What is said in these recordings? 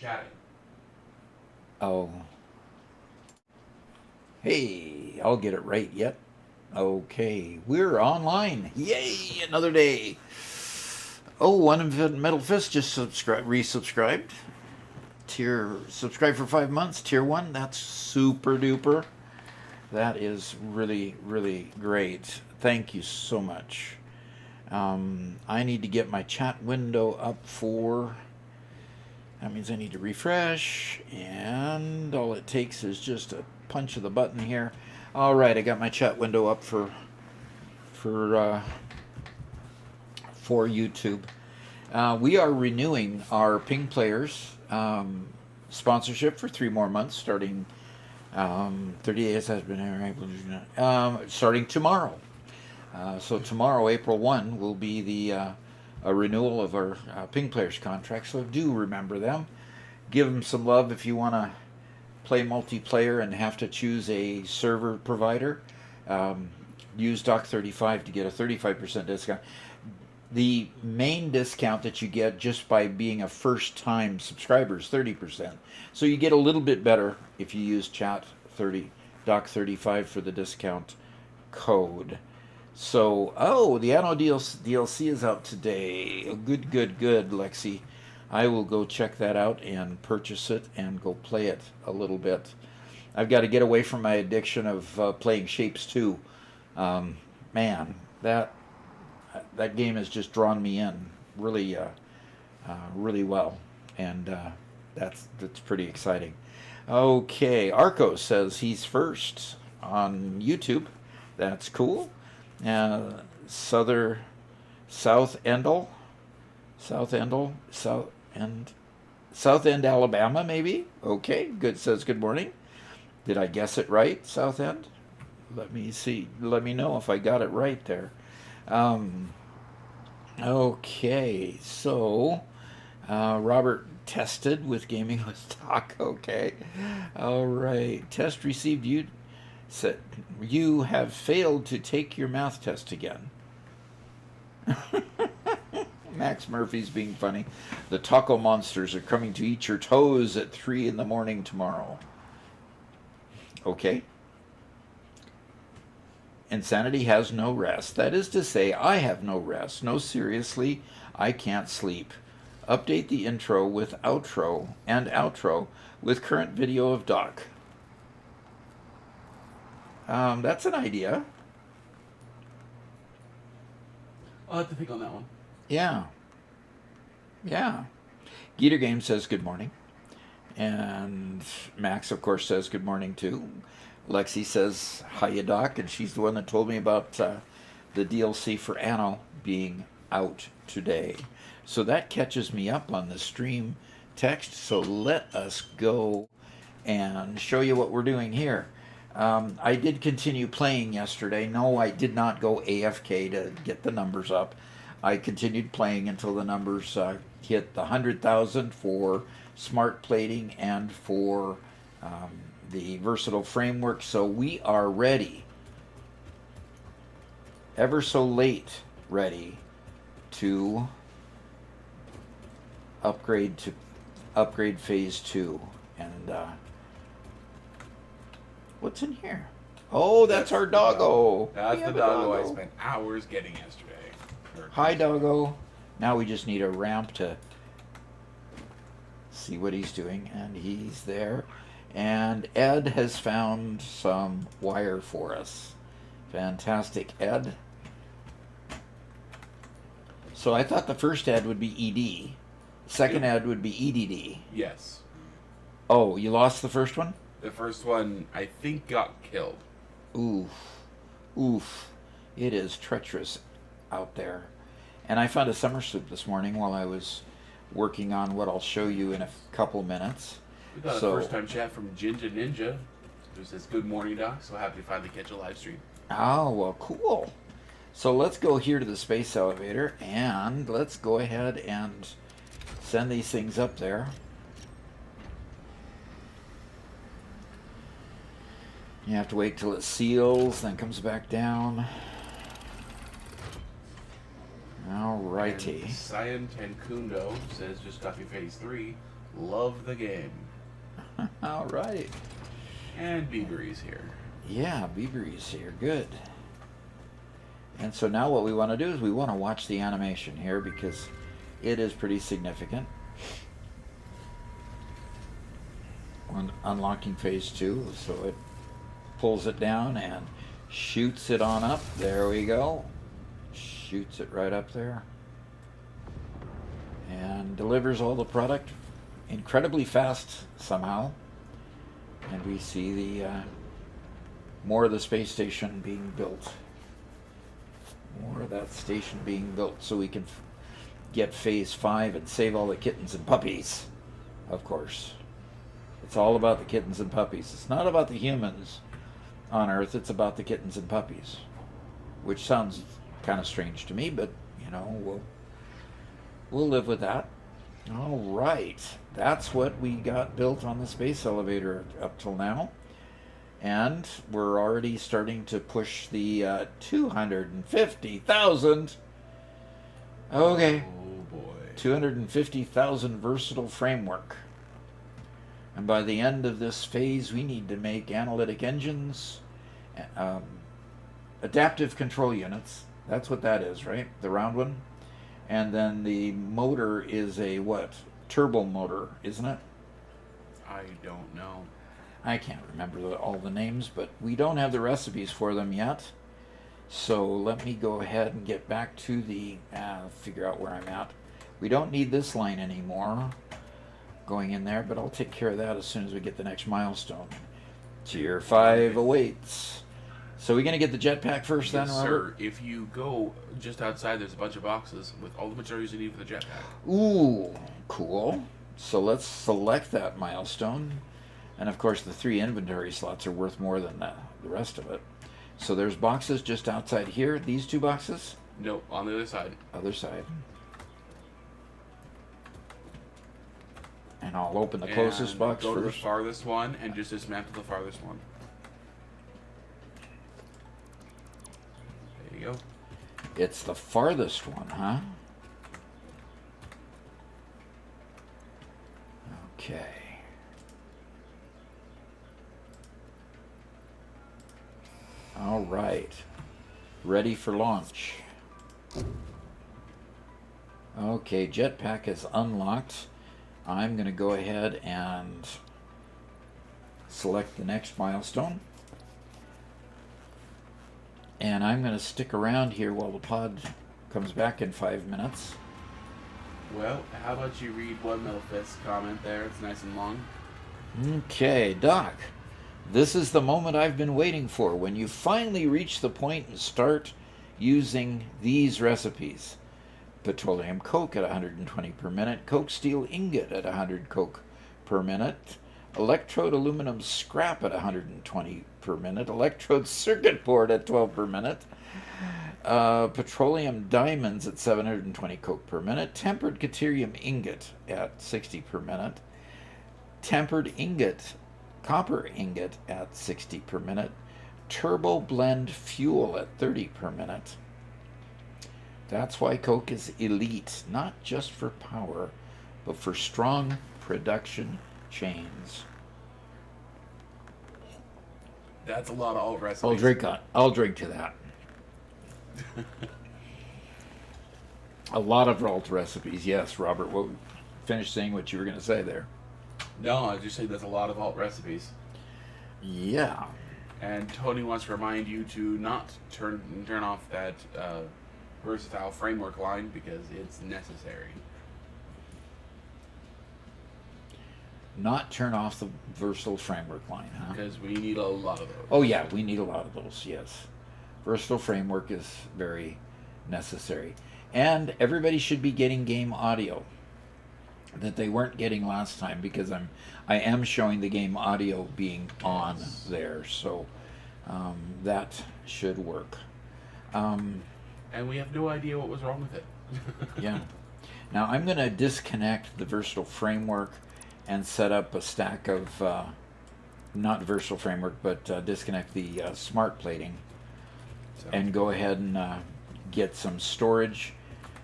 chatting. Oh. Hey, I'll get it right yet. Okay, we're online. Yay, another day. Oh, one Metal Fist just resubscribed. Subscribe for 5 months. Tier 1, that's super duper. That is really, really great. Thank you so much. I need to get my chat window up for... That means I need to refresh, and all it takes is just a punch of the button here. All right, I got my chat window up for YouTube. We are renewing our Ping Players sponsorship for 3 more months, starting 30 days has been starting tomorrow. So tomorrow, April 1, will be the a renewal of our Ping Players contract. So do remember them. Give them some love if you want to play multiplayer and have to choose a server provider. Use Doc35 to get a 35% discount. The main discount that you get just by being a first-time subscriber is 30%. So you get a little bit better if you use Doc35 for the discount code. So, oh, the Anno DLC is out today. Good, Lexi. I will go check that out and purchase it and go play it a little bit. I've got to get away from my addiction of playing Shapes 2. Man, that game has just drawn me in really, really well, and that's pretty exciting. Okay, Arco says he's first on YouTube. That's cool. South End, Alabama, maybe. Okay, good. Says good morning. Did I guess it right? South End. Let me see. Let me know if I got it right there. Okay, so Robert tested with Gaming with Doc. Okay, all right. Test received. You said you have failed to take your math test again. Max Murphy's being funny. The taco monsters are coming to eat your toes at 3 in the morning tomorrow. Okay. Insanity has no rest. That is to say, I have no rest. No, seriously, I can't sleep. Update the intro with outro and outro with current video of Doc. That's an idea. I'll have to think on that one. Yeah. Geeter Game says good morning. And Max, of course, says good morning too. Lexi says hiya, Doc, and she's the one that told me about the DLC for Anno being out today. So that catches me up on the stream text. So let us go and show you what we're doing here. I did continue playing yesterday. No, I did not go AFK to get the numbers up. I continued playing until the numbers hit the 100,000 for smart plating and for the versatile framework. So we are ready, ever so late ready, to upgrade phase 2. And what's in here? Oh, that's our doggo. That's the doggo I spent hours getting yesterday. Hi, doggo. Now we just need a ramp to see what he's doing, and he's there. And Ed has found some wire for us. Fantastic, Ed. So I thought the first Ed would be ED. Second Ed would be EDD. Yes. Oh, you lost the first one? The first one, I think, got killed. Oof. It is treacherous out there. And I found a summer sloop this morning while I was working on what I'll show you in a couple minutes. We got a first-time chat from Jinja Ninja, who says, good morning, Doc. So happy to finally catch a live stream. Oh, well, cool. So let's go here to the space elevator, and let's go ahead and send these things up there. You have to wait till it seals, then comes back down. Alrighty. Cyan Tankundo says, just got through phase 3. Love the game. All right. And Beavery's here. Yeah, Beavery's here. Good. And so now what we want to do is we want to watch the animation here because it is pretty significant. Unlocking phase 2, so it pulls it down and shoots it on up. There we go. Shoots it right up there. And delivers all the product incredibly fast somehow. And we see the more of the space station being built. More of that station being built so we can get phase 5 and save all the kittens and puppies, of course. It's all about the kittens and puppies. It's not about the humans on Earth, it's about the kittens and puppies. Which sounds kind of strange to me, but, you know, we'll live with that. All right. That's what we got built on the space elevator up till now. And we're already starting to push the 250,000. Okay. Oh, boy. 250,000 versatile framework. And by the end of this phase, we need to make analytic engines, adaptive control units. That's what that is, right? The round one. And then the motor is a what? Turbo motor, isn't it? I don't know. I can't remember all the names, but we don't have the recipes for them yet. So let me go ahead and get back to the, figure out where I'm at. We don't need this line anymore going in there, but I'll take care of that as soon as we get the next milestone. Tier 5 awaits. So we're going to get the jetpack first then, Yes, Robert? sir. If you go just outside, there's a bunch of boxes with all the materials you need for the jetpack. Ooh, cool. So let's select that milestone. And of course the 3 inventory slots are worth more than the rest of it. So there's boxes just outside here. These 2 boxes? No, on the other side. Other side. And I'll open the closest And box go to the first. farthest one and just dismantle the farthest one. There you go. It's the farthest one, huh? Okay. All right. Ready for launch. Okay, jetpack is unlocked. I'm going to go ahead and select the next milestone. And I'm going to stick around here while the pod comes back in 5 minutes. Well, how about you read one Middlefist's comment there? It's nice and long. Okay, Doc. This is the moment I've been waiting for, when you finally reach the point and start using these recipes. Petroleum coke at 120 per minute, coke steel ingot at 100 coke per minute, electrode aluminum scrap at 120 per minute, electrode circuit board at 12 per minute, petroleum diamonds at 720 coke per minute, tempered caterium ingot at 60 per minute, tempered ingot, copper ingot at 60 per minute, turbo blend fuel at 30 per minute. That's why coke is elite, not just for power, but for strong production chains. That's a lot of alt recipes. I'll drink to that. A lot of alt recipes, yes, Robert. Finish saying what you were going to say there. No, I was just saying that's a lot of alt recipes. Yeah. And Tony wants to remind you to not turn off that versatile framework line because it's necessary. Not turn off the versatile framework line, huh? Because we need a lot of those. Oh yeah, we need a lot of those, yes. Versatile framework is very necessary. And everybody should be getting game audio that they weren't getting last time, because I am showing the game audio being on there, so that should work. And we have no idea what was wrong with it. Yeah. Now I'm going to disconnect the versatile framework and set up a stack of, not versatile framework, but disconnect the smart plating, and go ahead and get some storage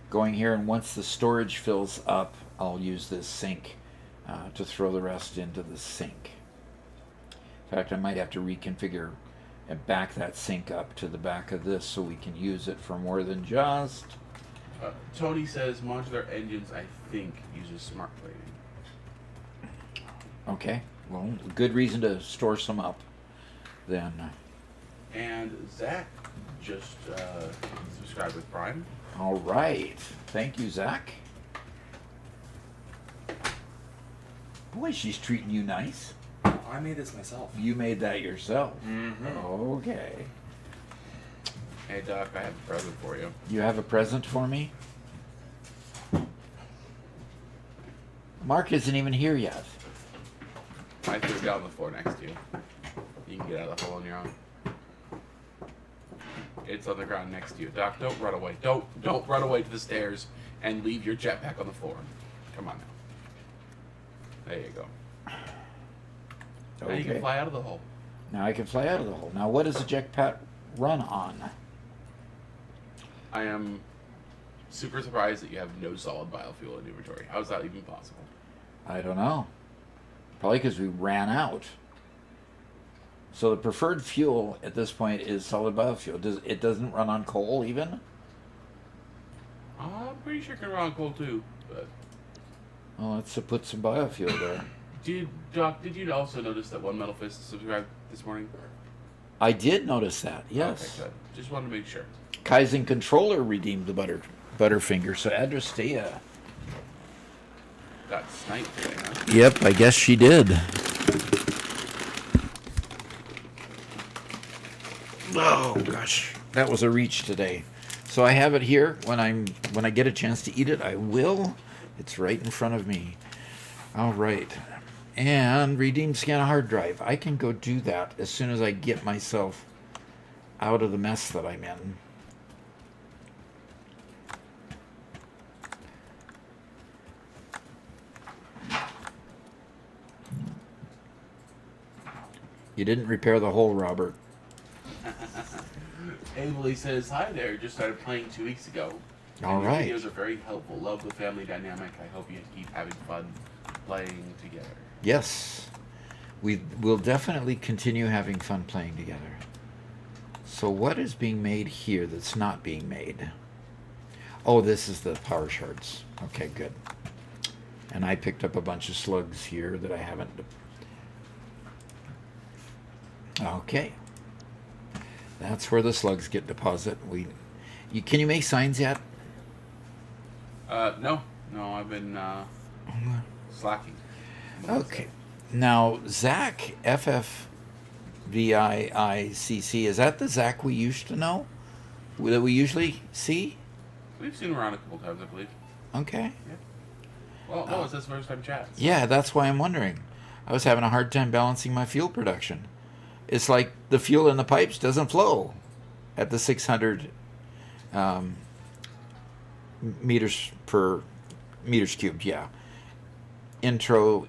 going here. And once the storage fills up, I'll use this sink to throw the rest into the sink. In fact, I might have to reconfigure and back that sink up to the back of this so we can use it for more than just... Tony says modular engines, I think, uses smart plating. Okay, well, good reason to store some up then. And Zach just subscribed with Prime. All right. Thank you, Zach. Boy, she's treating you nice. I made this myself. You made that yourself. Mm-hmm. Okay. Hey, Doc, I have a present for you. You have a present for me? Mark isn't even here yet. I threw it down on the floor next to you. You can get out of the hole on your own. It's on the ground next to you. Doc, don't run away. Don't run away to the stairs and leave your jetpack on the floor. Come on now. There you go. Now you can fly out of the hole. Now I can fly out of the hole. Now what does a jetpack run on? I am super surprised that you have no solid biofuel in inventory. How is that even possible? I don't know. Probably because we ran out. So the preferred fuel at this point is solid biofuel. It doesn't run on coal even? I'm pretty sure it can run on coal too. But Well, let's put some biofuel there. Doc, did you also notice that One Metal Fist subscribed this morning? I did notice that, yes. Okay, good. Just wanted to make sure. Kaizen Controller redeemed the Butterfinger, so Adrastea. Got sniped today, huh? Yep, I guess she did. Oh gosh, that was a reach today. So I have it here. When I get a chance to eat it, I will. It's right in front of me. All right, and redeem scan a hard drive. I can go do that as soon as I get myself out of the mess that I'm in. You didn't repair the hole, Robert. Abel says, hi there, just started playing 2 weeks ago. All Your right. videos are very helpful. Love the family dynamic. I hope you keep having fun playing together. Yes. We will definitely continue having fun playing together. So what is being made here that's not being made? Oh, this is the power shards. Okay, good. And I picked up a bunch of slugs here that I haven't... Okay. That's where the slugs get deposited. Can you make signs yet? No, I've been slacking. Okay. Now, Zach, FFVIICC, is that the Zach we used to know? That we usually see? We've seen him around a couple times, I believe. Okay. Yeah. Well, no, it's his first time chat. So. Yeah, that's why I'm wondering. I was having a hard time balancing my fuel production. It's like the fuel in the pipes doesn't flow at the 600 meters per meters cubed. Yeah, into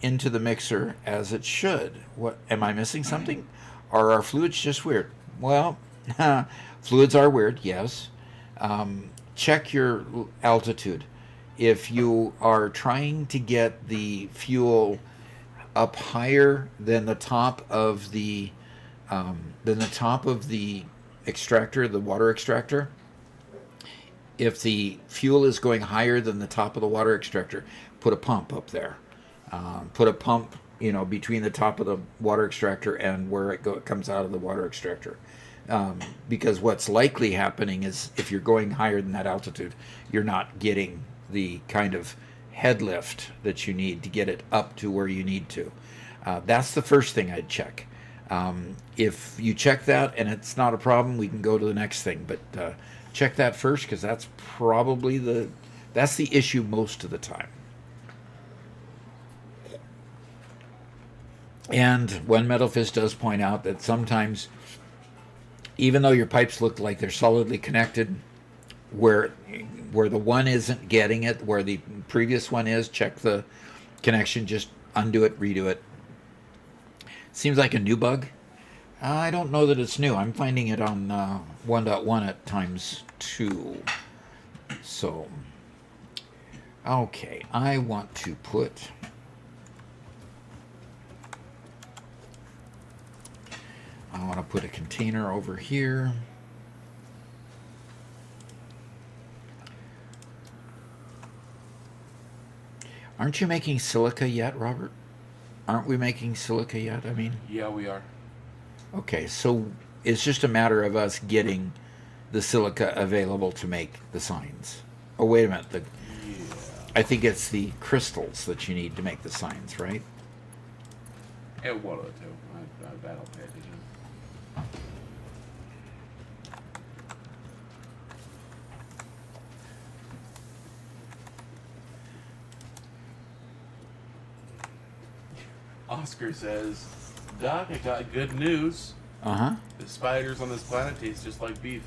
the mixer as it should. What am I missing? Something? Are our fluids just weird? Well, fluids are weird. Yes. Check your altitude. If you are trying to get the fuel up higher than the top of the extractor, the water extractor. If the fuel is going higher than the top of the water extractor, put a pump up there. Put a pump, between the top of the water extractor and where it comes out of the water extractor. Because what's likely happening is if you're going higher than that altitude, you're not getting the kind of head lift that you need to get it up to where you need to. That's the first thing I'd check. If you check that and it's not a problem, we can go to the next thing. But check that first, because that's probably the issue most of the time. And One Metal Fist does point out that sometimes, even though your pipes look like they're solidly connected, where the one isn't getting it, where the previous one is, check the connection, just undo it, redo it. Seems like a new bug. I don't know that it's new. I'm finding it on 1.1 at times too. So, okay, I want to put I'll put a container over here. Aren't you making silica yet, Robert? Aren't we making silica yet? I mean, Yeah, we are. okay, so it's just a matter of us getting the silica available to make the signs. Oh, wait a minute. Yeah. I think it's the crystals that you need to make the signs, right? And one of the two. I don't pay attention. Oscar says, Doc, I got good news. Uh-huh. The spiders on this planet taste just like beef.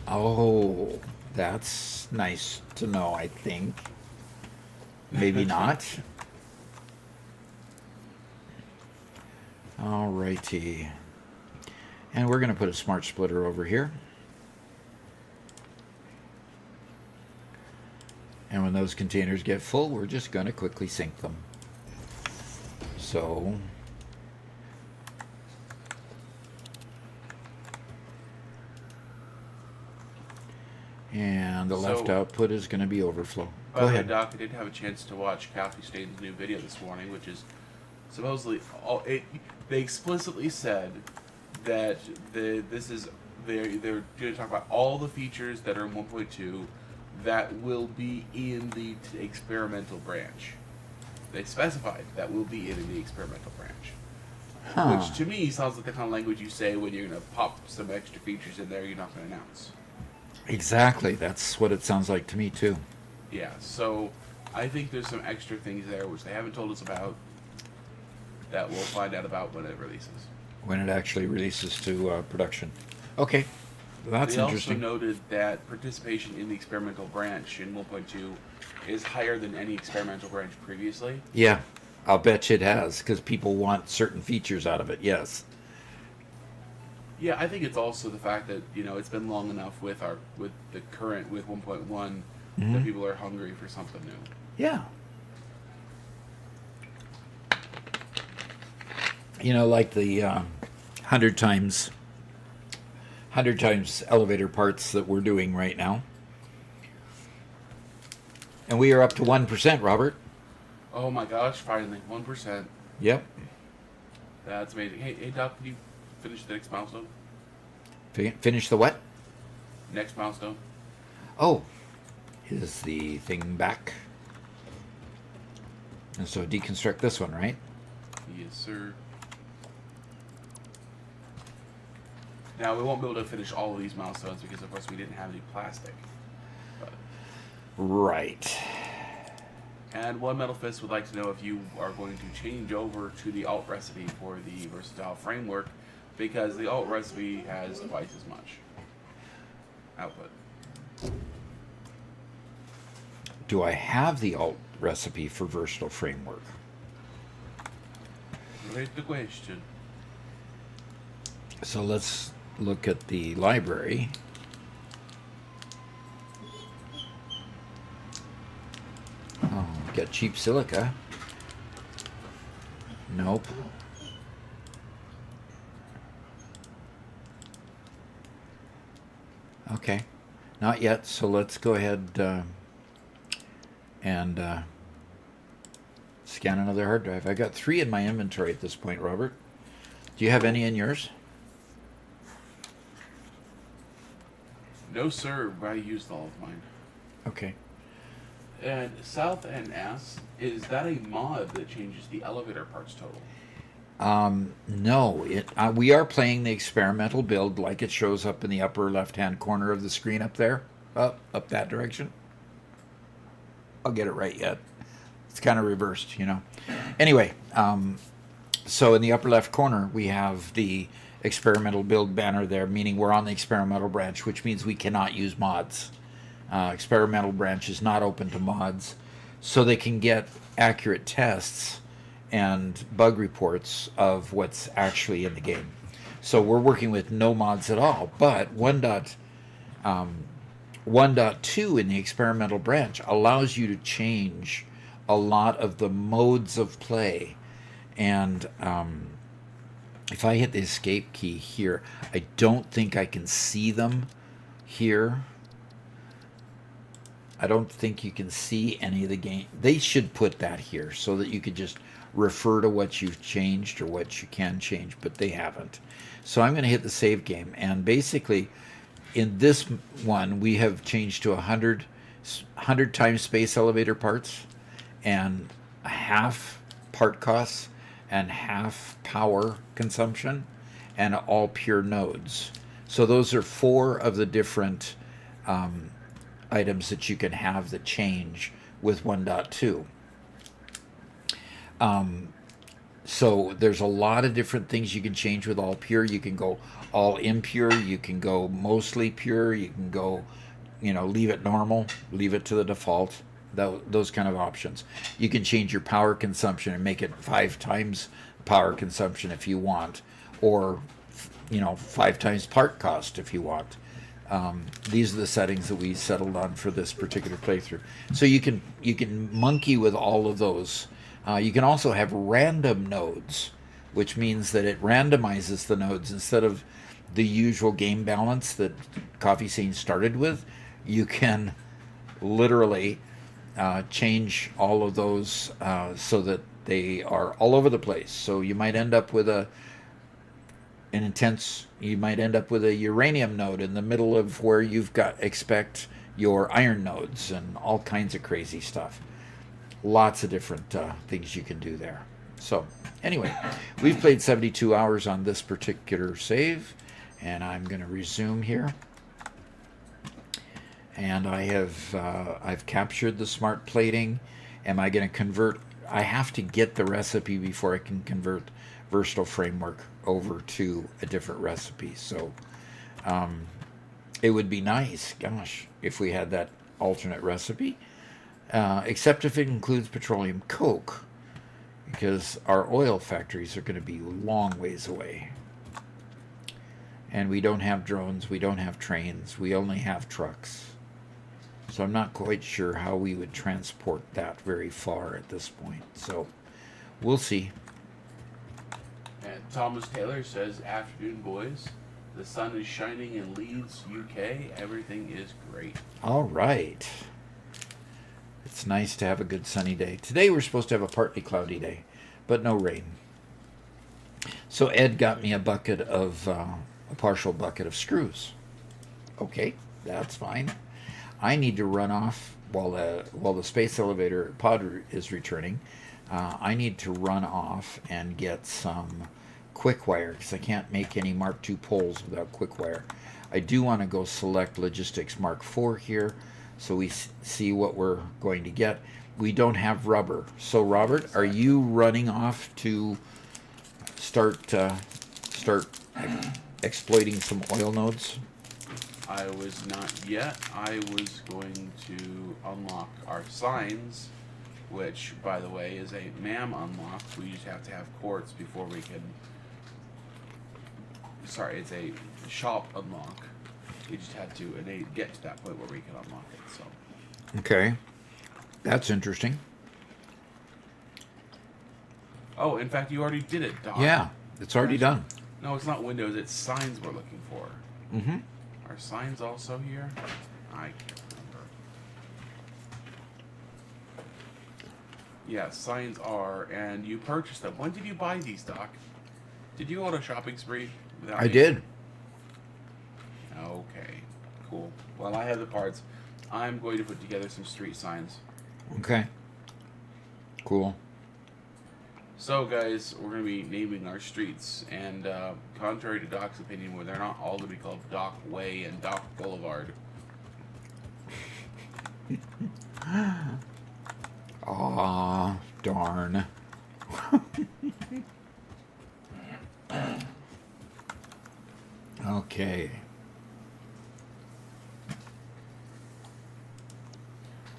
Oh, that's nice to know, I think. Maybe not. Alrighty. And we're going to put a smart splitter over here. And when those containers get full, we're just going to quickly sink them. So, and the left output is going to be overflow. Go ahead, Doc. I did have a chance to watch Kathy Stain's new video this morning, which is supposedly they explicitly said that they're going to talk about all the features that are in 1.2 that will be in the experimental branch. They specified that will be in the experimental branch. Which to me sounds like the kind of language you say when you're going to pop some extra features in there you're not going to announce. Exactly. That's what it sounds like to me, too. Yeah, so I think there's some extra things there which they haven't told us about that we'll find out about when it releases. When it actually releases to production. Okay. That's interesting. They also noted that participation in the experimental branch in 1.2 is higher than any experimental branch previously. Yeah, I'll bet you it has, because people want certain features out of it, yes. Yeah, I think it's also the fact that, it's been long enough with 1.1 that people are hungry for something new. Yeah. Like the 100 times elevator parts that we're doing right now. And we are up to 1%, Robert. Oh my gosh, finally, 1%. Yep. That's amazing. Hey, Doc, can you finish the next milestone? Finish the what? Next milestone. Oh, is the thing back? And so deconstruct this one, right? Yes, sir. Now, we won't be able to finish all of these milestones because, of course, we didn't have any plastic. But. Right. And One Metal Fist would like to know if you are going to change over to the alt recipe for the versatile framework, because the alt recipe has twice as much output. Do I have the alt recipe for versatile framework? Great the question. So let's look at the library. Oh, got cheap silica. Nope. Okay, not yet. So let's go ahead and scan another hard drive. I got 3 in my inventory at this point, Robert. Do you have any in yours? No, sir. I used all of mine. Okay. And South NS, is that a mod that changes the elevator parts total? No. We are playing the experimental build like it shows up in the upper left-hand corner of the screen up there. Up that direction. I'll get it right yet. It's kind of reversed, Anyway, so in the upper left corner, we have the experimental build banner there, meaning we're on the experimental branch, which means we cannot use mods. Experimental branch is not open to mods, so they can get accurate tests and bug reports of what's actually in the game. So we're working with no mods at all, but 1.2 in the experimental branch allows you to change a lot of the modes of play and if I hit the escape key here, I don't think I can see them here. I don't think you can see any of the game. They should put that here so that you could just refer to what you've changed or what you can change, but they haven't. So I'm going to hit the save game, and basically in this one we have changed to 100 times space elevator parts and half part costs and half power consumption and all pure nodes. So those are 4 of the different items that you can have that change with 1.2. So there's a lot of different things you can change with all pure. You can go all impure, you can go mostly pure, you can go, leave it normal, leave it to the default, those kind of options. You can change your power consumption and make it 5 times power consumption if you want, or 5 times part cost if you want. These are the settings that we settled on for this particular playthrough. So you can monkey with all of those. You can also have random nodes, which means that it randomizes the nodes instead of the usual game balance that Coffee Scene started with. You can literally change all of those so that they are all over the place. So you might end up with you might end up with a uranium node in the middle of where you've expect your iron nodes and all kinds of crazy stuff. Lots of different things you can do there. So anyway, we've played 72 hours on this particular save, and I'm going to resume here. And I've captured the smart plating. Am I going to convert? I have to get the recipe before I can convert Versatile Framework over to a different recipe. So it would be nice, gosh, if we had that alternate recipe. Except if it includes petroleum coke, because our oil factories are going to be long ways away. And we don't have drones, we don't have trains, we only have trucks. So I'm not quite sure how we would transport that very far at this point. So we'll see. And Thomas Taylor says, "Afternoon, boys. The sun is shining in Leeds, UK. Everything is great." All right. It's nice to have a good sunny day. Today we're supposed to have a partly cloudy day, but no rain. So Ed got me a partial bucket of screws. Okay, that's fine. I need to run off while the space elevator pod is returning. I need to run off and get some quick wire because I can't make any Mark II poles without quick wire. I do want to go select Logistics Mark IV here, so we see what we're going to get. We don't have rubber. So Robert, are you running off to start exploiting some oil nodes? I was not yet. I was going to unlock our signs, which, by the way, is a MAM unlock. We just have to have quartz before we can... Sorry, it's a shop unlock. We just had to get to that point where we can unlock it. So. Okay, that's interesting. Oh, in fact, you already did it, Doc. Yeah, it's already done. No, it's not Windows. It's signs we're looking for. Mm-hmm. Are signs also here? I can't remember. Yeah, signs are, and you purchased them. When did you buy these, Doc? Did you go on a shopping spree? I did. Okay, cool. Well, I have the parts. I'm going to put together some street signs. Okay. Cool. So, guys, we're going to be naming our streets, and contrary to Doc's opinion, they're not all to be called Doc Way and Doc Boulevard. Aw, darn. Okay.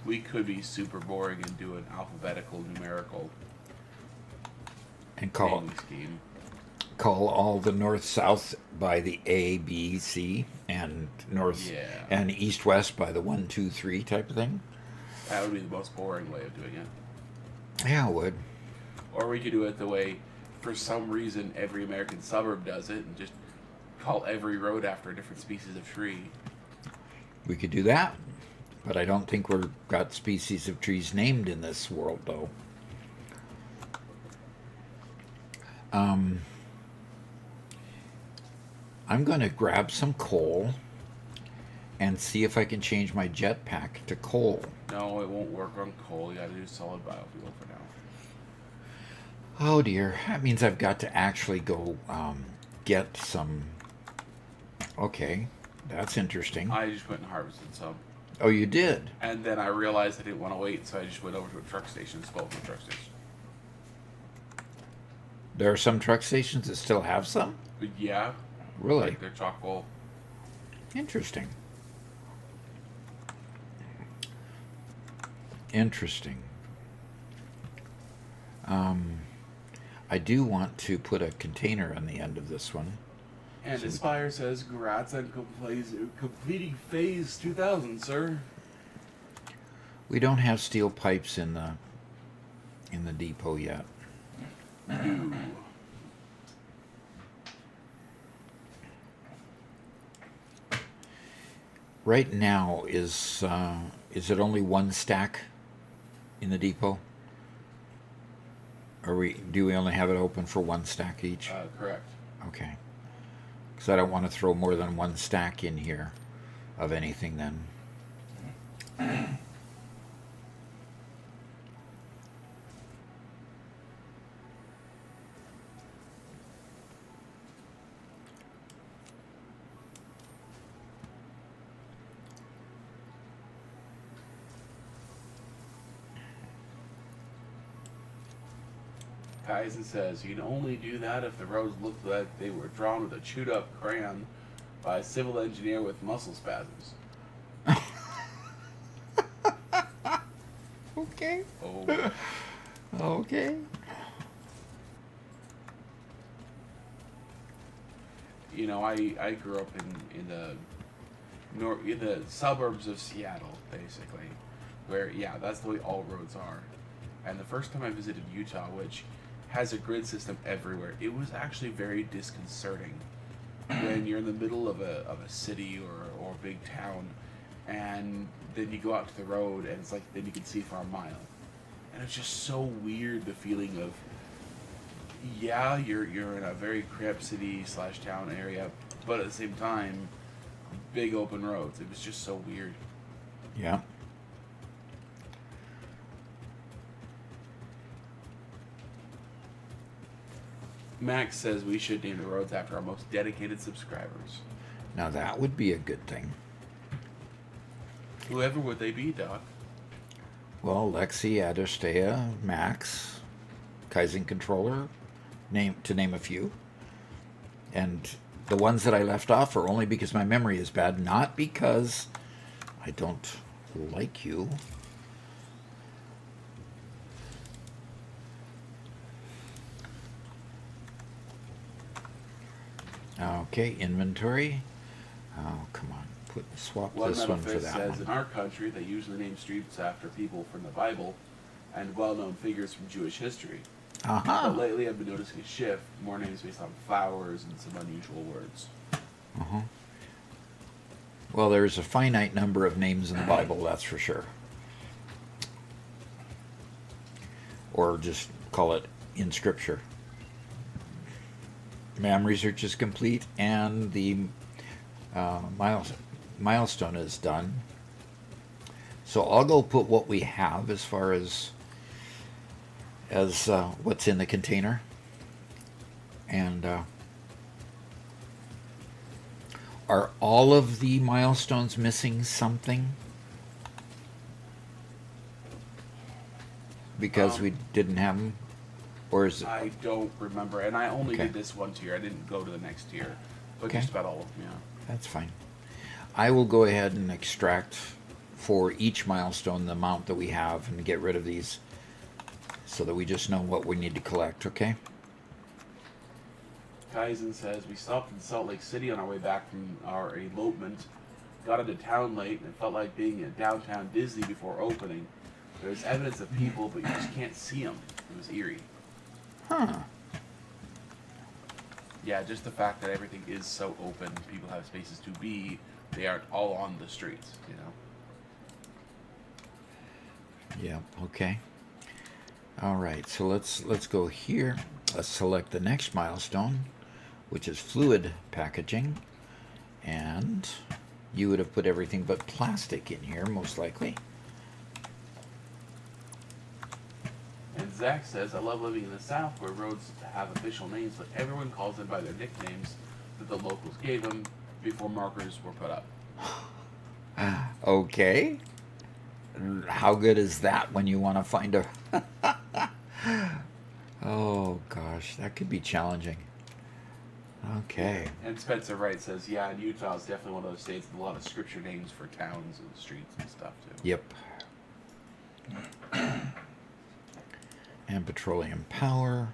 We could be super boring and do an alphabetical numerical And call naming scheme. Call all the north-south by the A, B, C, and north and east-west by the 1, 2, 3 type of thing. That would be the most boring way of doing it. Yeah, it would. Or we could do it the way for some reason, every American suburb does it and just call every road after a different species of tree. We could do that, but I don't think we've got species of trees named in this world, though. I'm going to grab some coal and see if I can change my jetpack to coal. No, it won't work on coal. You gotta do solid biofuel for now. Oh dear, that means I've got to actually go get some. Okay, that's interesting. I just went and harvested some. Oh, you did? And then I realized I didn't want to wait, so I just went over to a truck station and spoke from a truck station. There are some truck stations that still have some? But yeah. Really? Like they're chock full. Interesting. Interesting. I do want to put a container on the end of this one. And Aspire says, "Grats on completing phase 2000, sir." We don't have steel pipes in the depot yet. No. Right now, is it only one stack in the depot? Or do we only have it open for one stack each? Correct. Okay. Because I don't want to throw more than one stack in here of anything then. Kaizen says, "You can only do that if the roads looked like they were drawn with a chewed up crayon by a civil engineer with muscle spasms." Okay. Oh. Okay. You know, I grew up in the suburbs of Seattle, basically, where that's the way all roads are. And the first time I visited Utah, which has a grid system everywhere, it was actually very disconcerting when you're in the middle of a city or a big town, and then you go out to the road and it's like then you can see for a mile, and it's just so weird, the feeling of you're in a very cramped city / town area, but at the same time big open roads. It was just so weird. Yeah. Max says we should name the roads after our most dedicated subscribers. Now that would be a good thing. Whoever would they be, Doc? Well, Lexi, Adostea, Max, Kaizen Controller, to name a few. And the ones that I left off are only because my memory is bad, not because I don't like you. Okay, inventory. Oh, come on. Swap this one for that says one. in our country they usually name streets after people from the Bible and well-known figures from Jewish history. Uh-huh. But lately I've been noticing a shift, more names based on flowers and some unusual words. Uh-huh. Well, there's a finite number of names in the Bible, that's for sure. Or just call it in Scripture. MAM research is complete, and the milestone is done. So I'll go put what we have as far as what's in the container. And are all of the milestones missing something? Because we didn't have them? Or is it? I don't remember, and I only Okay. did this one tier. I didn't go to the next tier, but Okay. just about all of them, yeah. That's fine. I will go ahead and extract for each milestone the amount that we have and get rid of these so that we just know what we need to collect, okay? Kaizen says, we stopped in Salt Lake City on our way back from our elopement, got into town late, and it felt like being at downtown Disney before opening. There's evidence of people, but you just can't see them. It was eerie. Huh. Yeah, just the fact that everything is so open, people have spaces to be. They aren't all on the streets, you know. Yeah. Okay. All right. So let's go here. Let's select the next milestone, which is fluid packaging, and you would have put everything but plastic in here, most likely. And Zach says, I love living in the South where roads have official names, but everyone calls them by their nicknames that the locals gave them before markers were put up. Okay. How good is that when you want to find a... Oh, gosh, that could be challenging. Okay. And Spencer Wright says, yeah, and Utah is definitely one of those states with a lot of scripture names for towns and streets and stuff, too. Yep. And petroleum power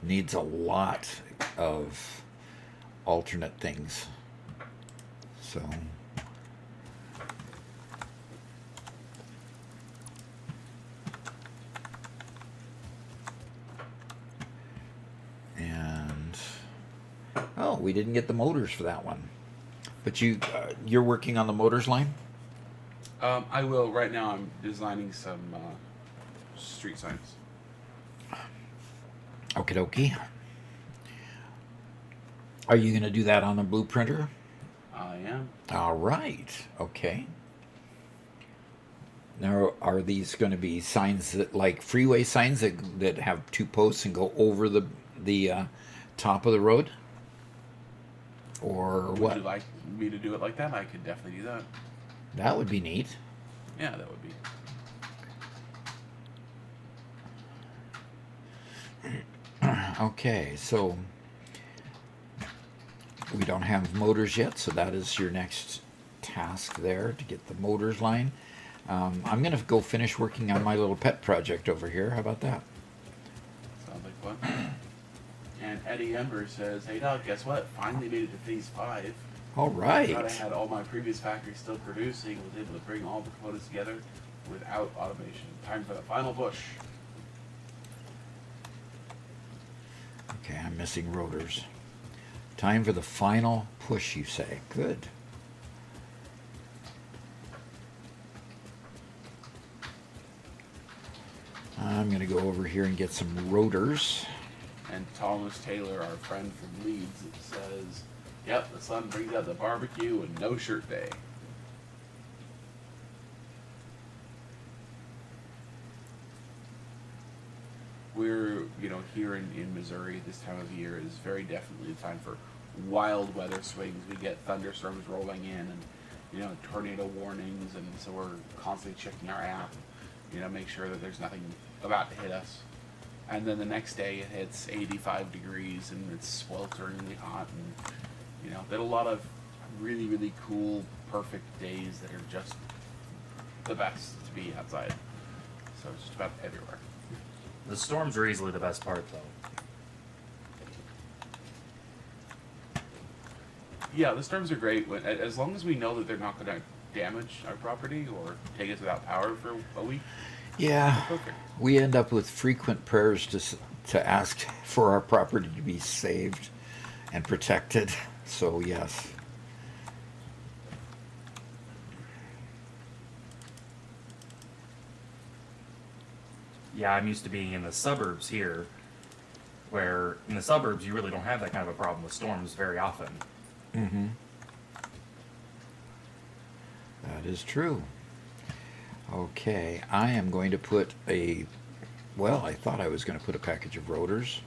needs a lot of alternate things. So... And... Oh, we didn't get the motors for that one. But you're working on the motors line? I will. Right now I'm designing some street signs. Okie dokie. Are you going to do that on a blue printer? I am. All right. Okay. Now, are these going to be signs that, like freeway signs that have two posts and go over the top of the road? Or what? Would you like me to do it like that? I could definitely do that. That would be neat. Yeah, that would be. Okay, so we don't have motors yet, so that is your next task there, to get the motors line. I'm going to go finish working on my little pet project over here. How about that? Sounds like fun. And Eddie Ember says, hey Doc, guess what? Finally made it to phase 5. All right. Thought I had all my previous factories still producing, was able to bring all the components together without automation. Time for the final push. Okay, I'm missing rotors. Time for the final push, you say. Good. I'm going to go over here and get some rotors. And Thomas Taylor, our friend from Leeds, says, yep, the sun brings out the barbecue and no shirt day. We're, here in Missouri, this time of year is very definitely the time for wild weather swings. We get thunderstorms rolling in and, tornado warnings, and so we're constantly checking our app, make sure that there's nothing about to hit us. And then the next day it hits 85 degrees and it's swelteringly hot, and there are a lot of really, really cool, perfect days that are just the best to be outside. So it's just about everywhere. The storms are easily the best part, though. Yeah, the storms are great as long as we know that they're not going to damage our property or take us without power for a week. Yeah, Perfect. we end up with frequent prayers to ask for our property to be saved and protected. So yes. Yeah, I'm used to being in the suburbs here, where in the suburbs you really don't have that kind of a problem with storms very often. Mm-hmm. That is true. Okay, I am going to put I thought I was going to put a package of rotors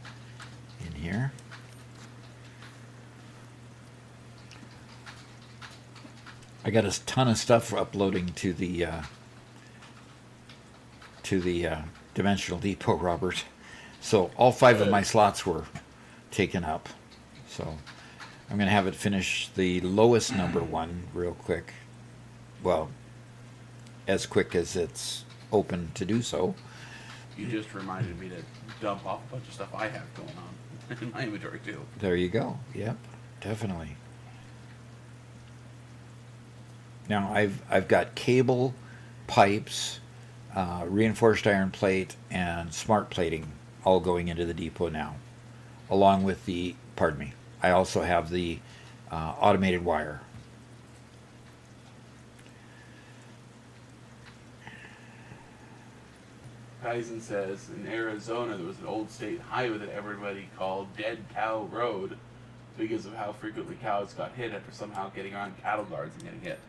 in here. I got a ton of stuff uploading to the Dimensional Depot, Robert. So all 5 of my slots were taken up. So I'm going to have it finish the lowest number one real quick. Well, as quick as it's open to do so. You just reminded me to dump off a bunch of stuff I have going on in my inventory too. There you go. Yep, definitely. Now I've got cable, pipes, reinforced iron plate, and smart plating all going into the depot now, along with the I also have the automated wire. Kaizen says in Arizona there was an old state highway that everybody called Dead Cow Road because of how frequently cows got hit after somehow getting on cattle guards and getting hit.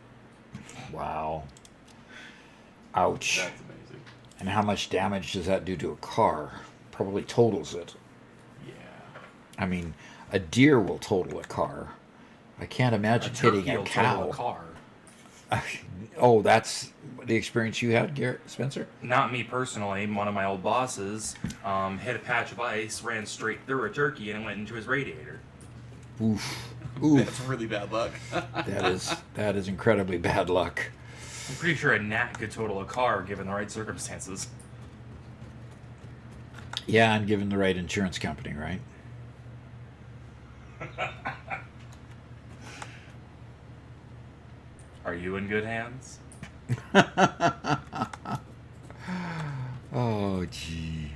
Wow. Ouch. That's amazing. And how much damage does that do to a car? Probably totals it. Yeah. I mean, a deer will total a car. I can't imagine hitting a cow. A car. Oh, that's the experience you had, Garrett Spencer? Not me personally. One of my old bosses hit a patch of ice, ran straight through a turkey, and went into his radiator. Oof. That's really bad luck. that is incredibly bad luck. I'm pretty sure a gnat could total a car given the right circumstances. Yeah, and given the right insurance company, right? Are you in good hands? Oh, gee.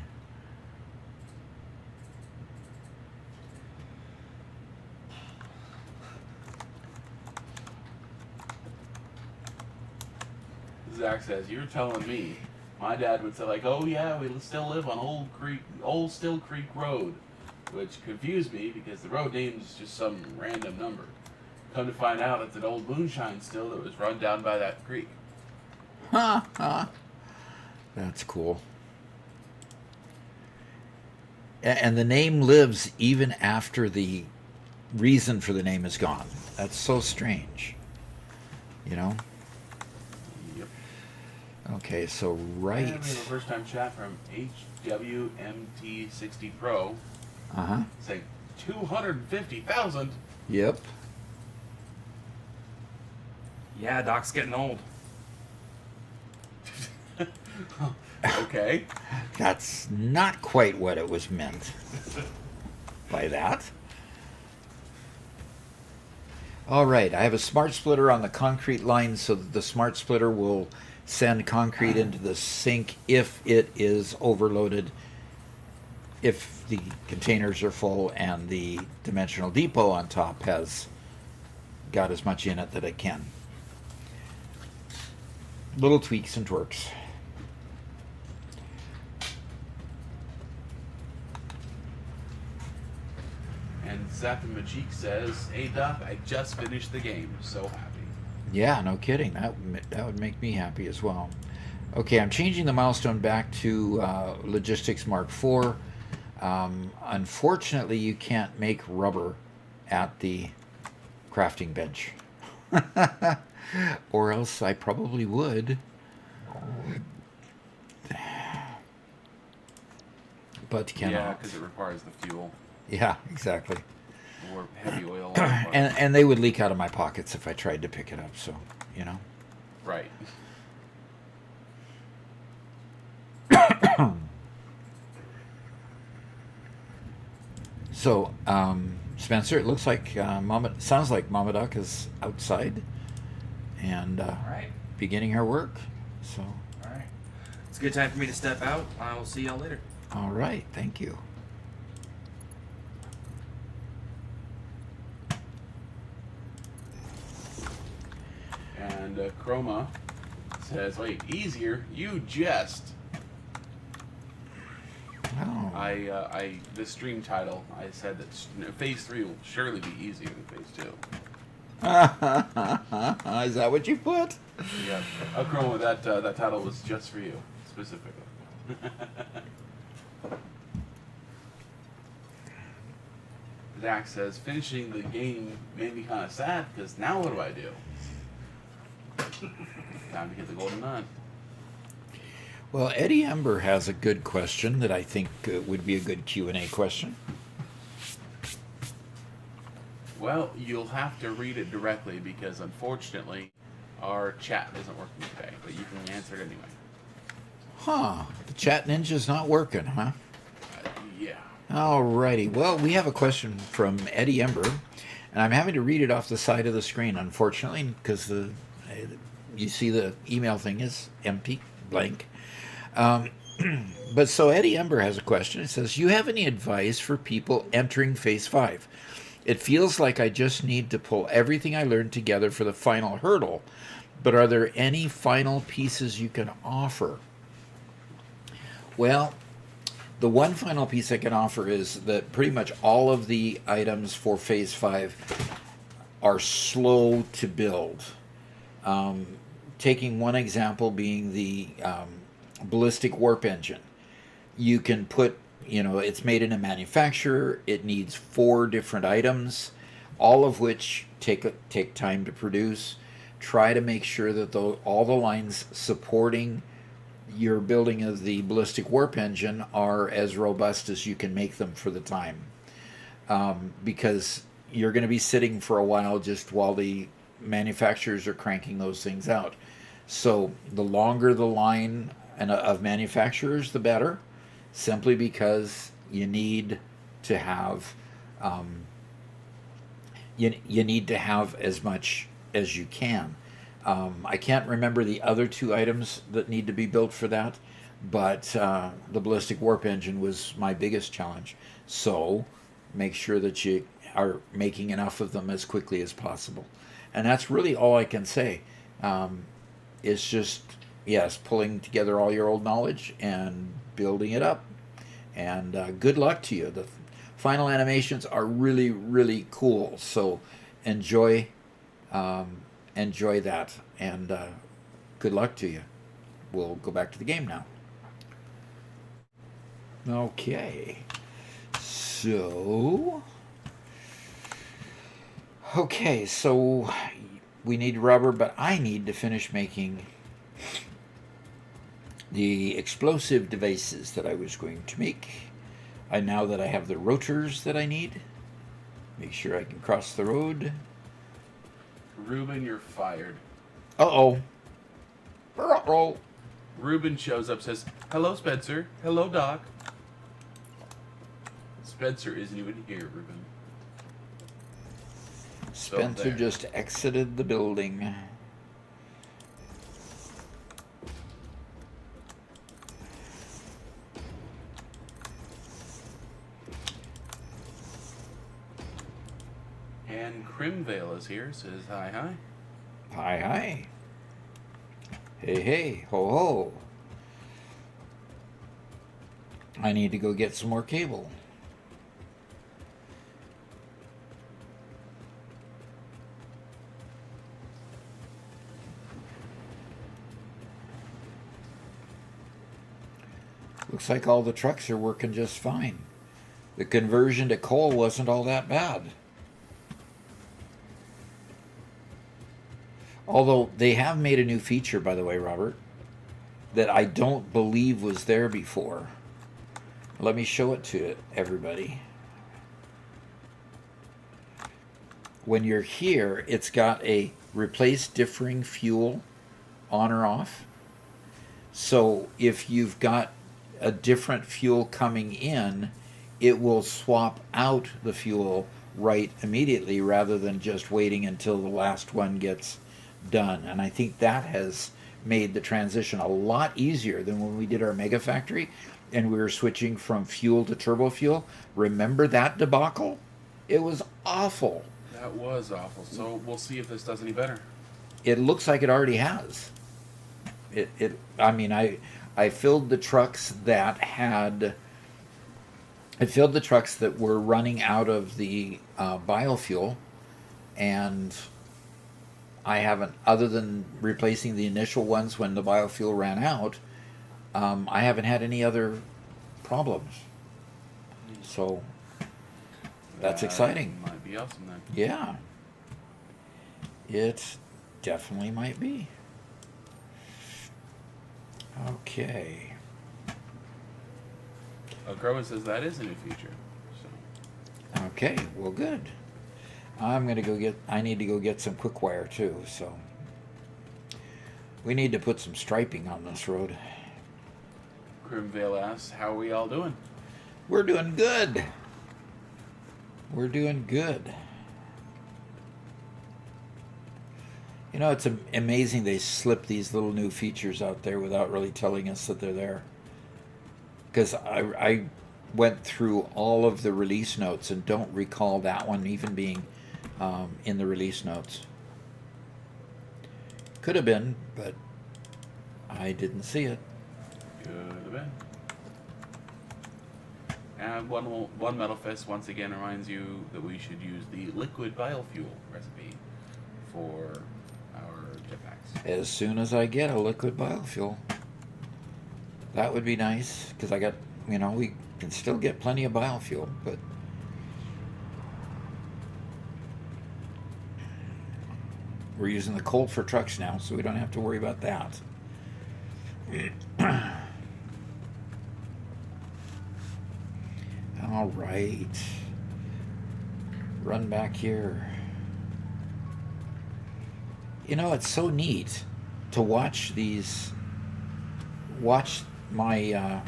Zach says, "You're telling me my dad would say like, oh yeah, we still live on Old Still Creek Road,' which confused me because the road name is just some random number. Come to find out, it's an old moonshine still that was run down by that creek." That's cool. And the name lives even after the reason for the name is gone. That's so strange. You know? Yep. Okay, so right. And we have a first time chat from HWMT60 Pro saying 250,000. Yep. Yeah, Doc's getting old. Okay. That's not quite what it was meant by that. All right, I have a smart splitter on the concrete line so that the smart splitter will send concrete into the sink if it is overloaded, if the containers are full and the dimensional depot on top has got as much in it that it can. Little tweaks and twerks. And Zappa says, "Hey Doc, I just finished the game. So happy." Yeah, no kidding. That would make me happy as well. Okay, I'm changing the milestone back to Logistics Mark IV. Unfortunately, you can't make rubber at the crafting bench. Or else I probably would. But cannot. Yeah, because it requires the fuel Yeah, exactly. or heavy oil. And they would leak out of my pockets if I tried to pick it up, so, you know. Right. So, Spencer, it looks like sounds like Mama Duck is outside and All right. beginning her work. So, All right. It's a good time for me to step out. I will see y'all later. all right, thank you. And Chroma says, "Wait, easier? You jest." Oh. The stream title, I said that Phase 3 will surely be easier than Phase 2. Is that what you put? Yeah. Chroma, that title was just for you, specifically. Zach says, "Finishing the game made me kind of sad, because now what do I do?" Time to get the golden nine. Well, Eddie Ember has a good question that I think would be a good Q&A question. Well, you'll have to read it directly, because unfortunately our chat isn't working today, but you can answer it anyway. Huh, the chat ninja's not working, huh? Yeah. Alrighty, well, we have a question from Eddie Ember, and I'm having to read it off the side of the screen, unfortunately, because you see the email thing is empty, blank. But so Eddie Ember has a question. It says, "You have any advice for people entering Phase 5? It feels like I just need to pull everything I learned together for the final hurdle. But are there any final pieces you can offer? Well, the one final piece I can offer is that pretty much all of the items for Phase 5 are slow to build. Taking one example being the ballistic warp engine. You can put, it's made in a manufacturer. It needs 4 different items, all of which take time to produce. Try to make sure that all the lines supporting your building of the ballistic warp engine are as robust as you can make them for the time. Because you're going to be sitting for a while just while the manufacturers are cranking those things out. So the longer the line of manufacturers, the better, simply because you need to have you need to have as much as you can. I can't remember the other 2 items that need to be built for that, but the ballistic warp engine was my biggest challenge. So make sure that you are making enough of them as quickly as possible. And that's really all I can say. It's just, yes, pulling together all your old knowledge and building it up. And good luck to you. The final animations are really, really cool. So enjoy that, and good luck to you. We'll go back to the game now. Okay, so we need rubber, but I need to finish making the explosive devices that I was going to make. Now that I have the rotors that I need, make sure I can cross the road. Ruben, you're fired. Uh-oh. Uh-oh. Ruben shows up, says, "Hello, Spencer. Hello, Doc." Spencer isn't even here, Ruben. Spencer just exited the building. And Crimvale is here, says hi, hi. Hi, hi. Hey, hey, ho, ho. I need to go get some more cable. Looks like all the trucks are working just fine. The conversion to coal wasn't all that bad. Although they have made a new feature, by the way, Robert, that I don't believe was there before. Let me show it to everybody. When you're here, it's got a replace differing fuel on or off. So if you've got a different fuel coming in, it will swap out the fuel right immediately rather than just waiting until the last one gets done. And I think that has made the transition a lot easier than when we did our mega factory and we were switching from fuel to turbo fuel. Remember that debacle? It was awful. That was awful. So we'll see if this does any better. It looks like it already has. I filled the trucks that were running out of the biofuel, and I haven't, other than replacing the initial ones when the biofuel ran out, I haven't had any other problems. So that's exciting. Might be awesome then. Yeah. It definitely might be. Okay. Grower says that is a new feature. So. Okay, well good. I need to go get some quick wire too, so. We need to put some striping on this road. Crimvale asks, how are we all doing? We're doing good. We're doing good. You know, it's amazing they slip these little new features out there without really telling us that they're there. Because I went through all of the release notes and don't recall that one even being in the release notes. Could have been, but I didn't see it. Could have been. And one Metal Fist once again reminds you that we should use the liquid biofuel recipe for our jetpacks. As soon as I get a liquid biofuel, that would be nice, because I got, we can still get plenty of biofuel, but we're using the coal for trucks now, so we don't have to worry about that. All right. Run back here. It's so neat to watch my,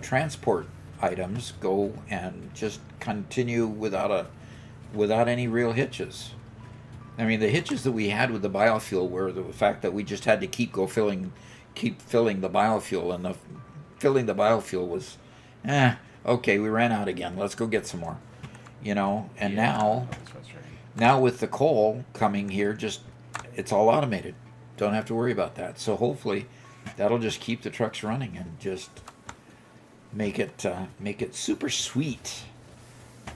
transport items go and just continue without any real hitches. I mean, the hitches that we had with the biofuel were the fact that we just had to keep filling the biofuel, and filling the biofuel was, okay, we ran out again. Let's go get some more, And now with the coal coming here, it's all automated. Don't have to worry about that. So hopefully, that'll just keep the trucks running and just make it super sweet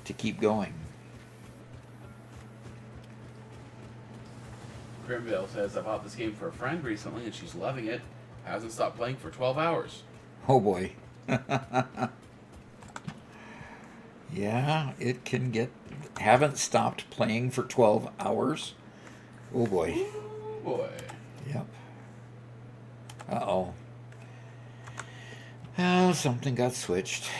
to keep going. Grimville says, I bought this game for a friend recently and she's loving it. Hasn't stopped playing for 12 hours. Oh boy. Yeah, it can get... Haven't stopped playing for 12 hours? Oh boy. Ooh, boy. Yep. Uh-oh. Oh, something got switched.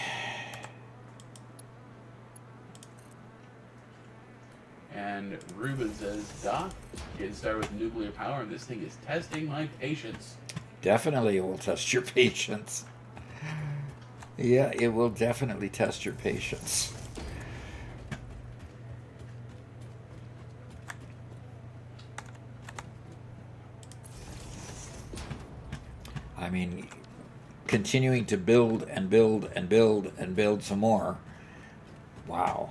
And Ruben says, Doc, getting started with nuclear power and this thing is testing my patience. Definitely it will test your patience. Yeah, it will definitely test your patience. I mean, continuing to build and build and build and build some more. Wow.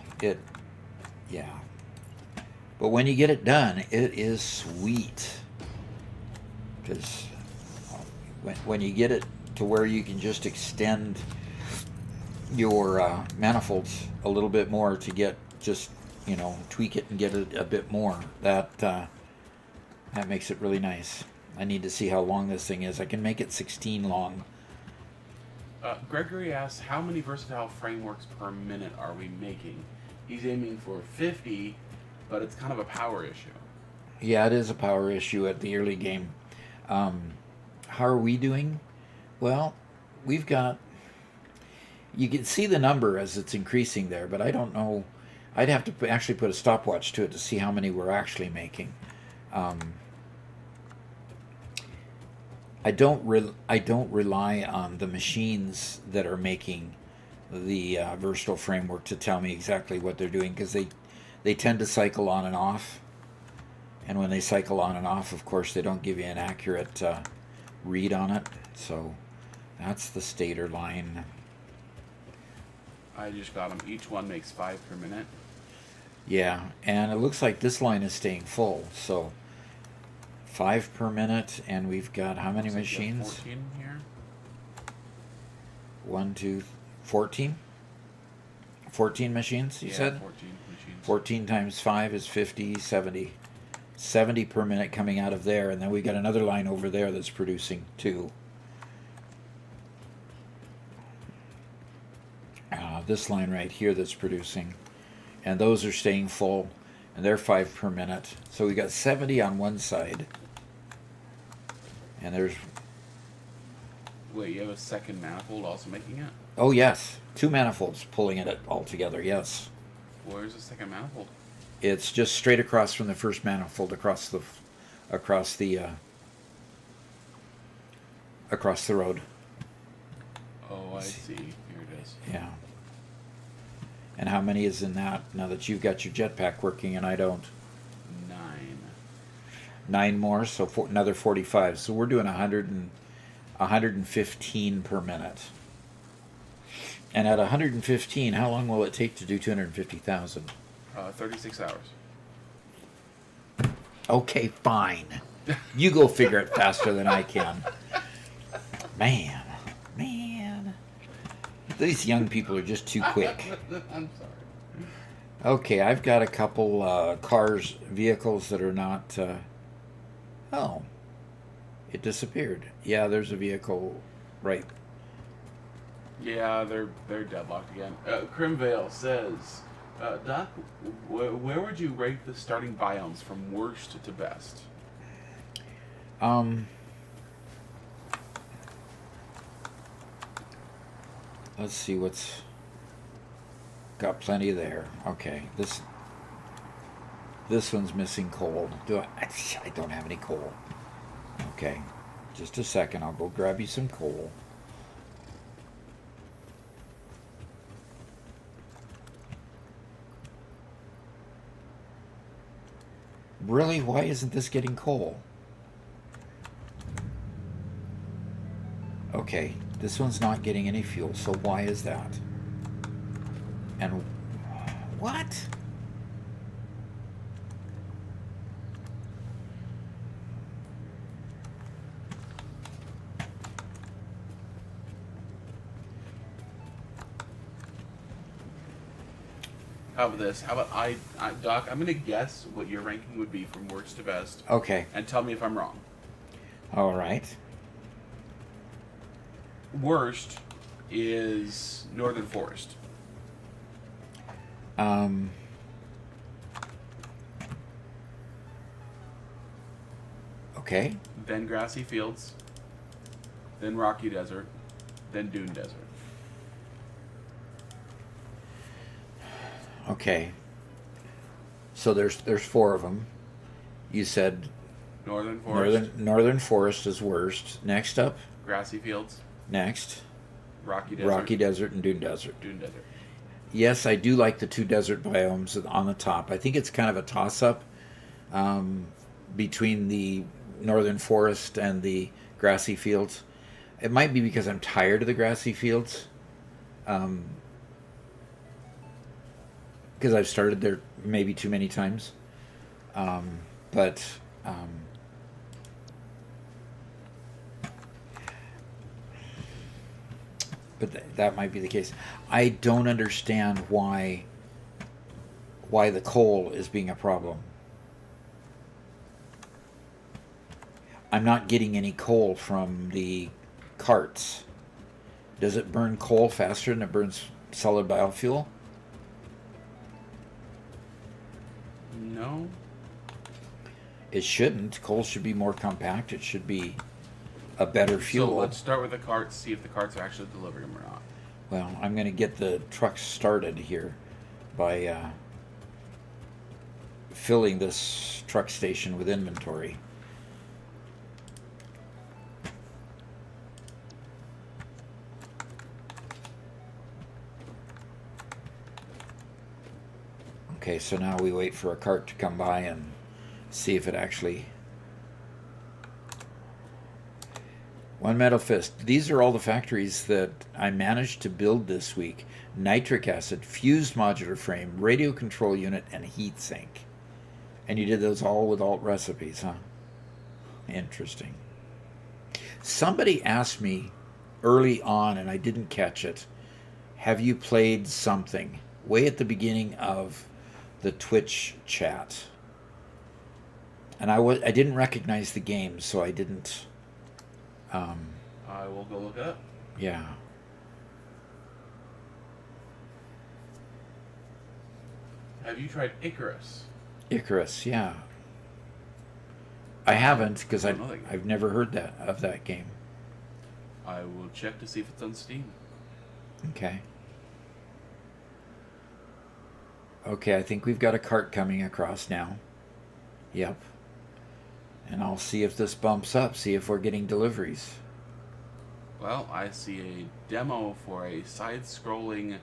Yeah. But when you get it done, it is sweet. Because when you get it to where you can just extend your manifolds a little bit more to get tweak it and get it a bit more, that makes it really nice. I need to see how long this thing is. I can make it 16 long. Gregory asks, how many versatile frameworks per minute are we making? He's aiming for 50, but it's kind of a power issue. Yeah, it is a power issue at the early game. How are we doing? Well, we've got... You can see the number as it's increasing there, but I don't know. I'd have to actually put a stopwatch to it to see how many we're actually making. I don't rely on the machines that are making the versatile framework to tell me exactly what they're doing, because they tend to cycle on and off. And when they cycle on and off, of course, they don't give you an accurate read on it. So that's the stator line. I just got them. Each one makes 5 per minute. Yeah, and it looks like this line is staying full. So 5 per minute, and we've got how many machines? 14 here. 1, 2, 14? 14 machines, you said? 14 machines. 14 times 5 is 50, 70. 70 per minute coming out of there, and then we got another line over there that's producing 2. This line right here that's producing, and those are staying full, and they're 5 per minute. So we got 70 on one side, and there's... Wait, you have a second manifold also making it? Oh yes, 2 manifolds pulling it all together, yes. Where's the second manifold? It's just straight across from the first manifold, across the road. Oh, I see. Here it is. Yeah. And how many is in that now that you've got your jetpack working and I don't? 9. 9 more, so another 45. So we're doing 115 per minute. And at 115, how long will it take to do 250,000? 36 hours. Okay, fine. You go figure it faster than I can. Man. These young people are just too quick. I'm sorry. Okay, I've got a couple vehicles that are not... oh. It disappeared. Yeah, there's a vehicle right. Yeah, they're deadlocked again. Crimvale says, Doc, where would you rate the starting biomes from worst to best? Let's see what's got plenty there. Okay, this one's missing coal. I don't have any coal. Okay, just a second. I'll go grab you some coal. Really? Why isn't this getting coal? Okay, this one's not getting any fuel, so why is that? And what? How about this? How about Doc, I'm going to guess what your ranking would be from worst to best. Okay. And tell me if I'm wrong. All right. Worst is Northern Forest. Okay. Then Grassy Fields. Then Rocky Desert. Then Dune Desert. Okay. So there's four of them. You said Northern Forest. Northern Forest is worst. Next up. Grassy Fields. Next. Rocky Desert. Rocky Desert and Dune Desert. Dune Desert. Yes, I do like the two desert biomes on the top. I think it's kind of a toss-up between the Northern Forest and the Grassy Fields. It might be because I'm tired of the Grassy Fields. Because I've started there maybe too many times. But that might be the case. I don't understand why the coal is being a problem. I'm not getting any coal from the carts. Does it burn coal faster than it burns solid biofuel? No. It shouldn't. Coal should be more compact. It should be a better fuel. So let's start with the carts, see if the carts are actually delivering them or not. Well, I'm going to get the truck started here by filling this truck station with inventory. Okay, so now we wait for a cart to come by and see if it actually... One Metal Fist. These are all the factories that I managed to build this week. Nitric acid, fused modular frame, radio control unit, and heat sink. And you did those all with alt recipes, huh? Interesting. Somebody asked me early on, and I didn't catch it, have you played something? Way at the beginning of the Twitch chat. And I didn't recognize the game, so I didn't... I will go look it up. Yeah. Have you tried Icarus? Icarus, yeah. I haven't, because I don't know that game. I've never heard of that game. I will check to see if it's on Steam. Okay. Okay, I think we've got a cart coming across now. Yep. And I'll see if this bumps up, see if we're getting deliveries. Well, I see a demo for a side-scrolling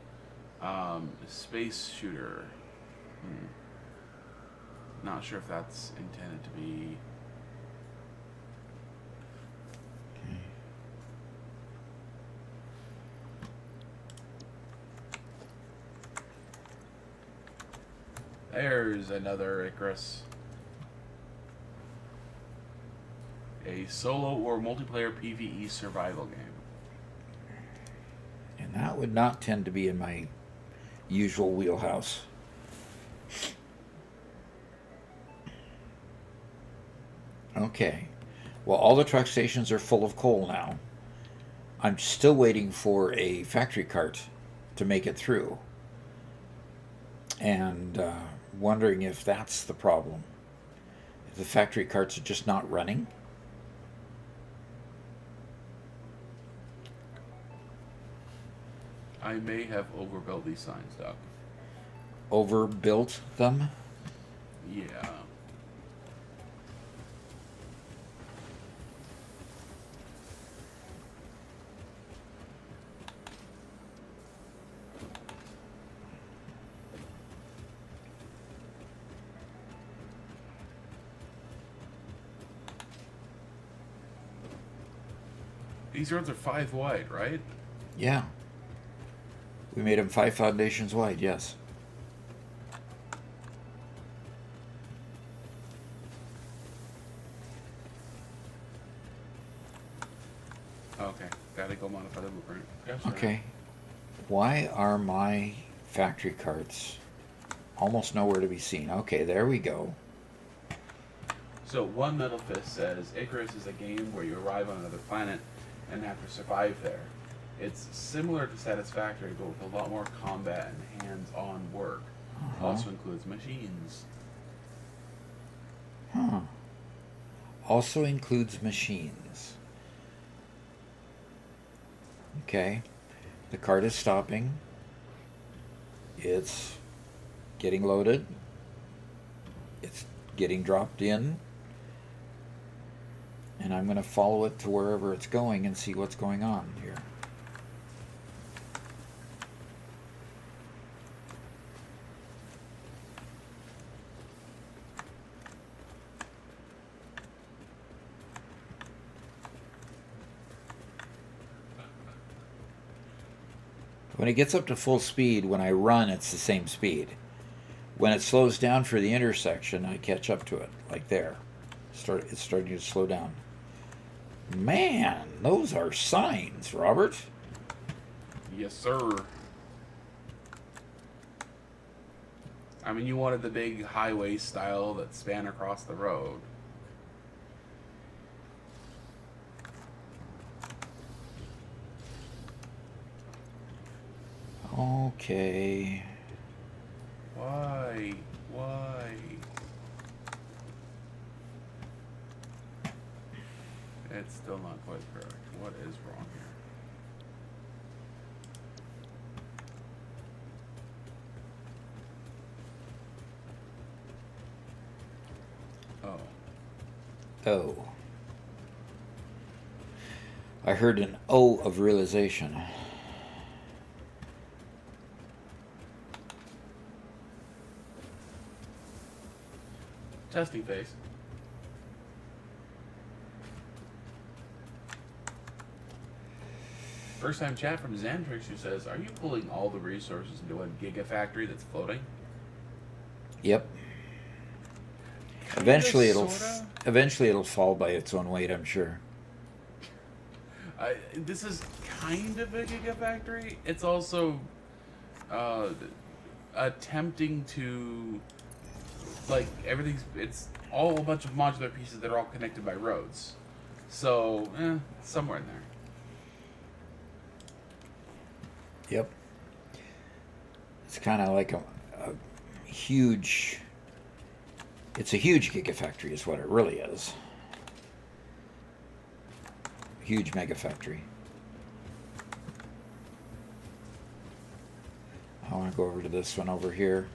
space shooter. Not sure if that's intended to be... There's another Icarus. A solo or multiplayer PvE survival game. And that would not tend to be in my usual wheelhouse. Okay. Well, all the truck stations are full of coal now. I'm still waiting for a factory cart to make it through. And wondering if that's the problem. If the factory carts are just not running. I may have overbuilt these signs, Doc. Overbuilt them? Yeah. These roads are 5 wide, right? Yeah. We made them 5 foundations wide, yes. Okay, gotta go modify the blueprint. Gotcha. Okay. Why are my factory carts almost nowhere to be seen? Okay, there we go. So One Metal Fist says Icarus is a game where you arrive on another planet and have to survive there. It's similar to Satisfactory, but with a lot more combat and hands-on work. Also includes machines. Huh. Also includes machines. Okay. The cart is stopping. It's getting loaded. It's getting dropped in. And I'm going to follow it to wherever it's going and see what's going on here. When it gets up to full speed, when I run, it's the same speed. When it slows down for the intersection, I catch up to it, like there. It's starting to slow down. Man, those are signs, Robert. Yes, sir. I mean, you wanted the big highway style that span across the road. Okay. Why? Why? It's still not quite correct. What is wrong here? Oh. Oh. I heard an O of realization. Testing phase. First time chat from Xantrix, who says, "Are you pulling all the resources into one gigafactory that's floating?" Yep. Eventually it'll fall by its own weight, I'm sure. This is kind of a gigafactory. It's also attempting to, like, it's all a bunch of modular pieces that are all connected by roads. So, somewhere in there. Yep. It's kind of like a huge... It's a huge gigafactory is what it really is. Huge mega factory. I want to go over to this one over here.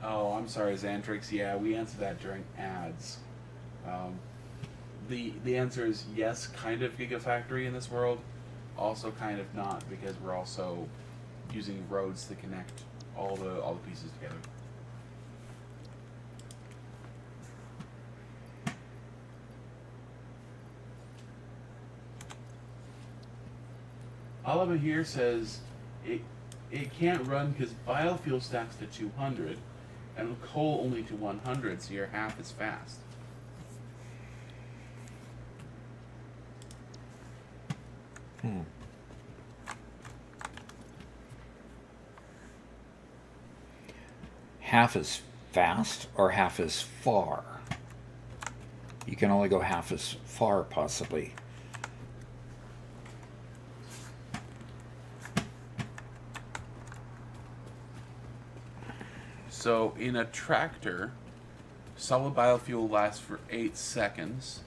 Oh, I'm sorry, Xantrix. Yeah, we answered that during ads. The answer is yes, kind of gigafactory in this world, also kind of not, because we're also using roads to connect all the pieces together. Oliver here says it can't run because biofuel stacks to 200 and coal only to 100, so you're half as fast. Half as fast or half as far? You can only go half as far, possibly. So in a tractor, solid biofuel lasts for 8 seconds,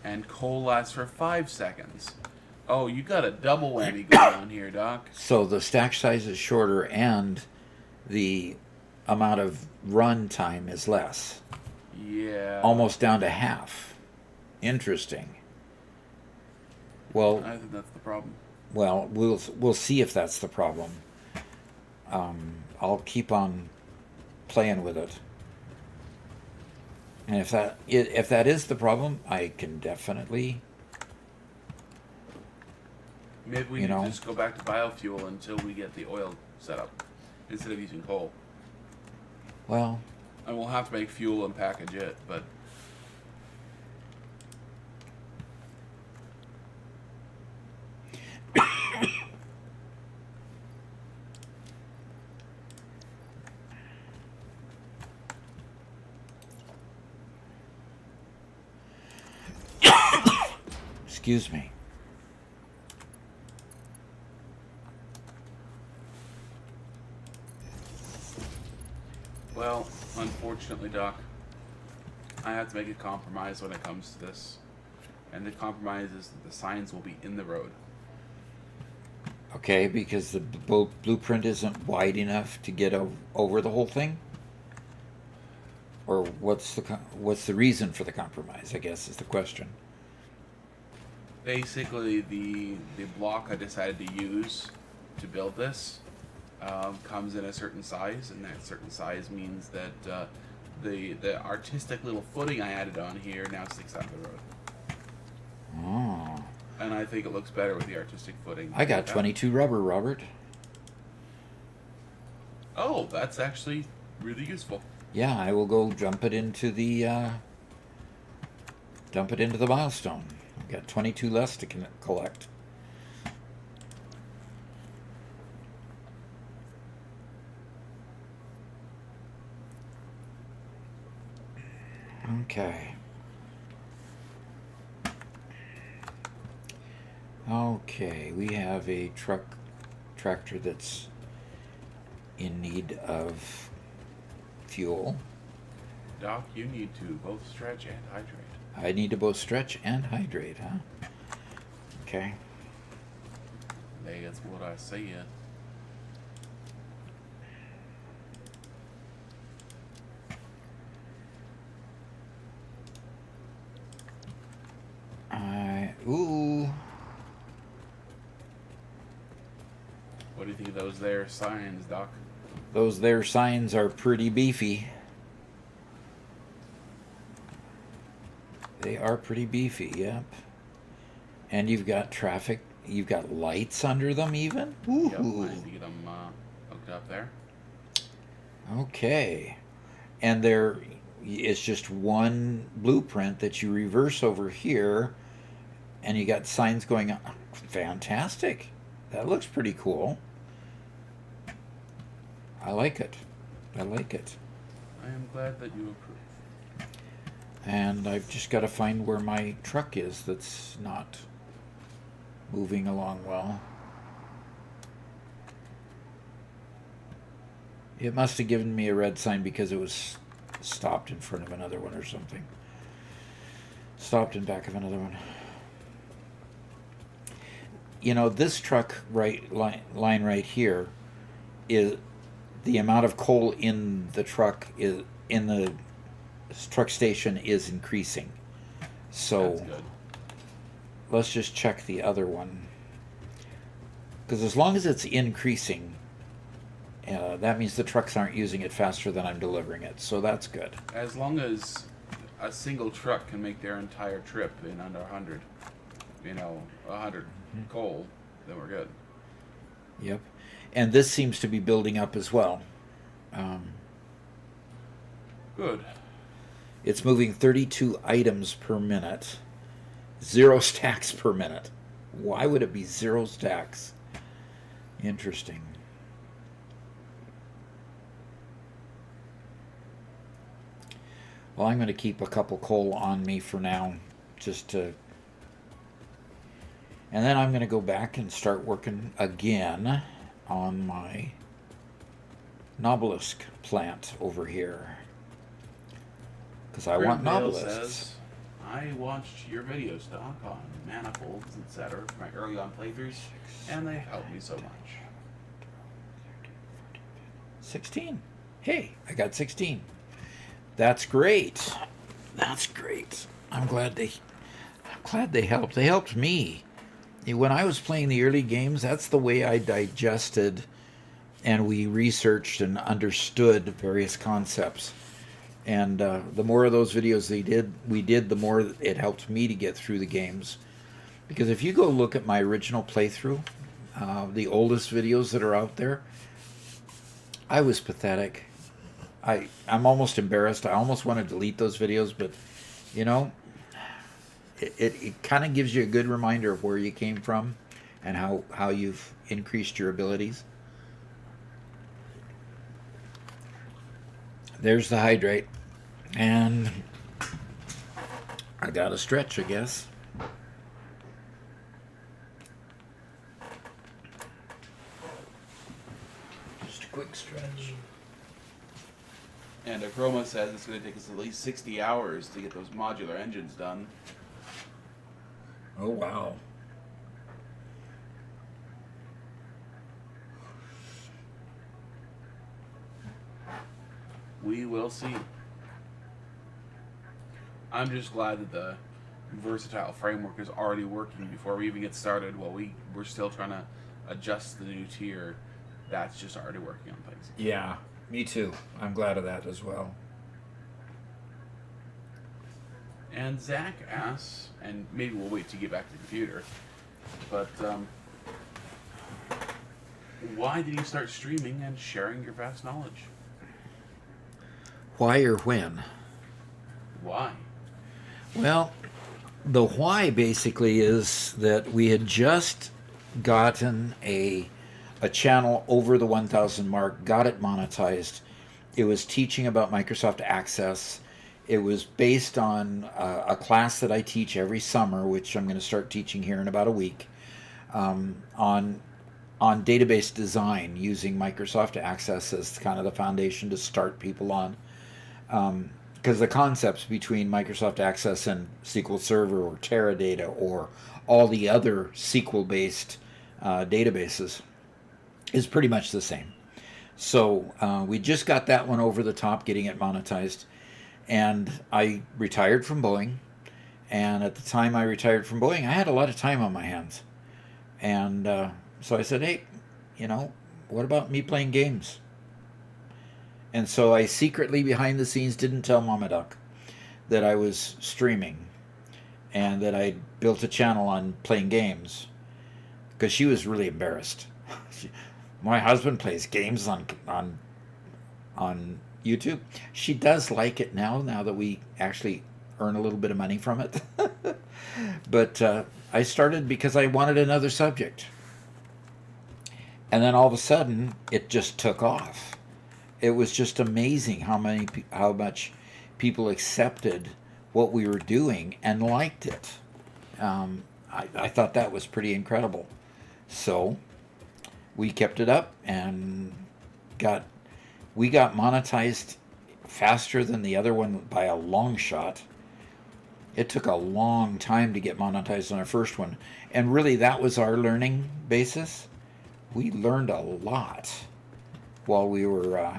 and coal lasts for 5 seconds. Oh, you got a double whammy going on here, Doc. So the stack size is shorter and the amount of run time is less. Yeah. Almost down to half. Interesting. Well, I think that's the problem. well, we'll see if that's the problem. I'll keep on playing with it. And if that is the problem, I can definitely. Maybe we need to just go back to biofuel until we get the oil set up, instead of using coal. Well, And we'll have to make fuel and package it, but excuse me. well, unfortunately, Doc, I have to make a compromise when it comes to this. And the compromise is that the signs will be in the road. Okay, because the blueprint isn't wide enough to get over the whole thing? Or what's the reason for the compromise, I guess, is the question. Basically, the block I decided to use to build this comes in a certain size, and that certain size means that the artistic little footing I added on here now sticks out of the road. Oh. And I think it looks better with the artistic footing. I got 22 rubber, Robert. Oh, that's actually really useful. Yeah, I will go dump it into the milestone. I've got 22 less to collect. Okay. Okay, we have a tractor that's in need of fuel. Doc, you need to both stretch and hydrate. I need to both stretch and hydrate, huh? Okay. Hey, that's what I said. Ooh. What do you think of those there signs, Doc? Those there signs are pretty beefy. They are pretty beefy, yep. And you've got traffic, you've got lights under them even? Ooh. Yep, I need to get them hooked up there. Okay. And there is just one blueprint that you reverse over here, and you got signs going on. Fantastic. That looks pretty cool. I like it. I like it. I am glad that you approve. And I've just got to find where my truck is that's not moving along well. It must have given me a red sign because it was stopped in front of another one or something. Stopped in back of another one. You know, this truck line right here is the amount of coal in the truck truck station is increasing. So That's good. let's just check the other one. Because as long as it's increasing, that means the trucks aren't using it faster than I'm delivering it. So that's good. As long as a single truck can make their entire trip in under 100, 100 coal, then we're good. Yep. And this seems to be building up as well. Good. It's moving 32 items per minute, 0 stacks per minute. Why would it be 0 stacks? Interesting. Well, I'm going to keep a couple coal on me for now, just to... And then I'm going to go back and start working again on my nobelesk plant over here. Because I want Grimdale nobelisks. says, I watched your videos, Doc, on manifolds, etc. for my early on playthroughs, and they helped me so much. 16. Hey, I got 16. That's great. That's great. I'm glad they helped. They helped me. When I was playing the early games, that's the way I digested and we researched and understood various concepts. And the more of those videos we did, the more it helped me to get through the games. Because if you go look at my original playthrough, the oldest videos that are out there, I was pathetic. I'm almost embarrassed. I almost want to delete those videos, but it kind of gives you a good reminder of where you came from and how you've increased your abilities. There's the hydrate. And I got to stretch, I guess. Just a quick stretch. And Acroma says it's going to take us at least 60 hours to get those modular engines done. Oh, wow. We will see. I'm just glad that the versatile framework is already working before we even get started. While we're still trying to adjust the new tier, that's just already working on things. Yeah, me too. I'm glad of that as well. And Zach asks, and maybe we'll wait to get back to the computer, but why did you start streaming and sharing your vast knowledge? Why or when? Why? Well, the why basically is that we had just gotten a channel over the 1,000 mark, got it monetized. It was teaching about Microsoft Access. It was based on a class that I teach every summer, which I'm going to start teaching here in about a week, on database design using Microsoft Access as kind of the foundation to start people on. Because the concepts between Microsoft Access and SQL Server or Teradata or all the other SQL-based databases is pretty much the same. So we just got that one over the top, getting it monetized. And I retired from Boeing. And at the time I retired from Boeing, I had a lot of time on my hands. And so I said, hey, what about me playing games? And so I secretly, behind the scenes, didn't tell Mama Duck that I was streaming and that I built a channel on playing games, because she was really embarrassed. My husband plays games on YouTube. She does like it now that we actually earn a little bit of money from it. But I started because I wanted another subject. And then all of a sudden, it just took off. It was just amazing how much people accepted what we were doing and liked it. I thought that was pretty incredible. So we kept it up and we got monetized faster than the other one by a long shot. It took a long time to get monetized on our first one. And really, that was our learning basis. We learned a lot. while we were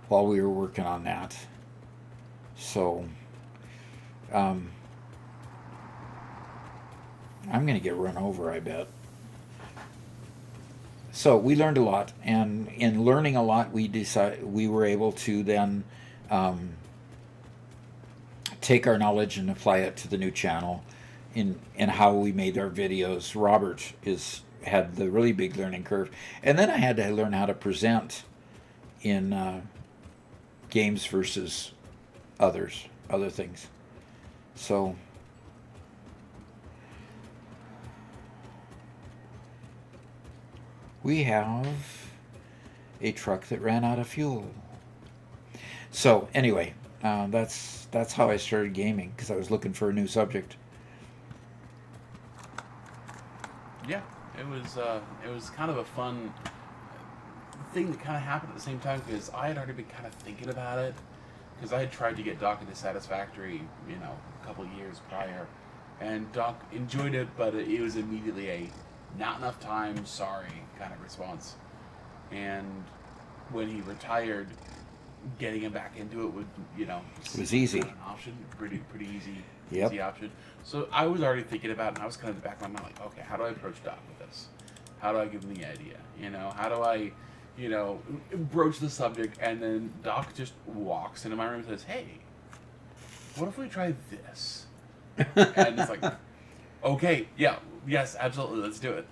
working on that. So I'm going to get run over, I bet. So we learned a lot, and in learning a lot, we were able to then take our knowledge and apply it to the new channel in how we made our videos. Robert had the really big learning curve, and then I had to learn how to present in games versus other things. So we have a truck that ran out of fuel. So anyway, that's how I started gaming, because I was looking for a new subject. Yeah, it was kind of a fun thing that kind of happened at the same time, because I had already been kind of thinking about it, because I had tried to get Doc into Satisfactory, a couple of years prior, and Doc enjoyed it, but it was immediately a not enough time, sorry kind of response. And when he retired, getting him back into it would, it was easy. An option, pretty easy, Yep. easy option. So I was already thinking about it, and I was kind of in the back of my mind, like, okay, how do I approach Doc with this? How do I give him the idea? How do I, broach the subject? And then Doc just walks into my room and says, "Hey, what if we try this?" And it's like, okay, yeah, yes, absolutely, let's do it.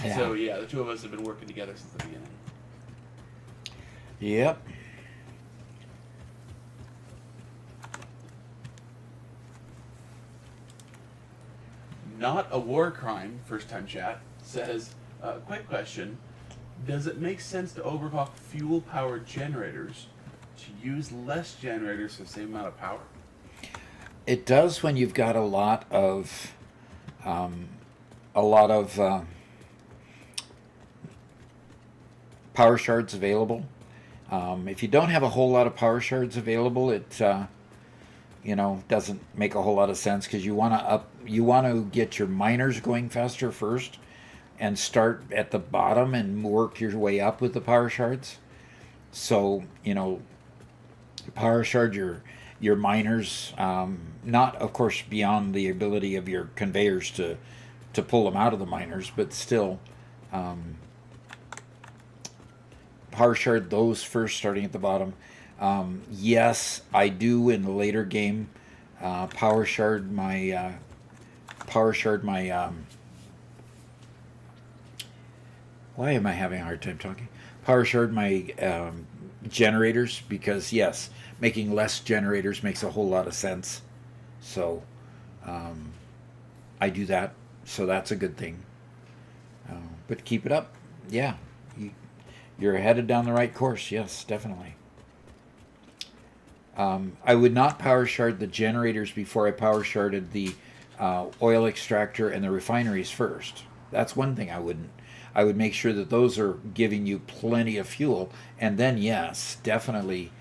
Yeah. So yeah, the two of us have been working together since the beginning. Yep. Not a war crime, first time chat, says, quick question, does it make sense to overclock fuel-powered generators to use less generators for the same amount of power? It does when you've got a lot of power shards available. If you don't have a whole lot of power shards available, it doesn't make a whole lot of sense, because you want to get your miners going faster first and start at the bottom and work your way up with the power shards. So power shard your miners, not of course beyond the ability of your conveyors to pull them out of the miners, but still power shard those first, starting at the bottom. Yes, I do in the later game power shard my why am I having a hard time talking? Power shard my generators, because yes, making less generators makes a whole lot of sense. So I do that, so that's a good thing. But keep it up. Yeah, you're headed down the right course. Yes, definitely. I would not power shard the generators before I power sharded the oil extractor and the refineries first. That's one thing I wouldn't. I would make sure that those are giving you plenty of fuel, and then yes, definitely,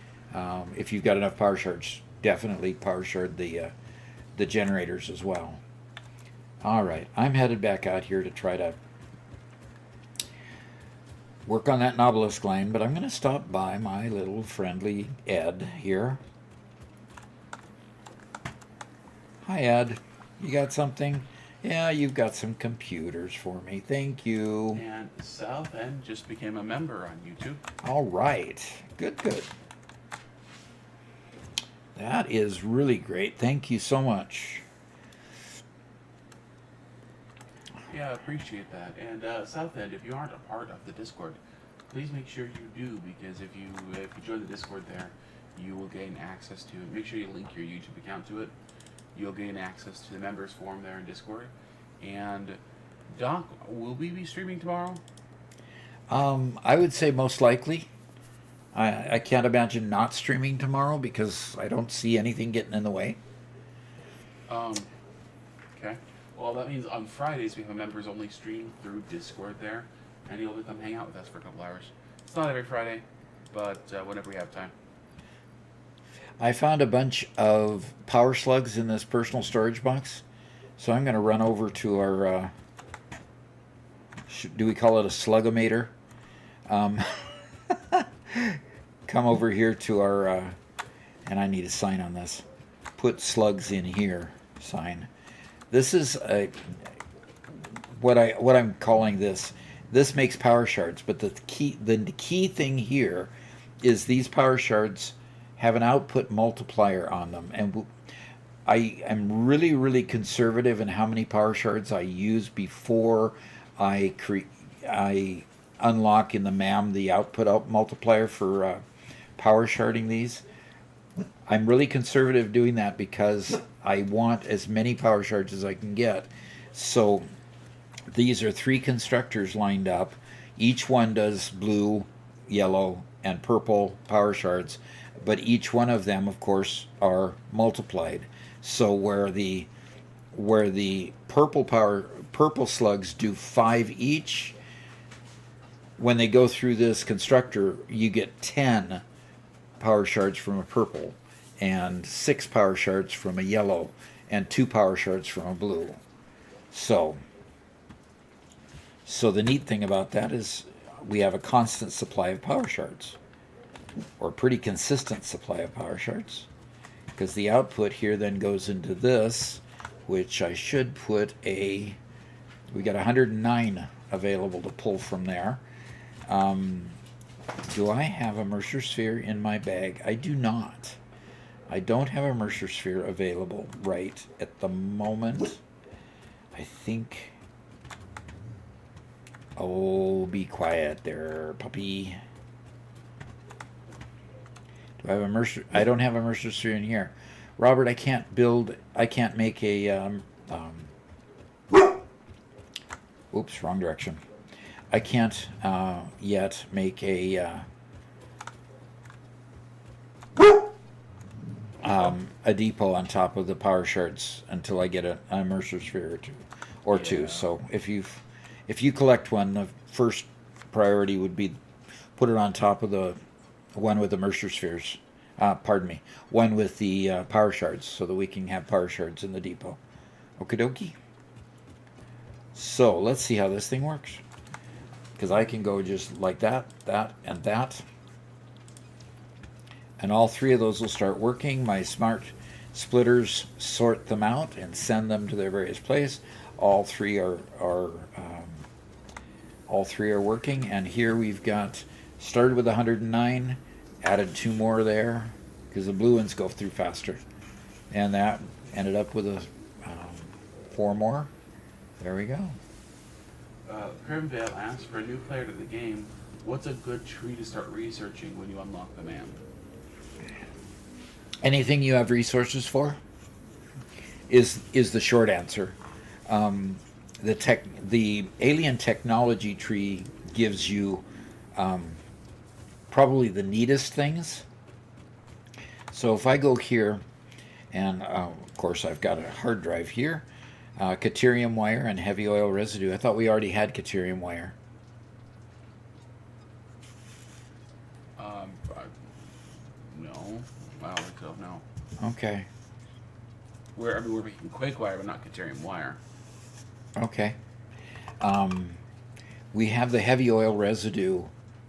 if you've got enough power shards, definitely power shard the generators as well. All right, I'm headed back out here to try to work on that nobelesk line, but I'm going to stop by my little friendly Ed here. Hi, Ed. You got something? Yeah, you've got some computers for me. Thank you. And South End just became a member on YouTube. All right. Good, good. That is really great. Thank you so much. Yeah, I appreciate that. And South End, if you aren't a part of the Discord, please make sure you do, because if you join the Discord there, you will gain access to it. Make sure you link your YouTube account to it. You'll gain access to the members forum there in Discord. And Doc, will we be streaming tomorrow? I would say most likely. I can't imagine not streaming tomorrow, because I don't see anything getting in the way. Okay. Well, that means on Fridays we have a members only stream through Discord there, and you'll come hang out with us for a couple hours. It's not every Friday, but whenever we have time. I found a bunch of power slugs in this personal storage box, so I'm going to run over to our do we call it a slugometer? Come over here to our, and I need a sign on this. Put slugs in here sign. This is what I'm calling this. This makes power shards, but the key thing here is these power shards have an output multiplier on them, and I am really conservative in how many power shards I use before I unlock in the MAM the output multiplier for power sharding these. I'm really conservative doing that because I want as many power shards as I can get. So these are 3 constructors lined up. Each one does blue, yellow, and purple power shards, but each one of them, of course, are multiplied. So where the purple slugs do 5 each, when they go through this constructor, you get 10 power shards from a purple, and 6 power shards from a yellow, and 2 power shards from a blue. So the neat thing about that is we have a constant supply of power shards, or a pretty consistent supply of power shards, because the output here then goes into this, which I should put we got 109 available to pull from there. Do I have a Mercer sphere in my bag? I do not. I don't have a Mercer sphere available right at the moment. I think... Oh, be quiet there, puppy. Do I have a Mercer? I don't have a Mercer sphere in here. Robert, I can't make a... oops, wrong direction. I can't yet make a depot on top of the power shards until I get a Mercer sphere or two. So if you collect one, the first priority would be put it on top of the one with the Mercer spheres. One with the power shards, so that we can have power shards in the depot. Okie dokie. So let's see how this thing works. Because I can go just like that, that, and that. And all 3 of those will start working. My smart splitters sort them out and send them to their various place. All three are working. And here we've got started with 109, added 2 more there because the blue ones go through faster, and that ended up with a 4 more. There we go. Primvale asks, for a new player to the game, what's a good tree to start researching when you unlock the MAM? Anything you have resources for is the short answer. The alien technology tree gives you probably the neatest things. So if I go here, and of course I've got a hard drive here, Caterium wire and heavy oil residue. I thought we already had Caterium wire. No. Wow, no. Okay. We're making Quake wire, but not Caterium wire. Okay. We have the heavy oil residue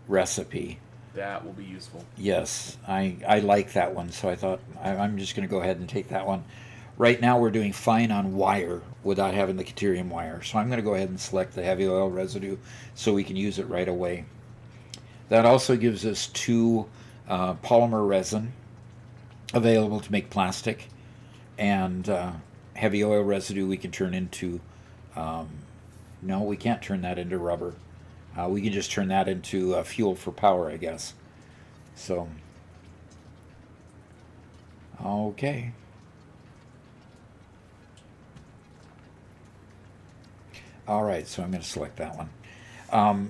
recipe. That will be useful. Yes, I like that one, so I thought I'm just going to go ahead and take that one. Right now we're doing fine on wire without having the Caterium wire, so I'm going to go ahead and select the heavy oil residue so we can use it right away. That also gives us 2 polymer resin available to make plastic, and heavy oil residue we can turn into... no, we can't turn that into rubber. We can just turn that into fuel for power, I guess. So, okay. All right, so I'm going to select that one.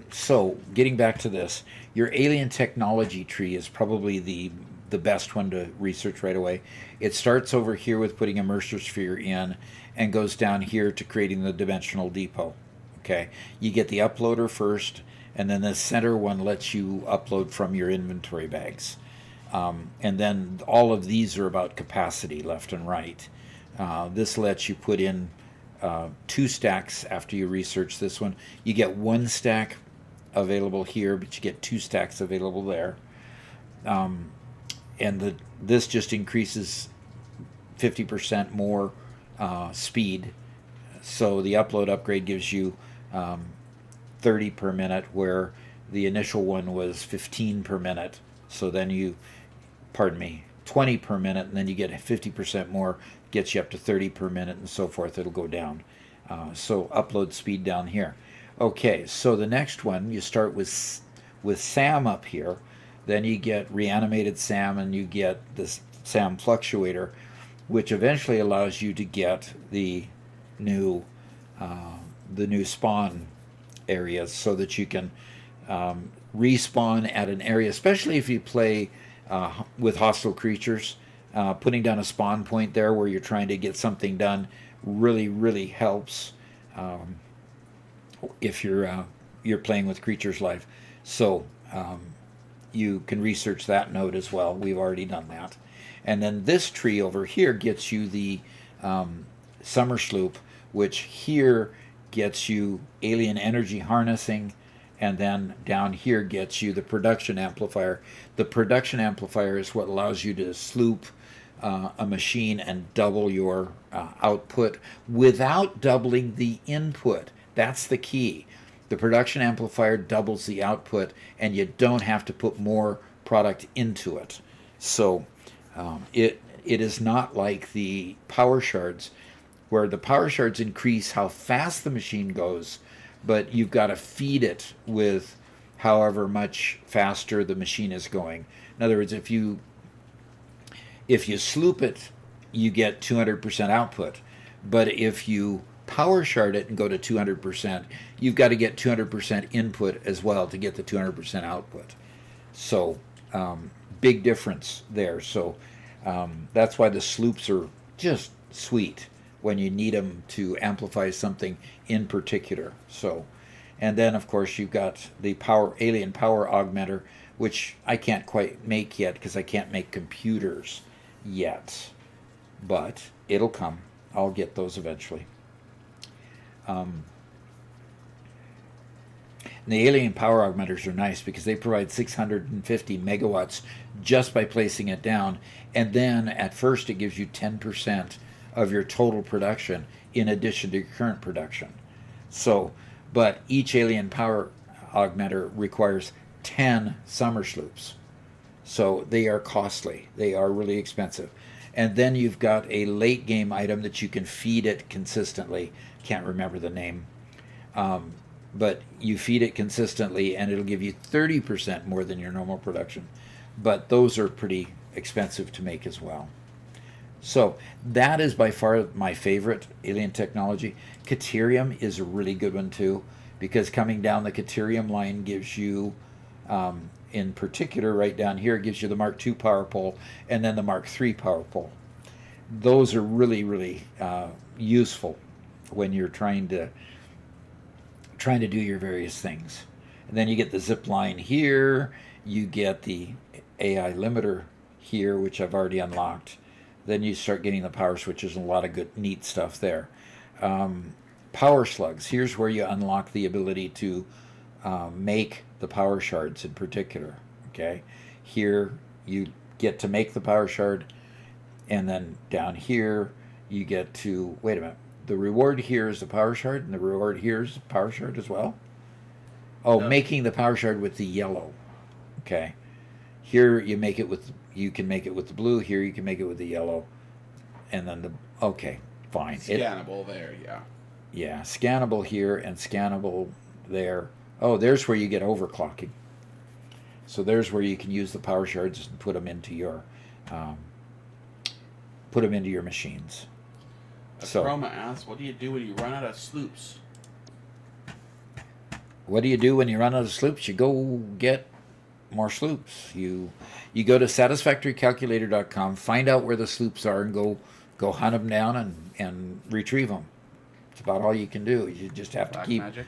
So, getting back to this, your alien technology tree is probably the best one to research right away. It starts over here with putting a Mercer sphere in and goes down here to creating the dimensional depot. Okay, you get the uploader first, and then the center one lets you upload from your inventory bags. And then all of these are about capacity left and right. This lets you put in 2 stacks after you research this one. You get 1 stack available here, but you get 2 stacks available there. And this just increases 50% more speed. So the upload upgrade gives you 30 per minute, where the initial one was 15 per minute. So then 20 per minute, and then you get 50% more, gets you up to 30 per minute, and so forth. It'll go down. So upload speed down here. Okay, so the next one, you start with SAM up here. Then you get reanimated SAM, and you get this SAM fluctuator, which eventually allows you to get the new spawn areas, so that you can respawn at an area, especially if you play with hostile creatures. Putting down a spawn point there where you're trying to get something done really helps if you're playing with creatures live. So you can research that node as well. We've already done that. And then this tree over here gets you the summer sloop, which here gets you alien energy harnessing, and then down here gets you the production amplifier. The production amplifier is what allows you to sloop a machine and double your output without doubling the input. That's the key. The production amplifier doubles the output, and you don't have to put more product into it. So it is not like the power shards, where the power shards increase how fast the machine goes, but you've got to feed it with however much faster the machine is going. In other words, if you sloop it, you get 200% output. But if you power shard it and go to 200%, you've got to get 200% input as well to get the 200% output. So big difference there. So that's why the sloops are just sweet when you need them to amplify something in particular. So, and then of course you've got the alien power augmenter, which I can't quite make yet because I can't make computers yet, but it'll come. I'll get those eventually. The alien power augmenters are nice because they provide 650 megawatts just by placing it down, and then at first it gives you 10% of your total production in addition to your current production. So, but each alien power augmenter requires 10 summer sloops. So they are costly. They are really expensive. And then you've got a late game item that you can feed it consistently. Can't remember the name. But you feed it consistently and it'll give you 30% more than your normal production. But those are pretty expensive to make as well. So that is by far my favorite alien technology. Caterium is a really good one too, because coming down the Caterium line gives you, in particular right down here, it gives you the Mark II power pole and then the Mark III power pole. Those are really useful when you're trying to do your various things. And then you get the zip line here, you get the AI limiter here, which I've already unlocked. Then you start getting the power switches and a lot of good, neat stuff there. Power slugs. Here's where you unlock the ability to make the power shards in particular. Okay, here you get to make the power shard, and then down here you get to, wait a minute, the reward here is the power shard, and the reward here is the power shard as well. Oh, no. Making the power shard with the yellow. Okay, here you make it with, you can make it with the blue. Here you can make it with the yellow, and then the, okay, fine. Scannable there, yeah. Yeah, scannable here and scannable there. Oh, there's where you get overclocking. So there's where you can use the power shards and put them into your machines. So, Chroma asks, what do you do when you run out of sloops? What do you do when you run out of sloops? You go get more sloops. You go to satisfactorycalculator.com, find out where the sloops are, and go hunt them down and retrieve them. It's about all you can do. You just have to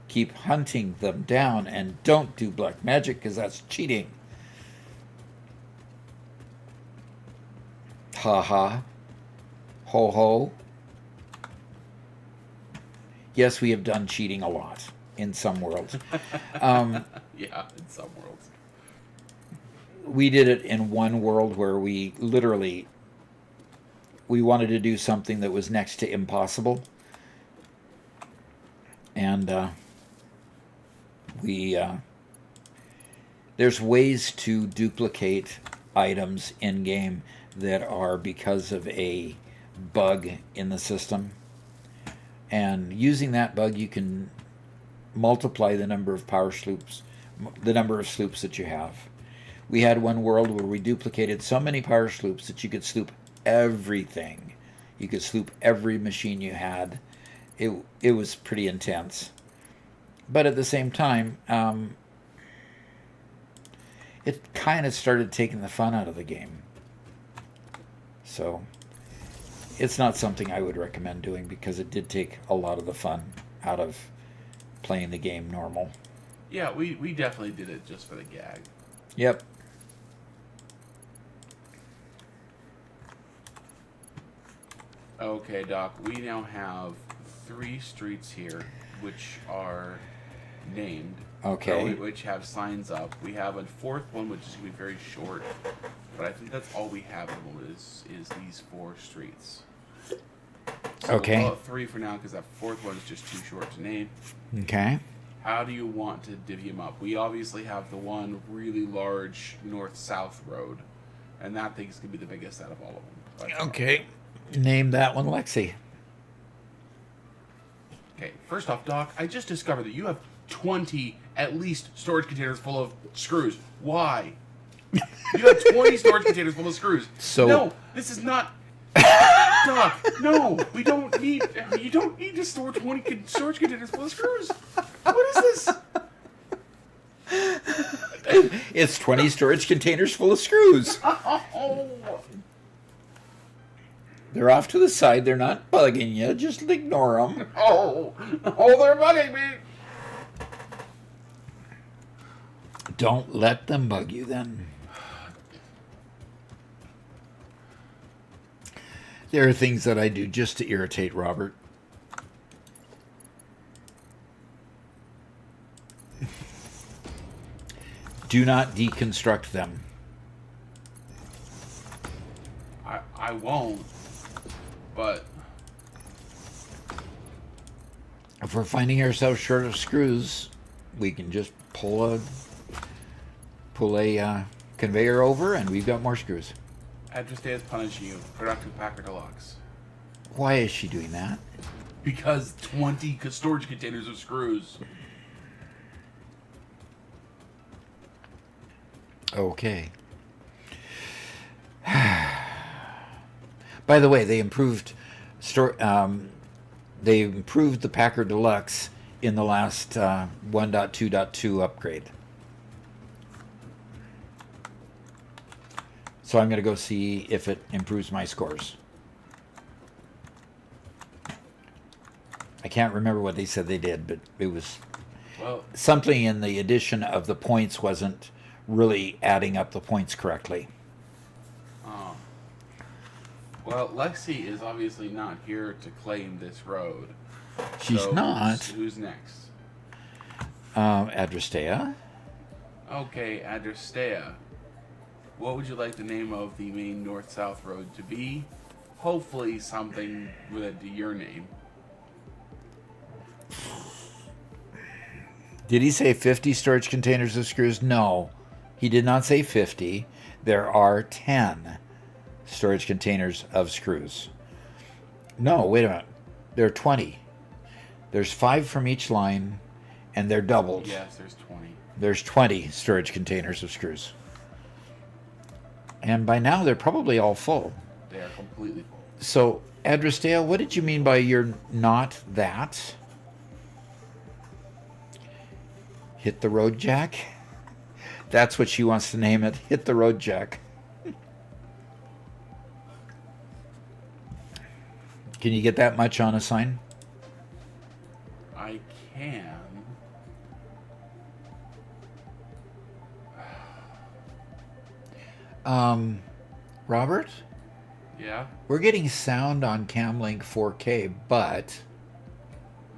keep hunting them down, and don't do black magic because that's cheating. Ha ha. Ho ho. Yes, we have done cheating a lot in some worlds. Yeah, in some worlds. We did it in one world where we literally wanted to do something that was next to impossible, and there's ways to duplicate items in game that are because of a bug in the system, and using that bug you can multiply the number of power sloops, the number of sloops that you have. We had one world where we duplicated so many power sloops that you could sloop everything. You could sloop every machine you had. It was pretty intense. But at the same time, it kind of started taking the fun out of the game. So it's not something I would recommend doing because it did take a lot of the fun out of playing the game normal. Yeah, we definitely did it just for the gag. Yep. Okay, Doc, we now have 3 streets here, which are named. Okay. Which have signs up. We have a 4th one, which is going to be very short, but I think that's all we have at the moment is these 4 streets. So Okay. We'll call it 3 for now, because that 4th one is just too short to name. Okay. How do you want to divvy them up? We obviously have the one really large north-south road, and that thing's going to be the biggest out of all of them. Okay. Name that one Lexi. Okay, first off, Doc, I just discovered that you have 20, at least, storage containers full of screws. Why? You have 20 storage containers full of screws. So- No, this is not... Doc, no, we don't need... You don't need to store 20 storage containers full of screws. What is this? It's 20 storage containers full of screws. Oh. They're off to the side. They're not bugging you. Just ignore them. Oh, they're bugging me. Don't let them bug you then. There are things that I do just to irritate Robert. Do not deconstruct them. I won't, but... If we're finding ourselves short of screws, we can just pull a conveyor over and we've got more screws. Address Day is punishing you. Productive Packer Deluxe. Why is she doing that? Because 20 storage containers of screws. Okay. By the way, they improved the Packer Deluxe in the last 1.2.2 upgrade. So I'm going to go see if it improves my scores. I can't remember what they said they did, but it was something in the addition of the points wasn't really adding up the points correctly. Oh. Well, Lexi is obviously not here to claim this road. She's not. Who's next? Adrastea. Okay, Adrastea. What would you like the name of the main north-south road to be? Hopefully something related to your name. Did he say 50 storage containers of screws? No, he did not say 50. There are 10 storage containers of screws. No, wait a minute. There are 20. There's 5 from each line, and they're doubled. Yes, there's 20. There's 20 storage containers of screws. And by now, they're probably all full. They are completely full. So, Adrastea, what did you mean by you're not that? Hit the road, Jack? That's what she wants to name it. Hit the road, Jack. Can you get that much on a sign? I can. Robert? Yeah? We're getting sound on Camlink 4K, but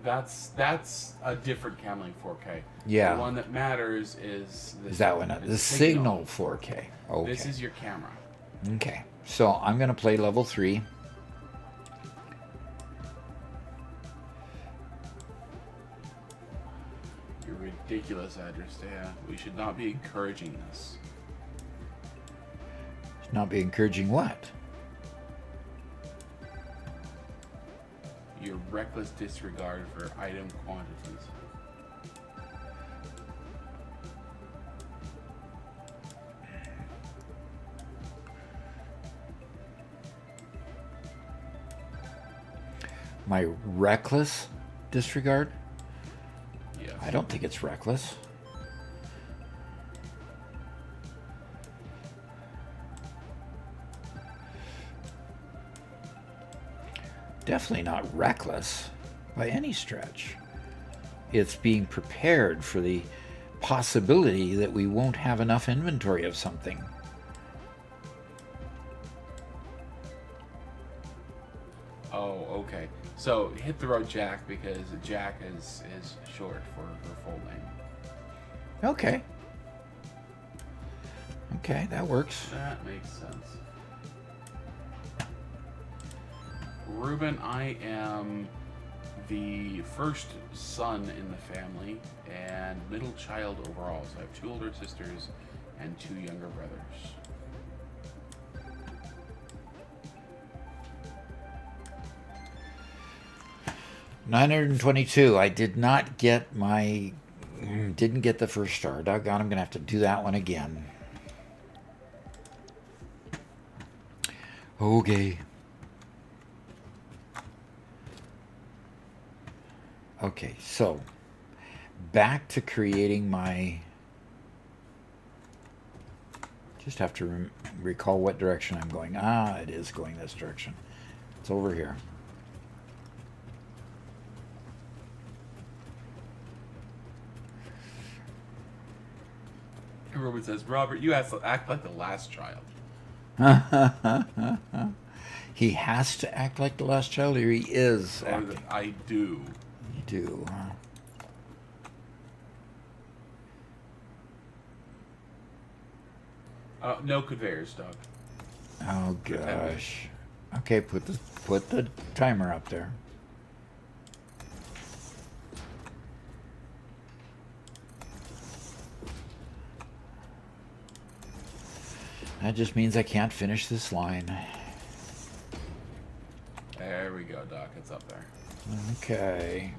That's a different Camlink 4K. Yeah. The one that matters is this Is that one? one. The signal 4K. Okay. This is your camera. Okay. So I'm going to play level 3. You're ridiculous, Adristea. We should not be encouraging this. Not be encouraging what? Your reckless disregard for item quantities. My reckless disregard? Yes. I don't think it's reckless. Definitely not reckless by any stretch. It's being prepared for the possibility that we won't have enough inventory of something. Oh, okay. So hit the road Jack because Jack is short for her full name. Okay. Okay, that works. That makes sense. Ruben, I am the first son in the family and middle child overall. So I have 2 older sisters and 2 younger brothers. $922. I did not get my... Didn't get the first star. Doggone, I'm going to have to do that one again. Okay. Okay, so back to creating my... Just have to recall what direction I'm going. Ah, it is going this direction. It's over here. Ruben says, Robert, you act like the last child. He has to act like the last child, or he is acting? I do. You do, huh? No conveyors, Doug. Oh gosh. Okay, put the timer up there. That just means I can't finish this line. There we go, Doc. It's up there. Okay.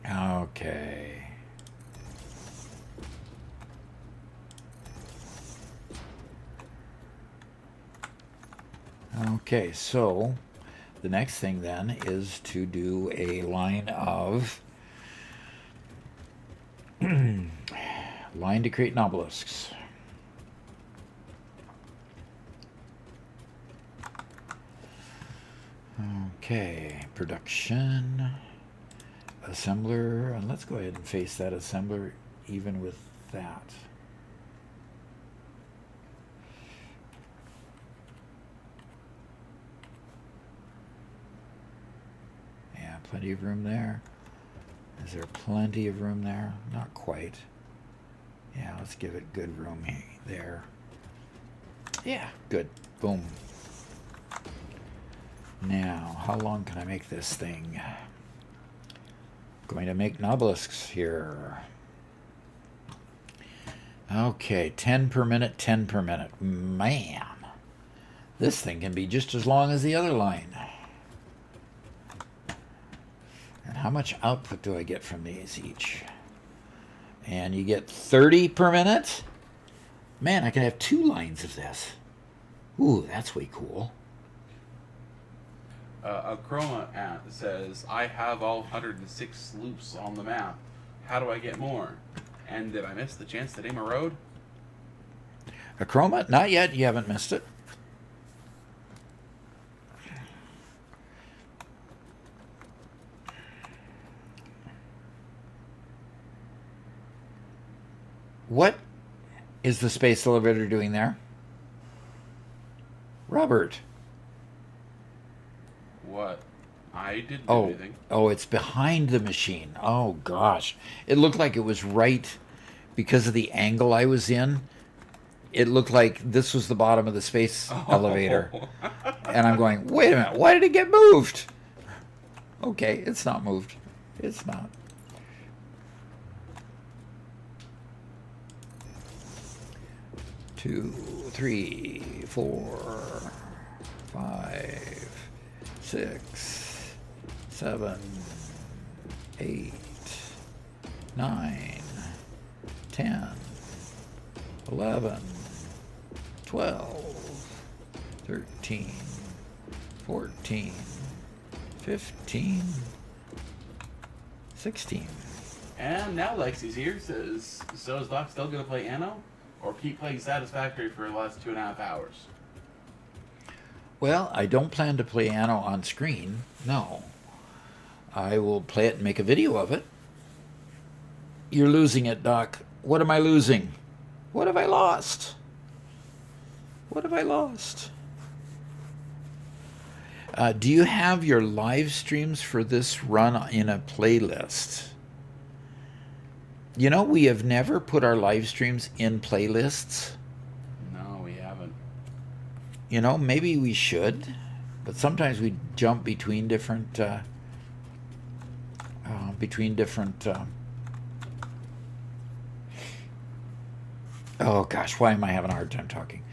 Okay. Okay, so the next thing then is to do a line of line to create nobelisks. Okay, production, assembler, and let's go ahead and face that assembler even with that. Yeah, plenty of room there. Is there plenty of room there? Not quite. Yeah, let's give it good room there. Yeah, good. Boom. Now, how long can I make this thing? Going to make nobelisks here. Okay, 10 per minute, 10 per minute. Man, this thing can be just as long as the other line. And how much output do I get from these each? And you get 30 per minute? Man, I can have 2 lines of this. Ooh, that's way cool. A Chroma app says, I have all 106 loops on the map. How do I get more? And did I miss the chance to name a road? A Chroma? Not yet. You haven't missed it. What is the space elevator doing there? Robert. cupboard. What? I didn't do Oh, anything. oh, it's behind the machine. Oh gosh, it looked like it was right because of the angle I was in. It looked like this was the bottom of the space elevator, and I'm going, wait a minute, why did it get moved? Okay, it's not moved. It's not. Two, 3, 4, 5, 6, 7, 8, 9, 10, 11, 12, 13, 14, 15, 16. And now Lexi's here. Says, so is Doc still going to play Anno? Or keep playing Satisfactory for the last 2.5 hours? Well, I don't plan to play Anno on screen. No. I will play it and make a video of it. You're losing it, Doc. What am I losing? What have I lost? What have I lost? Do you have your live streams for this run in a playlist? You know, we have never put our live streams in playlists. No, we haven't. You know, maybe we should, but sometimes we jump between different oh gosh, why am I having a hard time talking?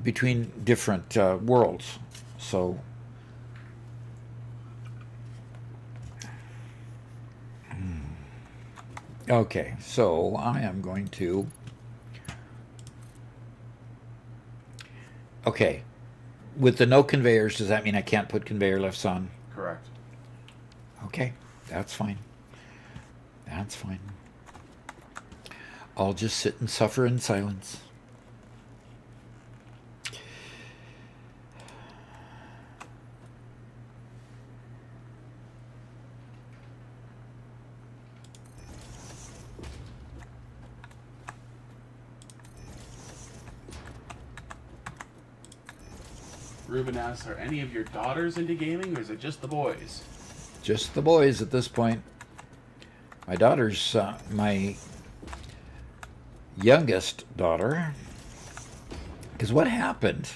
Between different worlds. So okay, so I am going to okay, with the no conveyors, does that mean I can't put conveyor lifts on? Correct. Okay, that's fine. That's fine. I'll just sit and suffer in silence. Ruben asks, are any of your daughters into gaming, or is it just the boys? Just the boys at this point. My daughter's, my youngest daughter, because what happened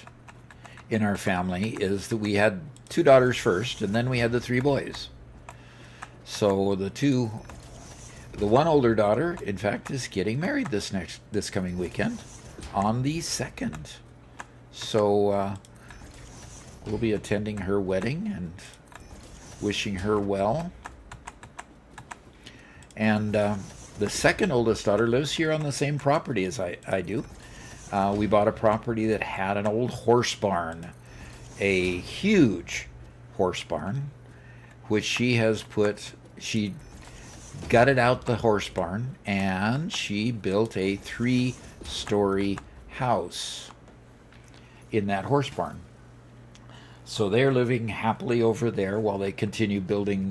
in our family is that we had 2 daughters first, and then we had the 3 boys. So the one older daughter, in fact, is getting married this coming weekend on the 2nd. So we'll be attending her wedding and wishing her well. And the second oldest daughter lives here on the same property as I do. We bought a property that had an old horse barn, a huge horse barn, which she gutted out the horse barn and she built a 3-story house in that horse barn. So they're living happily over there while they continue finishing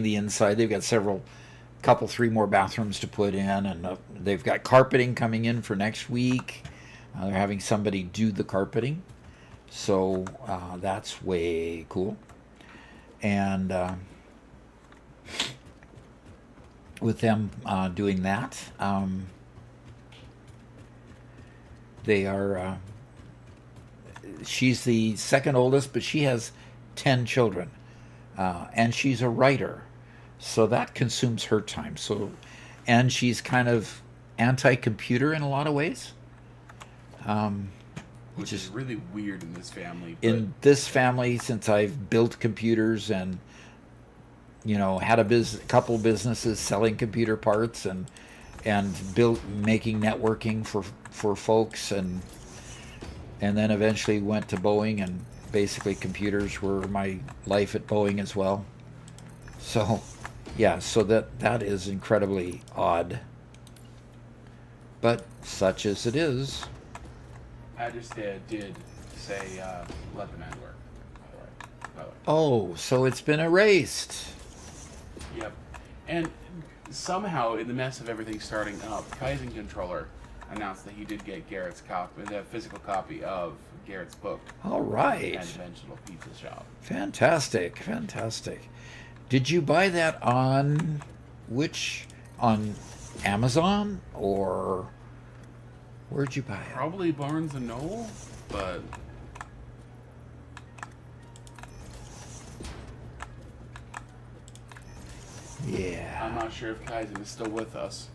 the inside. They've got 3 more bathrooms to put in, and they've got carpeting coming in for next week. They're having somebody do the carpeting. So that's way cool. And with them doing that, they are... she's the second oldest, but she has 10 children. And she's a writer. So that consumes her time. And she's kind of anti-computer in a lot of ways. Which is really weird in this family. In this family, since I've built computers and, you know, had a couple businesses selling computer parts and making networking for folks, and then eventually went to Boeing, and basically computers were my life at Boeing as well. So, yeah, so that is incredibly odd. But such as it is. I just did say let the man work, by the way. Oh, so it's been erased. Yep. And somehow, in the mess of everything starting up, Kaizen controller announced that he did get Garrett's copy, the physical copy of Garrett's book. All right. At Dimensional Pizza Shop. Fantastic, fantastic. Did you buy that on on Amazon, or where'd you buy it? Probably Barnes and Noble, but Yeah. I'm not sure if Kaizen is still with us.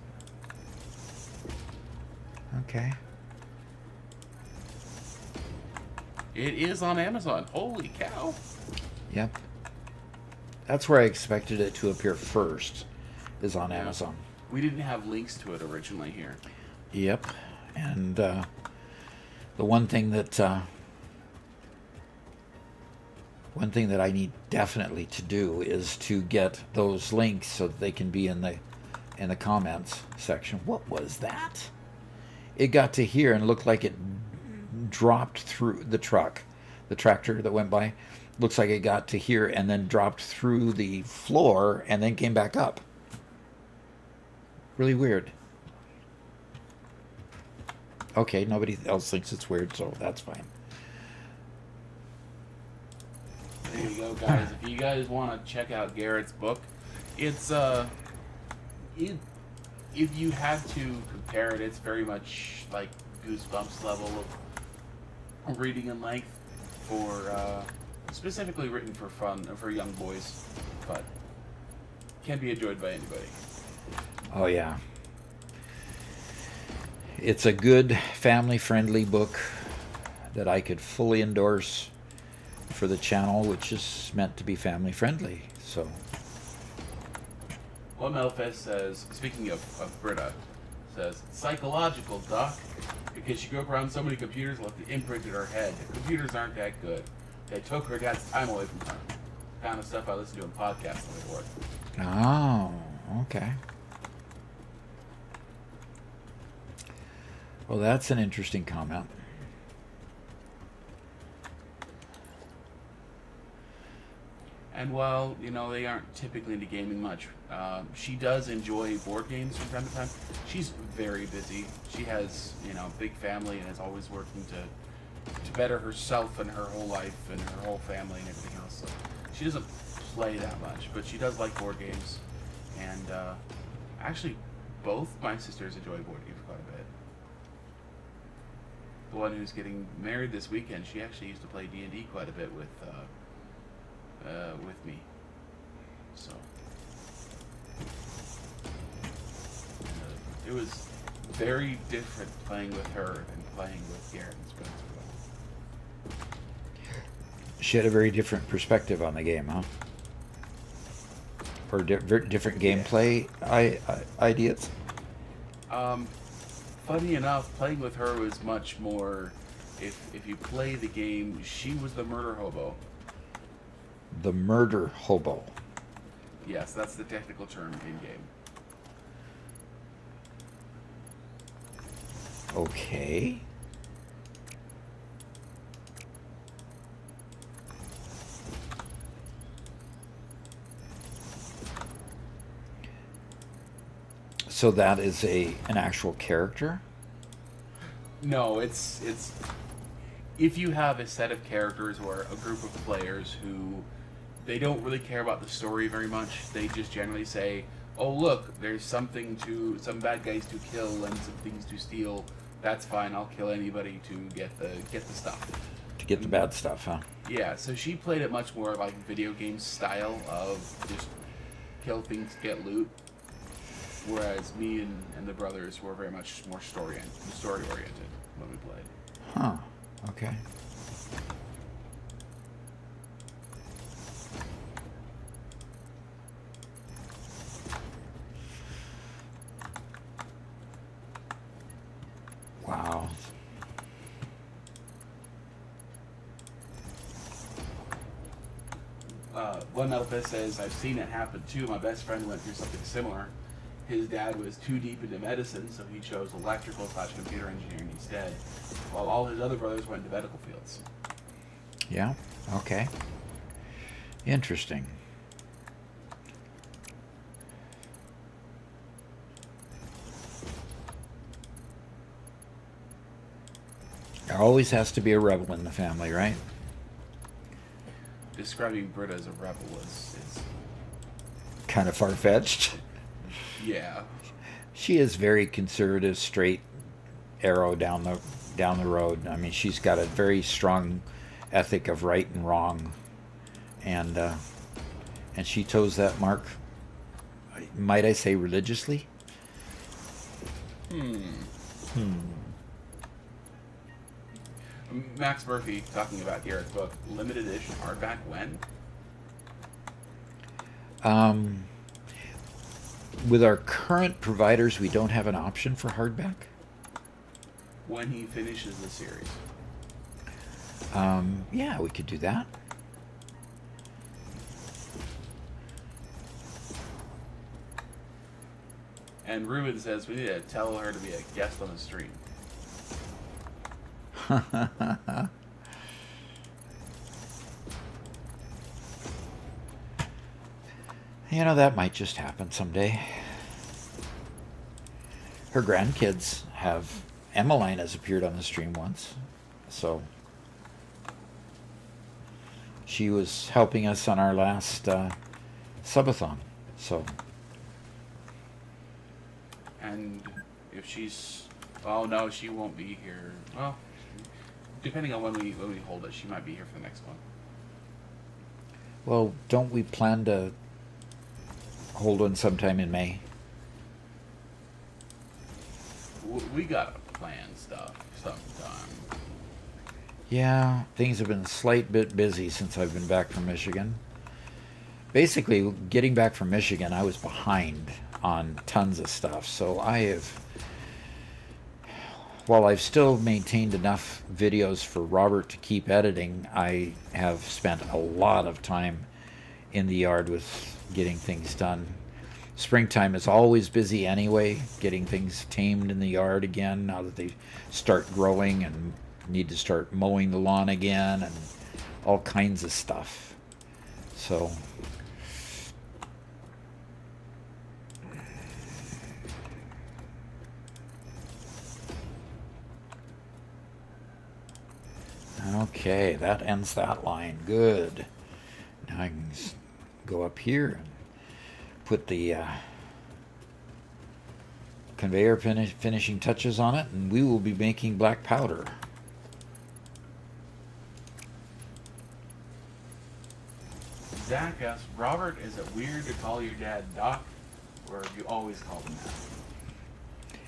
Okay. It is on Amazon. Holy cow. Yep. That's where I expected it to appear first, is on Yeah. Amazon. We didn't have links to it originally here. Yep. And the one thing that I need definitely to do is to get those links so that they can be in the comments section. What was that? It got to here and looked like it dropped through the tractor that went by. Looks like it got to here and then dropped through the floor and then came back up. Really weird. Okay, nobody else thinks it's weird, so that's fine. There you go, guys. If you guys want to check out Garrett's book, it's if you had to compare it, it's very much like Goosebumps level of reading in length, for specifically written for fun for young boys, but can be enjoyed by anybody. Oh yeah. It's a good family-friendly book that I could fully endorse for the channel, which is meant to be family-friendly. So. Well, Melfest says, speaking of Britta, says, psychological, Doc, because she grew up around so many computers and left the imprint in her head. Computers aren't that good. They took her dad's time away from her. Kind of stuff I listen to in podcasts on the board. Oh, okay. Well, that's an interesting comment. And while, they aren't typically into gaming much, she does enjoy board games from time to time. She's very busy. She has, a big family and is always working to better herself and her whole life and her whole family and everything else. So she doesn't play that much, but she does like board games. And actually, both my sisters enjoy board games quite a bit. The one who's getting married this weekend, she actually used to play D&D quite a bit with me. So it was very different playing with her than playing with Garrett and Spencer. She had a very different perspective on the game, huh? Or different gameplay ideas. Funny enough, playing with her was much more. If you play the game, she was the murder hobo. The murder hobo. Yes, that's the technical term in game. Okay. So that is an actual character? No, it's if you have a set of characters or a group of players who they don't really care about the story very much. They just generally say, "Oh, look, there's some bad guys to kill and some things to steal. That's fine. I'll kill anybody to get the stuff." To get the bad stuff, huh? Yeah. So she played it much more like video game style of just kill things, get loot. Whereas me and the brothers were very much more story oriented when we played. Huh. Okay. Wow. One Melfist says, "I've seen it happen too. My best friend went through something similar. His dad was too deep into medicine, so he chose electrical/computer engineering instead, while all his other brothers went into medical fields." Yeah. Okay. Interesting. always has to be a rebel in the family, right? Describing Britta as a rebel is Kind of far-fetched. yeah. She is very conservative, straight arrow down the road. I mean, she's got a very strong ethic of right and wrong, and she toes that mark. Might I say religiously? Max Murphy talking about Garrett's book, limited edition hardback when? With our current providers, we don't have an option for hardback. When he finishes the series. Yeah, we could do that. And Ruben says we need to tell her to be a guest on the stream. You know, that might just happen someday. Her grandkids have... Emmeline has appeared on the stream once, so... She was helping us on our last subathon, so... And if she's... Oh, no, she won't be here. Well, depending on when we hold it, she might be here for the next one. Well, don't we plan to hold one sometime in May? We gotta plan stuff sometime. Yeah, things have been a slight bit busy since I've been back from Michigan. Basically, getting back from Michigan, I was behind on tons of stuff. So while I've still maintained enough videos for Robert to keep editing, I have spent a lot of time in the yard with getting things done. Springtime is always busy anyway, getting things tamed in the yard again now that they start growing and need to start mowing the lawn again and all kinds of stuff. So okay, that ends that line. Good. Now I can go up here and put the conveyor finishing touches on it, and we will be making black powder. Zach asks, Robert, is it weird to call your dad Doc, or have you always called him that?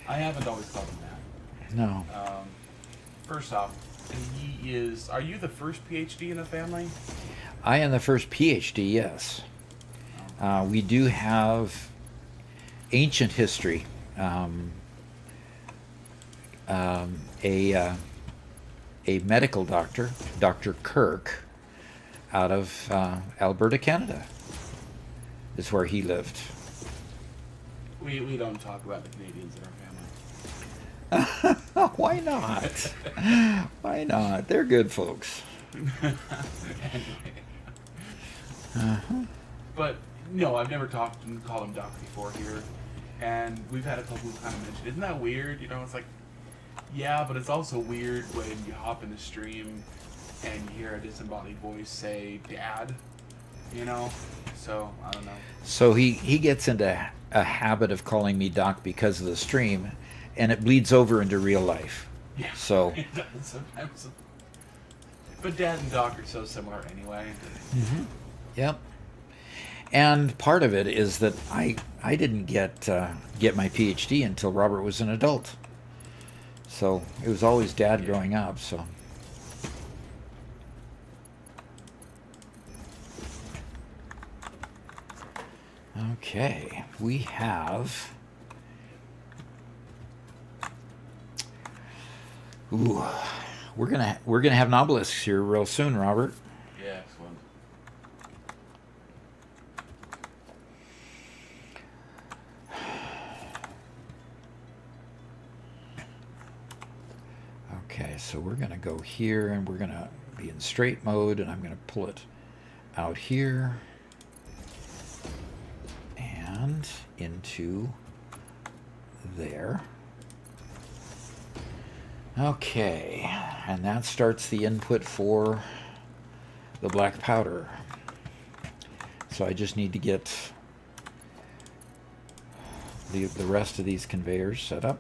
I haven't always called him that. No. First off, he is... Are you the first PhD in the family? I am the first PhD, yes. We do have ancient history. A medical doctor, Dr. Kirk, out of Alberta, Canada, is where he lived. We don't talk about the Canadians in our family. Why not? Why not? They're good folks. Anyway. But no, I've never called him Doc before here, and we've had a couple who kind of mentioned, isn't that weird? You know, it's like, yeah, but it's also weird when you hop in the stream and you hear a disembodied voice say "Dad," you know. So I don't know. So he gets into a habit of calling me Doc because of the stream, and it bleeds over into real life. Yeah. So. It does sometimes. But Dad and Doc are so similar anyway. Mm-hmm. Yep. And part of it is that I didn't get my PhD until Robert was an adult. So it was always Dad growing up. So. Okay, we have. Ooh, we're gonna have nobelisks here real soon, Robert. Yeah, excellent. Okay, so we're gonna go here, and we're gonna be in straight mode, and I'm gonna pull it out here and into there. Okay, and that starts the input for the black powder. So I just need to get the rest of these conveyors set up.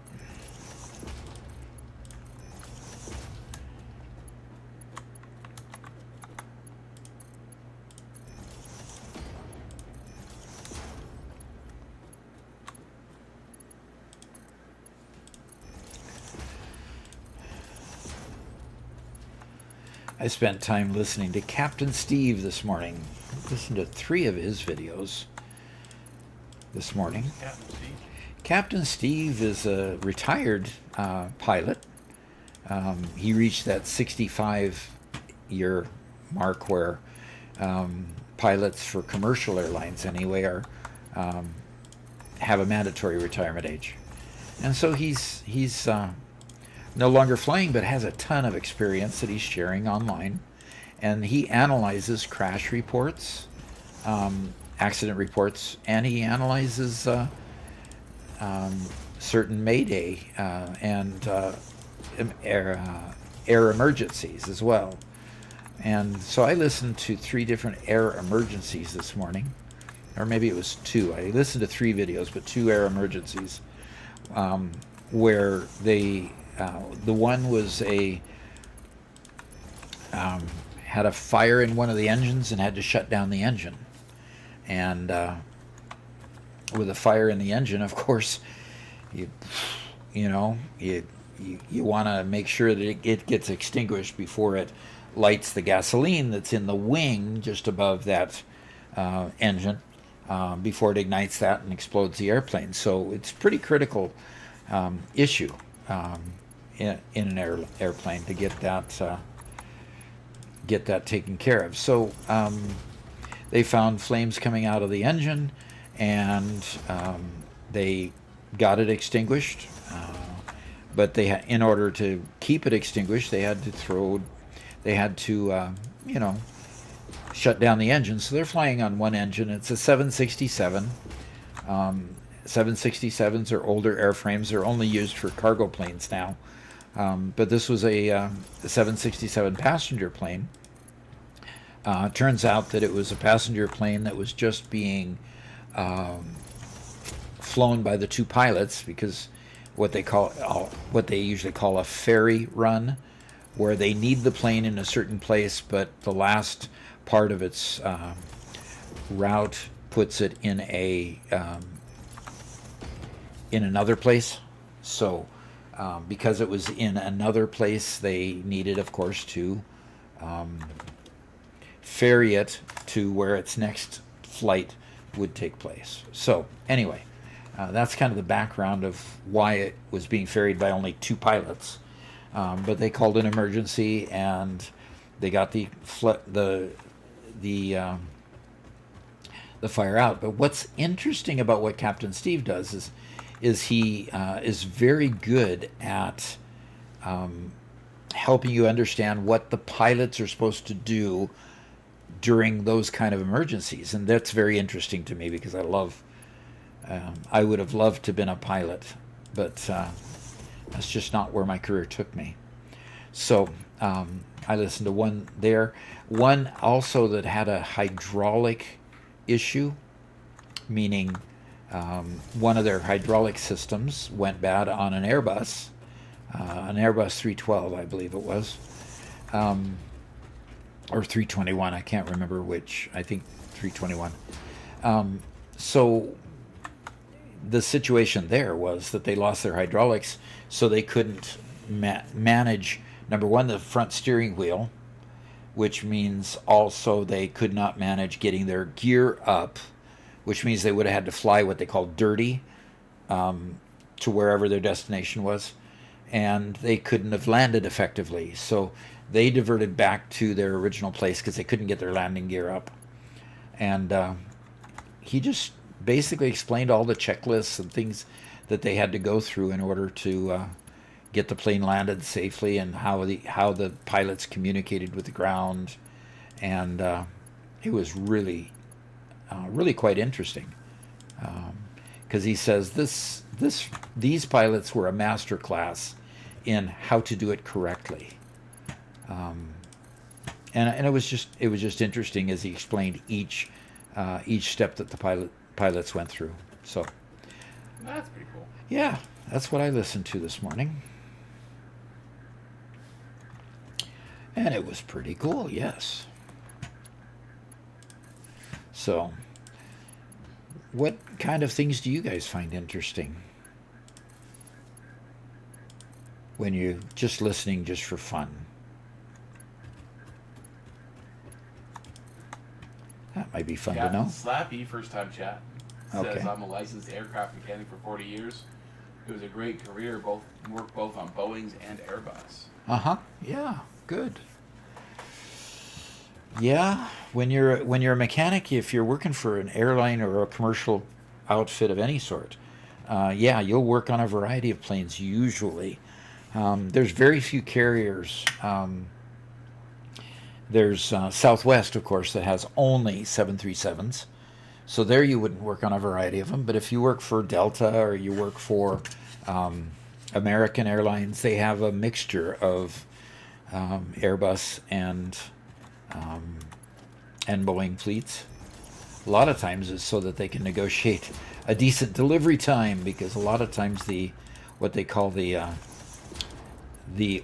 I spent time listening to Captain Steve this morning. Listened to 3 of his videos this morning. Captain Steve is a retired pilot. He reached that 65-year mark where pilots for commercial airlines anyway are have a mandatory retirement age. And so he's no longer flying, but has a ton of experience that he's sharing online. And he analyzes crash reports, accident reports, and he analyzes certain mayday and air emergencies as well. And so I listened to 3 different air emergencies this morning, or maybe it was 2. I listened to 3 videos, but 2 air emergencies where they the one was had a fire in one of the engines and had to shut down the engine. And with a fire in the engine, of course, you want to make sure that it gets extinguished before it lights the gasoline that's in the wing just above that engine, before it ignites that and explodes the airplane. So it's a pretty critical issue in an airplane to get that taken care of. So they found flames coming out of the engine, and they got it extinguished. But in order to keep it extinguished, they had to shut down the engine. So they're flying on one engine. It's a 767. 767s are older airframes. They're only used for cargo planes now. But this was a 767 passenger plane. Turns out that it was a passenger plane that was just being flown by the 2 pilots, because what they usually call a ferry run, where they need the plane in a certain place, but the last part of its route puts it in another place. So because it was in another place, they needed, of course, to ferry it to where its next flight would take place. So anyway, that's kind of the background of why it was being ferried by only 2 pilots. But they called an emergency, and they got the fire out. But what's interesting about what Captain Steve does is he is very good at helping you understand what the pilots are supposed to do during those kind of emergencies. And that's very interesting to me, because I would have loved to have been a pilot, but that's just not where my career took me. So I listened to one there. One also that had a hydraulic issue, meaning one of their hydraulic systems went bad on an Airbus 312, I believe it was, or 321, I can't remember which. I think 321. So the situation there was that they lost their hydraulics, so they couldn't manage, number one, the front steering wheel, which means also they could not manage getting their gear up, which means they would have had to fly what they call dirty to wherever their destination was, and they couldn't have landed effectively. So they diverted back to their original place because they couldn't get their landing gear up. And he just basically explained all the checklists and things that they had to go through in order to get the plane landed safely, and how the pilots communicated with the ground. And it was really quite interesting, because he says these pilots were a master class in how to do it correctly. And it was just interesting as he explained each step that the pilots went through. So That's pretty cool. yeah, that's what I listened to this morning. And it was pretty cool, yes. So, what kind of things do you guys find interesting when you're just listening just for fun? That might be fun to know. Slappy, first time chat, says Okay. I'm a licensed aircraft mechanic for 40 years. It was a great career, worked both on Boeings and Airbus. Uh-huh. Yeah, good. Yeah, when you're a mechanic, if you're working for an airline or a commercial outfit of any sort, yeah, you'll work on a variety of planes usually. There's very few carriers. There's Southwest, of course, that has only 737s. So there you wouldn't work on a variety of them. But if you work for Delta or you work for American Airlines, they have a mixture of Airbus and Boeing fleets. A lot of times it's so that they can negotiate a decent delivery time, because a lot of times what they call the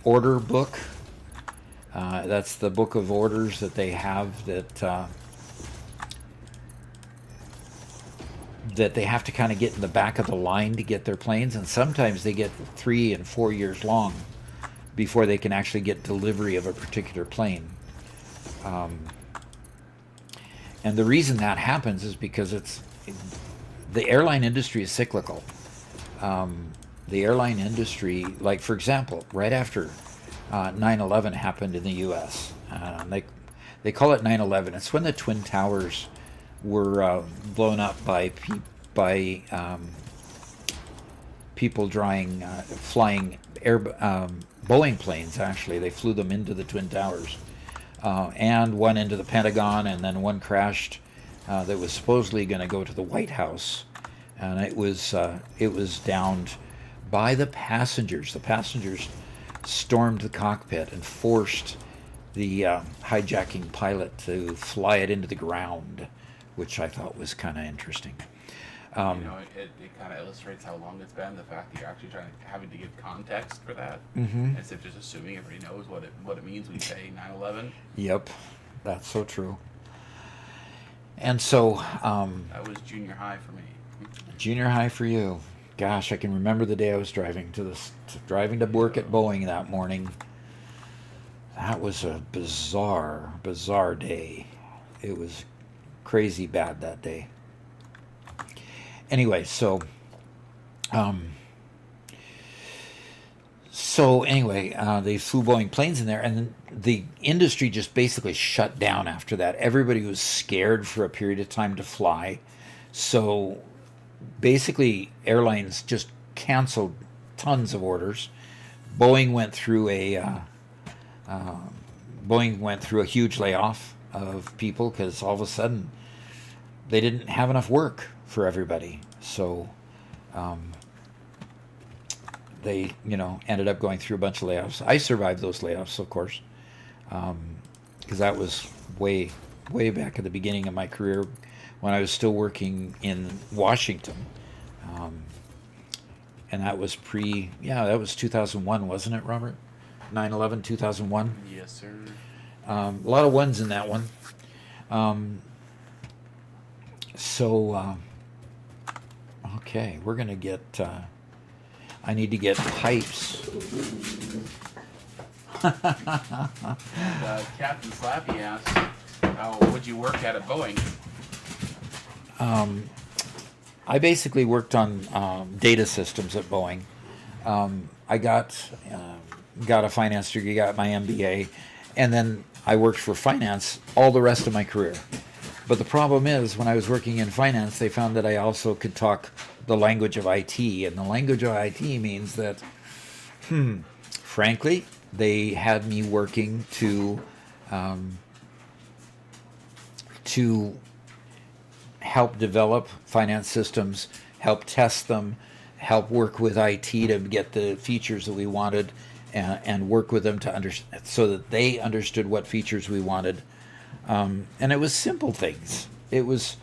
order book, that's the book of orders that they have that they have to kind of get in the back of the line to get their planes, and sometimes they get 3 and 4 years long before they can actually get delivery of a particular plane. And the reason that happens is because the airline industry is cyclical. The airline industry, like for example, right after 9/11 happened in the U.S., they call it 9/11. It's when the Twin Towers were blown up by people flying Boeing planes. Actually, they flew them into the Twin Towers. And one into the Pentagon, and then one crashed that was supposedly going to go to the White House, and it was downed by the passengers. The passengers stormed the cockpit and forced the hijacking pilot to fly it into the ground, which I thought was kind of interesting. It kind of illustrates how long it's been. The fact that you're actually having to give context for that, instead of just assuming everybody knows what it means when you say 9/11. Yep, that's so true. And so That was junior high for me. junior high for you. Gosh, I can remember the day I was driving to work at Boeing that morning. That was a bizarre day. It was crazy bad that day. Anyway, so they flew Boeing planes in there, and the industry just basically shut down after that. Everybody was scared for a period of time to fly. So basically, airlines just canceled tons of orders. Boeing went through a huge layoff of people because all of a sudden they didn't have enough work for everybody. So they ended up going through a bunch of layoffs. I survived those layoffs, of course, because that was way back at the beginning of my career when I was still working in Washington. And that was that was 2001, wasn't it, Robert? 9/11, 2001? Yes, sir. A lot of ones in that one. Okay, we're going to get... I need to get pipes. Captain Slappy asked, how would you work at Boeing? I basically worked on data systems at Boeing. I got a finance degree, got my MBA, and then I worked for finance all the rest of my career. But the problem is, when I was working in finance, they found that I also could talk the language of IT, and the language of IT means that, frankly, they had me working to help develop finance systems, help test them, help work with IT to get the features that we wanted, and work with them to understand so that they understood what features we wanted. And it was simple things. It was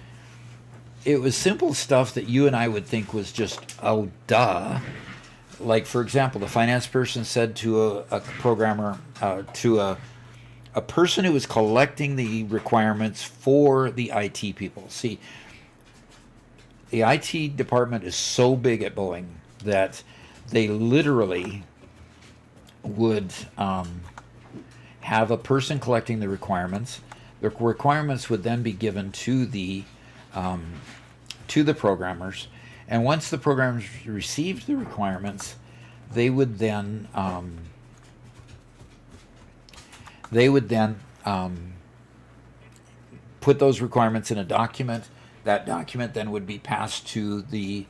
simple stuff that you and I would think was just, oh, duh. Like, for example, the finance person said to a programmer, to a person who was collecting the requirements for the IT people. See, the IT department is so big at Boeing that they literally would have a person collecting the requirements. The requirements would then be given to the programmers, and once the programmers received the requirements, they would then put those requirements in a document. That document then would be passed to the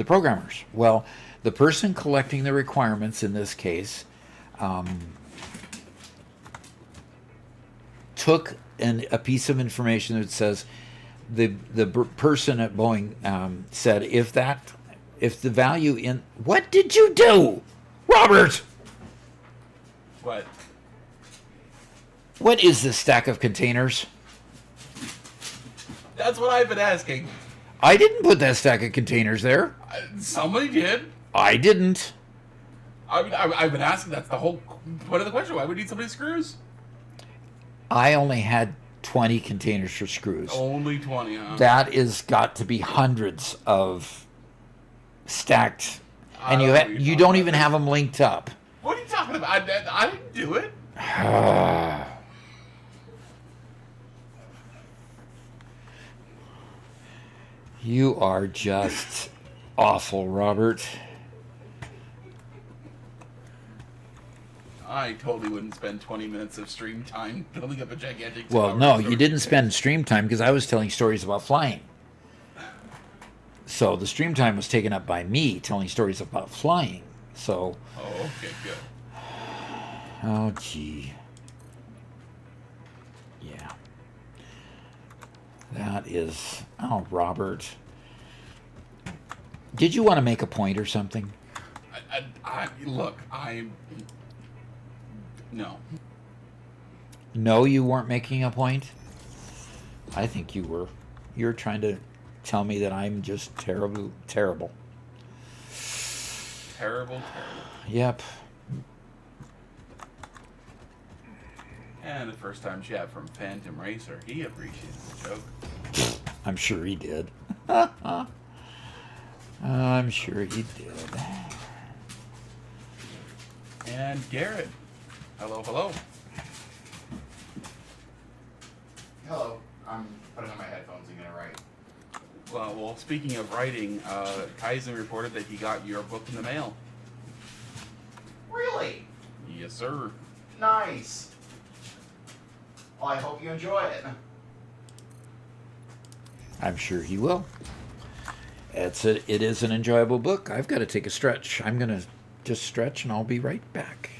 programmers. Well, the person collecting the requirements in this case took a piece of information that says the person at Boeing said if the value in what did you do, Robert? What? What is this stack of containers? That's what I've been asking. I didn't put that stack of containers there. Somebody did. I didn't. I mean, I've been asking. That's the whole point of the question. Why would we need so many screws? I only had 20 containers for screws. Only 20, huh? That is got to be hundreds of stacked, and you don't even have them linked up. What are you talking about? I didn't do it. You are just awful, Robert. I totally wouldn't spend 20 minutes of stream time building up a gigantic... Well, no, you didn't spend stream time because I was telling stories about flying. So the stream time was taken up by me telling stories about flying. So... Oh, okay, good. Oh, gee. Yeah. That is... Oh, Robert. Did you want to make a point or something? Look, I'm... No. No, you weren't making a point? I think you were. You're trying to tell me that I'm just terrible. Terrible. Yep. And the first time chat from Phantom Racer, he appreciated the joke. I'm sure he did. I'm sure he did. And Garrett. Hello, hello. Hello. I'm putting on my headphones and gonna write. Well, speaking of writing, Kaizen reported that he got your book in the mail. Really? Yes, sir. Nice. Well, I hope you enjoy it. I'm sure he will. It is an enjoyable book. I've got to take a stretch. I'm going to just stretch and I'll be right back.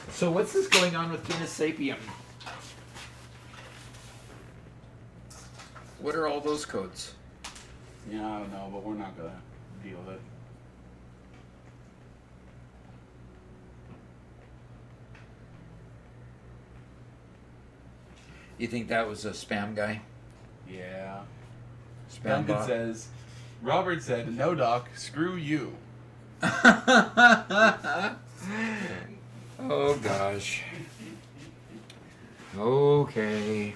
So what's this going on with Genus Sapium? What are all those codes? Yeah, I don't know, but we're not gonna deal with it. You think that was a spam guy? Yeah. Spam Duncan bot? says, Robert said, no, Doc, screw you. Oh, gosh. Okay.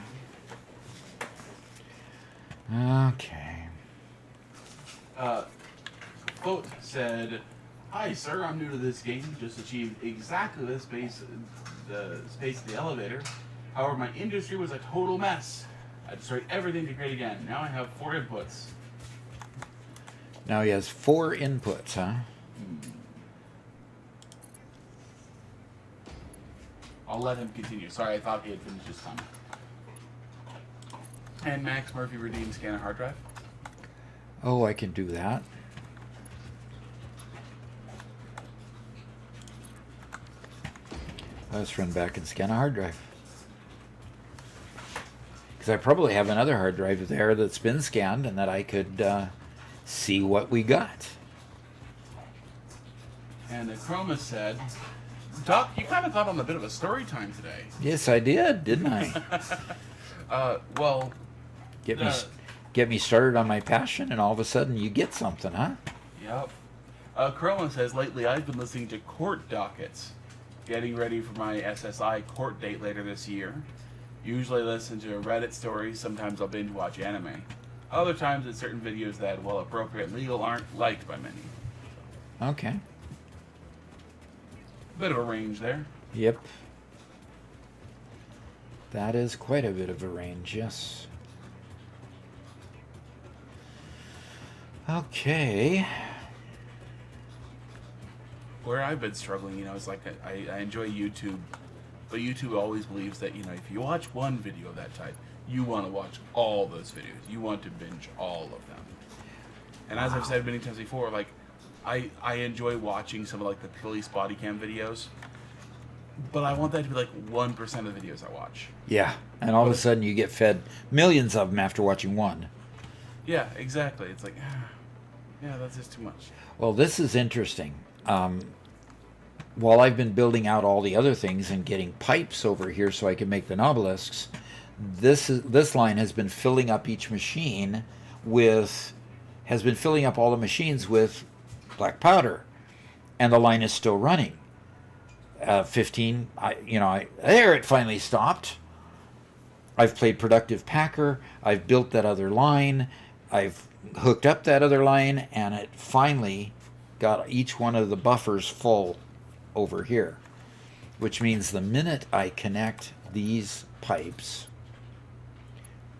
Okay. Quote said, hi, sir, I'm new to this game. Just achieved exactly the space of the elevator. However, my industry was a total mess. I destroyed everything to create again. Now I have 4 inputs. Now he has 4 inputs, huh? I'll let him continue. Sorry, I thought he had finished his comment. And Max Murphy redeemed scan a hard drive. Oh, I can do that. Let's run back and scan a hard drive. Because I probably have another hard drive there that's been scanned and that I could see what we got. And Chroma said, Doc, you kind of got on a bit of a story time today. Yes, I did, didn't I? Well... Get me started on my passion, and all of a sudden you get something, huh? Yep. Chroma says, lately I've been listening to court dockets, getting ready for my SSI court date later this year. Usually listen to a Reddit story, sometimes I'll binge watch anime. Other times it's certain videos that, while appropriate and legal, aren't liked by many. Okay. Bit of a range there. Yep. That is quite a bit of a range, yes. Okay. Where I've been struggling, is like I enjoy YouTube, but YouTube always believes that, if you watch one video of that type, you want to watch all those videos. You want to binge all of them. And as I've said many times before, like, I enjoy watching some of like the police body cam videos, but I want that to be like 1% of the videos I watch. Yeah, and all of a sudden you get fed millions of them after watching one. Yeah, exactly. It's like, yeah, that's just too much. Well, this is interesting. While I've been building out all the other things and getting pipes over here so I can make the nobelisks, this line has been filling up each machine has been filling up all the machines with black powder, and the line is still running. 15, there it finally stopped. I've played productive packer. I've built that other line. I've hooked up that other line, and it finally got each one of the buffers full over here, which means the minute I connect these pipes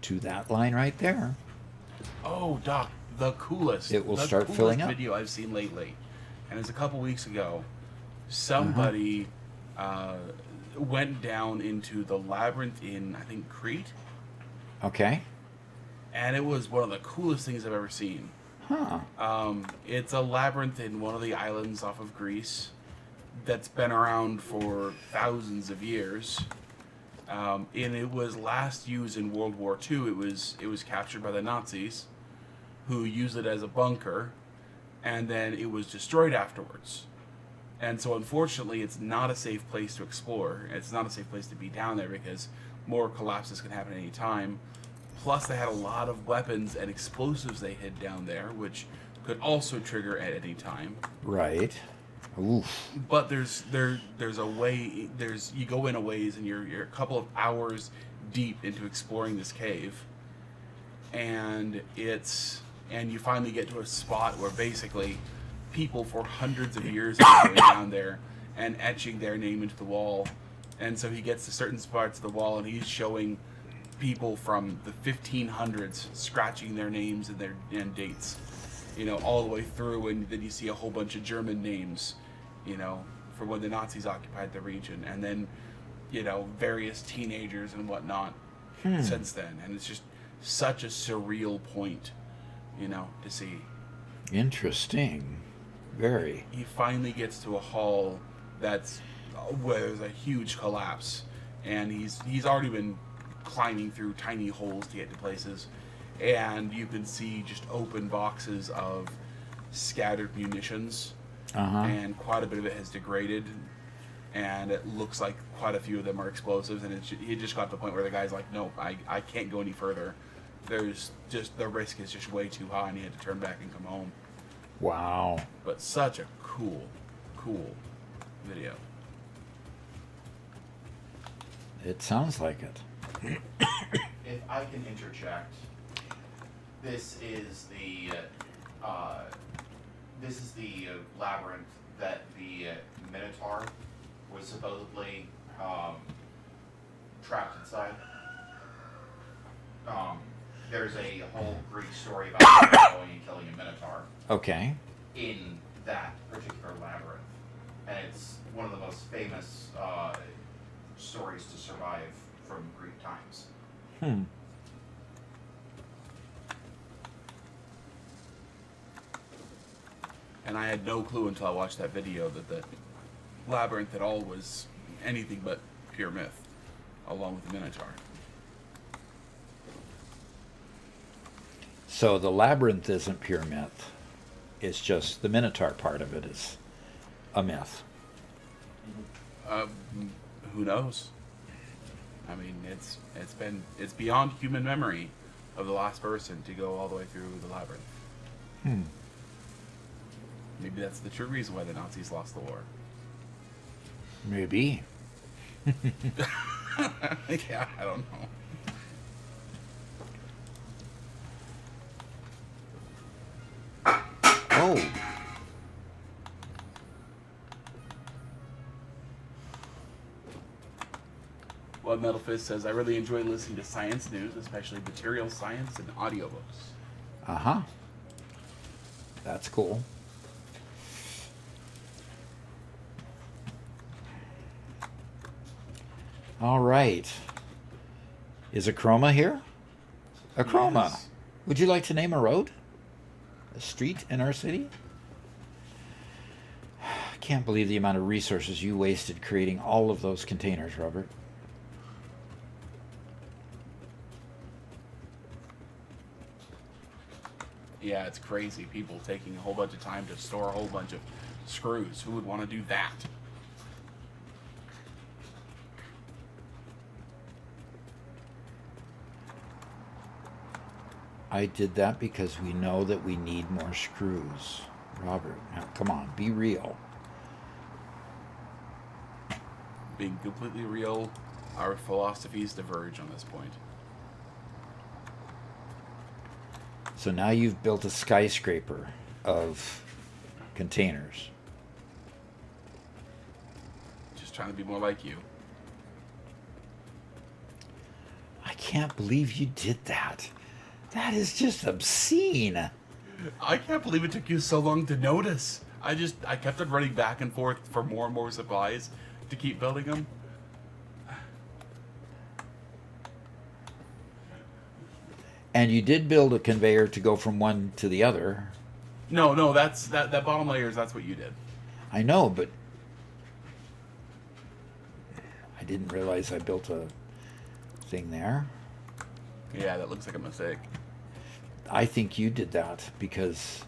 to that line right there, oh, Doc, the coolest. It will start filling up. Video I've seen lately, and it's a couple weeks ago. Somebody went down into the labyrinth in, I think, Crete. okay, And it was one of the coolest things I've ever seen. It's a labyrinth in one of the islands off of Greece that's been around for thousands of years. And it was last used in World War II. It was captured by the Nazis, who used it as a bunker, and then it was destroyed afterwards. And so unfortunately it's not a safe place to explore. It's not a safe place to be down there because more collapses can happen at any time. Plus they had a lot of weapons and explosives they hid down there, which could also trigger at any time. right. Oof. But there's a way, you go in a ways and you're a couple of hours deep into exploring this cave, and you finally get to a spot where basically people for hundreds of years have been going down there and etching their name into the wall. And so he gets to certain spots of the wall and he's showing people from the 1500s scratching their names and dates, all the way through, and then you see a whole bunch of German names, for when the Nazis occupied the region, and then, various teenagers and whatnot since then. And it's just such a surreal point, to see. Interesting. Very. He finally gets to a hall that's where there's a huge collapse, and he's already been climbing through tiny holes to get to places, and you can see just open boxes of scattered munitions, and quite a bit of it has degraded, and it looks like quite a few of them are explosives, and it just got to the point where the guy's like, no, I can't go any further. There's just, the risk is just way too high, and he had to turn back and come home. Wow. But such a cool video. It sounds like it. If I can interject, this is the labyrinth that the Minotaur was supposedly trapped inside. There's a whole Greek story about going and killing a Minotaur Okay. in that particular labyrinth, and it's one of the most famous stories to survive from Greek times. And I had no clue until I watched that video that the labyrinth at all was anything but pure myth, along with the Minotaur. So the labyrinth isn't pure myth. It's just the Minotaur part of it is a myth. Who knows? I mean, it's beyond human memory of the last person to go all the way through the labyrinth. Maybe that's the true reason why the Nazis lost the war. Maybe. Yeah, I don't know. Oh. Well, Metal Fist says, I really enjoy listening to science news, especially material science and audiobooks. Uh-huh. That's cool. All right. Is Acroma here? Acroma. Yes. Would you like to name a road? A street in our city? I can't believe the amount of resources you wasted creating all of those containers, Robert. Yeah, it's crazy. People taking a whole bunch of time to store a whole bunch of screws. Who would want to do that? I did that because we know that we need more screws. Robert, now come on, be real. Being completely real, our philosophies diverge on this point. So now you've built a skyscraper of containers. Just trying to be more like you. I can't believe you did that. That is just obscene. I can't believe it took you so long to notice. I kept on running back and forth for more and more supplies to keep building them. And you did build a conveyor to go from one to the other. No, that's that bottom layers. That's what you did. I know, but I didn't realize I built a thing there. Yeah, that looks like a mistake. I think you did that because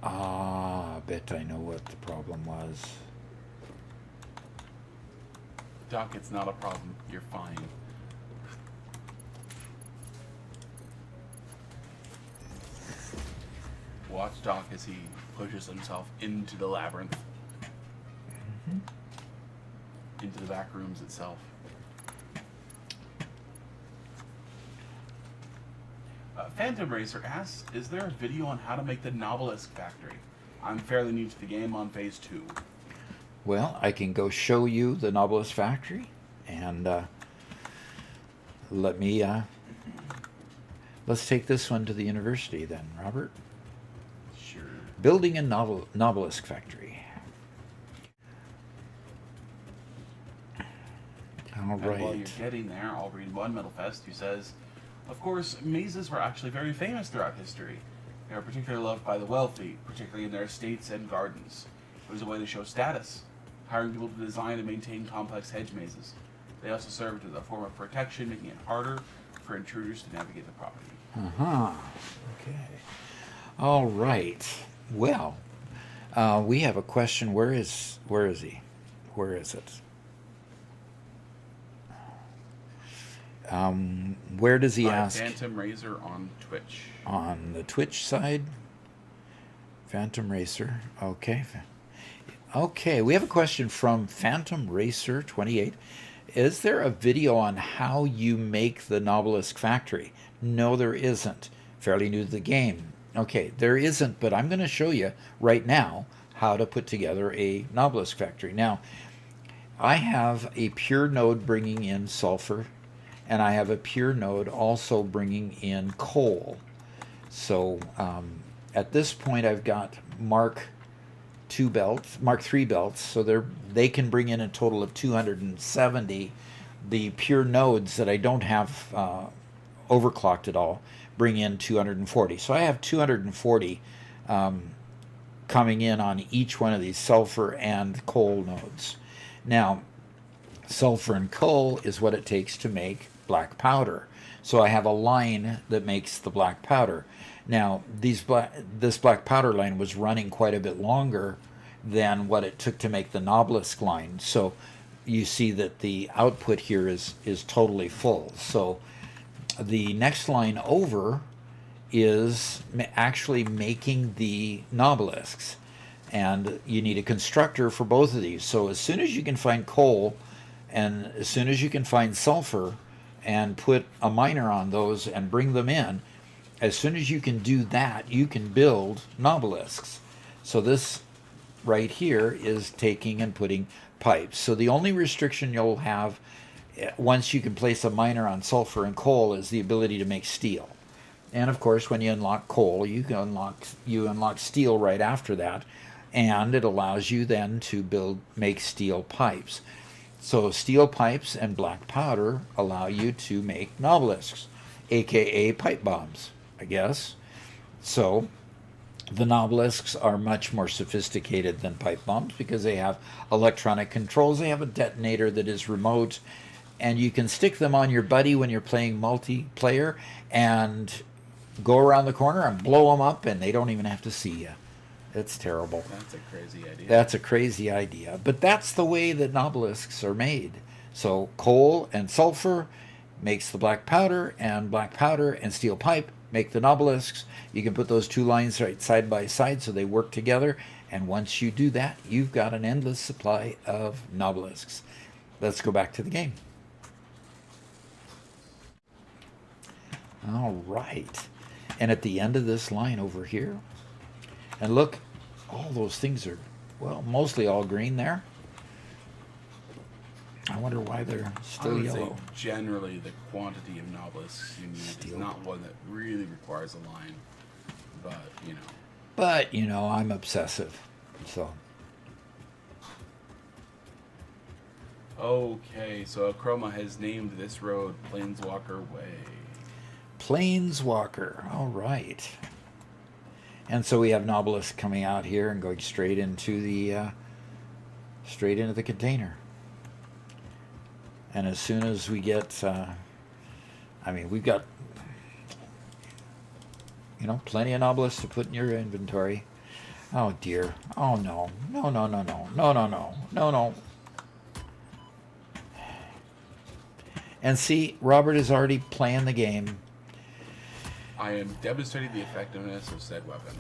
I bet I know what the problem was. Doc, it's not a problem. You're fine. Watch Doc as he pushes himself into the labyrinth. Into the back rooms itself. Phantom Racer asks, is there a video on how to make the Nobelesk factory? I'm fairly new to the game on phase 2. Well, I can go show you the Nobelesk factory, and let's take this one to the university then, Robert. Sure. Building a Nobelesk factory. All And while you're right. getting there, I'll read one Metal Fest who says, of course, mazes were actually very famous throughout history. They were particularly loved by the wealthy, particularly in their estates and gardens. It was a way to show status, hiring people to design and maintain complex hedge mazes. They also served as a form of protection, making it harder for intruders to navigate the property. Uh-huh. Okay. All right. Well, we have a question. Where is he? Where is it? Where does he ask? Phantom Razor on Twitch. On the Twitch side? Phantom Racer. Okay. Okay, we have a question from Phantom Racer 28. Is there a video on how you make the Nobelesk factory? No, there isn't. Fairly new to the game. Okay, there isn't, but I'm going to show you right now how to put together a Nobelesk factory. Now, I have a pure node bringing in sulfur, and I have a pure node also bringing in coal. So at this point, I've got Mark III belts, so they can bring in a total of 270. The pure nodes that I don't have overclocked at all bring in 240. So I have 240 coming in on each one of these sulfur and coal nodes. Now, sulfur and coal is what it takes to make black powder. So I have a line that makes the black powder. Now, this black powder line was running quite a bit longer than what it took to make the nobelisk line. So you see that the output here is totally full. So the next line over is actually making the nobelisks. And you need a constructor for both of these. So as soon as you can find coal and as soon as you can find sulfur and put a miner on those and bring them in, as soon as you can do that, you can build nobelisks. So this right here is taking and putting pipes. So the only restriction you'll have once you can place a miner on sulfur and coal is the ability to make steel. And of course, when you unlock coal, you unlock steel right after that, and it allows you then to make steel pipes. So steel pipes and black powder allow you to make nobelisks, aka pipe bombs, I guess. So the nobelisks are much more sophisticated than pipe bombs because they have electronic controls. They have a detonator that is remote, and you can stick them on your buddy when you're playing multiplayer and go around the corner and blow them up, and they don't even have to see you. It's terrible. That's a crazy idea. That's a crazy idea. But that's the way that nobelisks are made. So coal and sulfur makes the black powder and steel pipe make the nobelisks. You can put those two lines right side by side so they work together. And once you do that, you've got an endless supply of nobelisks. Let's go back to the game. All right. And at the end of this line over here, and look, all those things are, well, mostly all green there. I wonder why they're still I would yellow. say generally the quantity of nobelisks you need is not one that really requires a line, but you know. But, you know, I'm obsessive, so. Okay, so Chroma has named this road Planeswalker Way. Planeswalker, all right. And so we have nobelisks coming out here and going straight into the container. And as soon as we get, we've got, plenty of nobelisks to put in your inventory. Oh dear. Oh no. No. And see, Robert is already playing the game. I am demonstrating the effectiveness of said weapon.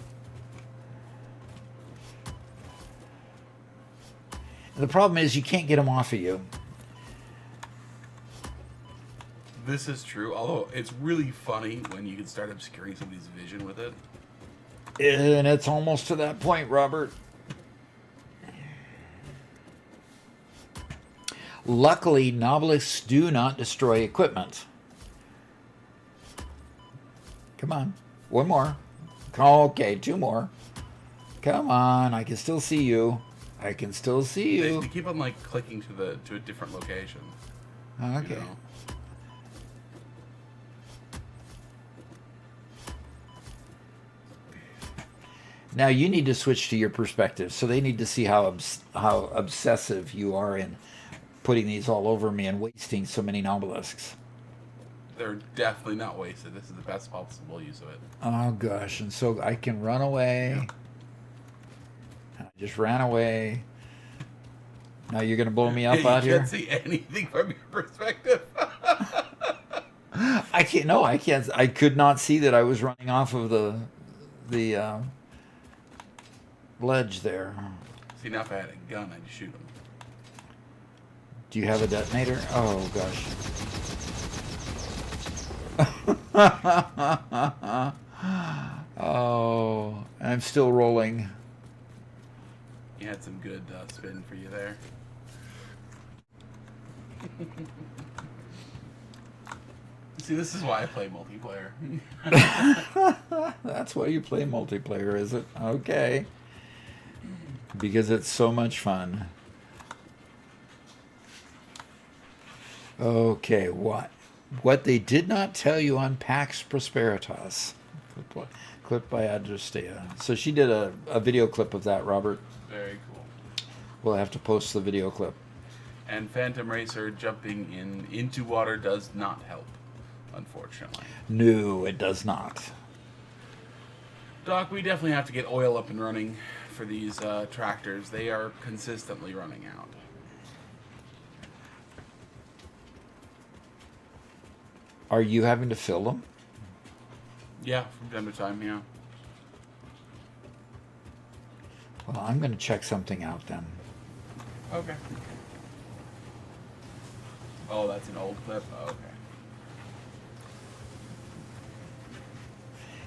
The problem is you can't get them off of you. This is true, although it's really funny when you can start obscuring somebody's vision with it. And it's almost to that point, Robert. Luckily, nobelisks do not destroy equipment. Come on. One more. Okay, two more. Come on, I can still see you. I can still see you. They keep on like clicking to a different location. Okay. You know? Now you need to switch to your perspective, so they need to see how obsessive you are in putting these all over me and wasting so many nobelisks. They're definitely not wasted. This is the best possible use of it. Oh gosh, and so I can run away. I just ran away. Now you're gonna blow me up out You here? can't see anything from your perspective. I can't. No, I can't. I could not see that I was running off of the ledge there. See, now if I had a gun, I'd shoot him. Do you have a detonator? Oh gosh. Oh, I'm still rolling. You had some good spin for you there. See, this is why I play multiplayer. That's why you play multiplayer, is it? Okay. Because it's so much fun. Okay, what they did not tell you on Pax Prosperitas. Clip by Adrestea. So she did a video clip of that, Robert. Very cool. We'll have to post the video clip. And Phantom Racer jumping into water does not help. unfortunately. No, it does not. Doc, we definitely have to get oil up and running for these tractors. They are consistently running out. Are you having to fill them? Yeah, from time to time, yeah. Well, I'm going to check something out then. Okay. Oh, that's an old clip? Oh, okay.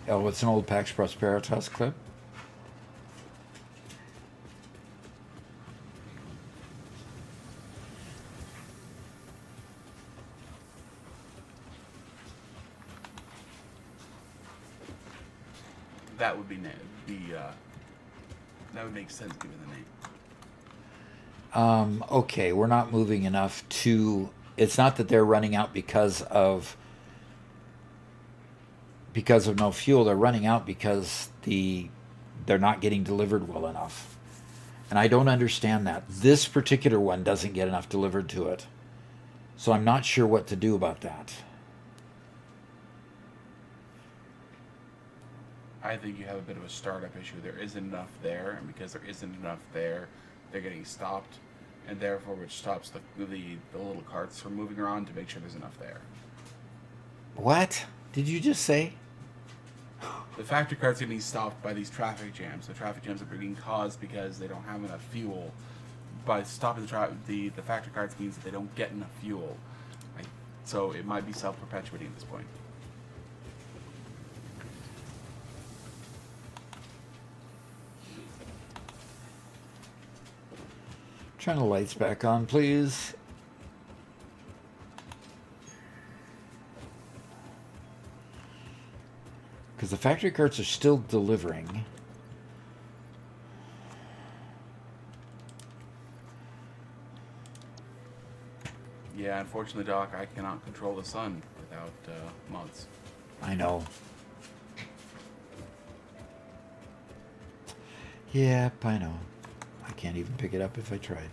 Oh, it's an old Pax Prosperitas clip. That would be that would make sense given the name. Okay, we're not moving enough to. It's not that they're running out because of no fuel. They're running out because they're not getting delivered well enough. And I don't understand that. This particular one doesn't get enough delivered to it. So I'm not sure what to do about that. I think you have a bit of a startup issue. There isn't enough there, and because there isn't enough there, they're getting stopped, and therefore which stops the little carts from moving around to make sure there's enough there. What did you just say? The factory carts are getting stopped by these traffic jams. The traffic jams are being caused because they don't have enough fuel. By stopping the factory carts means that they don't get enough fuel. So it might be self-perpetuating at this point. Turn the lights back on, please. Because the factory carts are still delivering. Yeah, unfortunately, Doc, I cannot control the sun without mods. I know. Yep, I know. I can't even pick it up if I tried.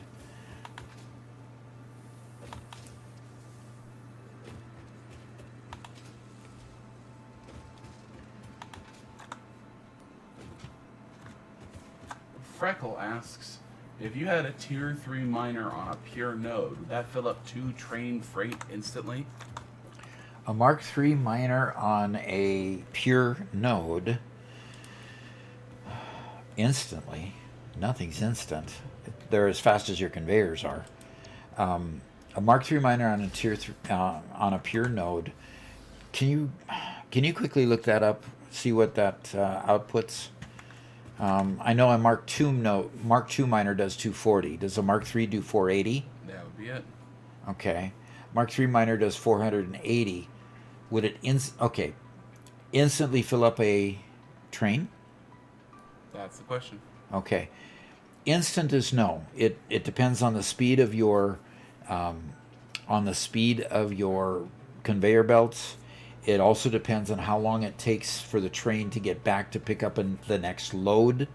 Freckle asks, if you had a tier 3 miner on a pure node, would that fill up 2 train freight instantly? A Mark III miner on a pure node instantly. Nothing's instant. They're as fast as your conveyors are. A Mark III miner on a tier 3, on a pure node. Can you quickly look that up? See what that outputs. I know a Mark II miner does 240. Does a Mark III do 480? That would be it. Okay. Mark III miner does 480. Would it instantly fill up a train? That's the question. Okay. Instant is no. It depends on the speed of your conveyor belts. It also depends on how long it takes for the train to get back to pick up the next load.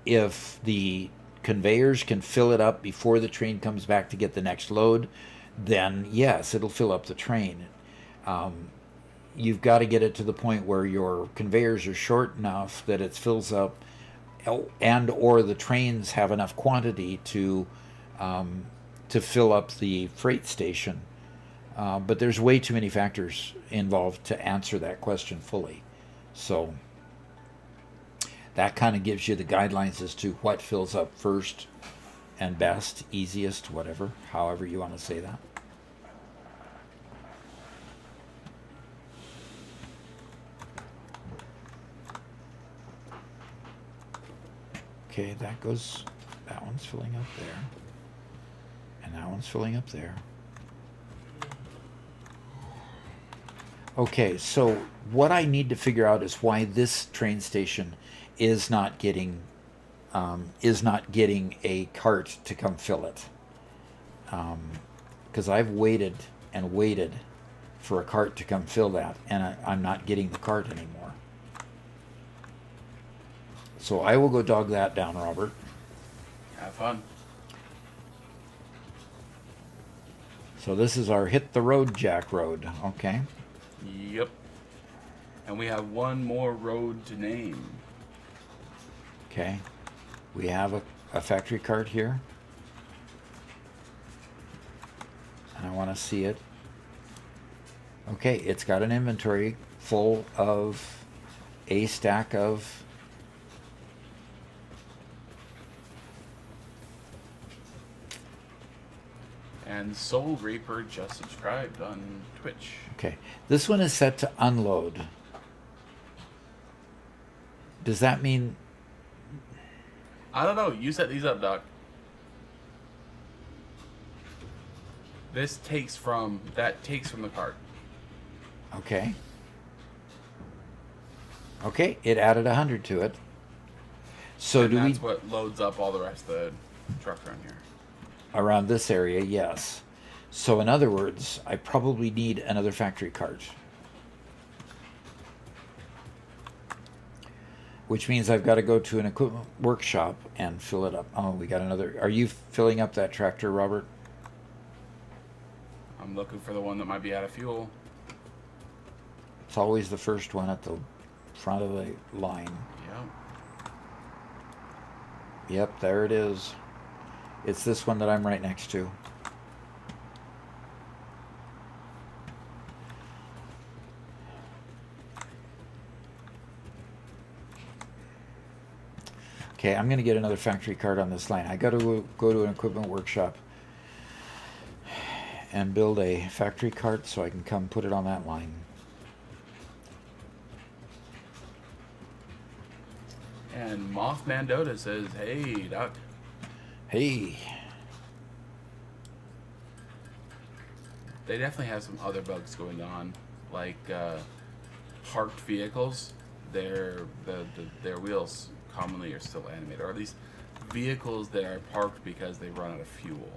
If the conveyors can fill it up before the train comes back to get the next load, then yes, it'll fill up the train. You've got to get it to the point where your conveyors are short enough that it fills up, and or the trains have enough quantity to fill up the freight station. But there's way too many factors involved to answer that question fully. So that kind of gives you the guidelines as to what fills up first and best, easiest, whatever, however you want to say that. Okay, that one's filling up there. And that one's filling up there. Okay, so what I need to figure out is why this train station is not getting a cart to come fill it. Because I've waited and waited for a cart to come fill that, and I'm not getting the cart anymore. So I will go dog that down, Robert. Have fun. So this is our hit the road Jack road. Okay. Yep. And we have one more road to name. Okay. We have a factory cart here. And I want to see it. Okay, it's got an inventory full of a stack of And Soul Reaper just subscribed on Twitch. Okay. This one is set to unload. Does that mean I don't know. You set these up, Doc. This takes from the cart. okay? Okay, it added 100 to it. So And do we that's what loads up all the rest of the truck around here. around this area? Yes. So in other words, I probably need another factory cart. Which means I've got to go to an equipment workshop and fill it up. Oh, we got another. Are you filling up that tractor, Robert? I'm looking for the one that might be out of fuel. It's always the first one at the front of the line. Yeah. Yep, there it is. It's this one that I'm right next to. Okay, I'm going to get another factory cart on this line. I got to go to an equipment workshop and build a factory cart so I can come put it on that line. And Mothman Dota says, "Hey, Doc." Hey, They definitely have some other bugs going on, like parked vehicles. Their wheels commonly are still animated, or at least vehicles that are parked because they run out of fuel.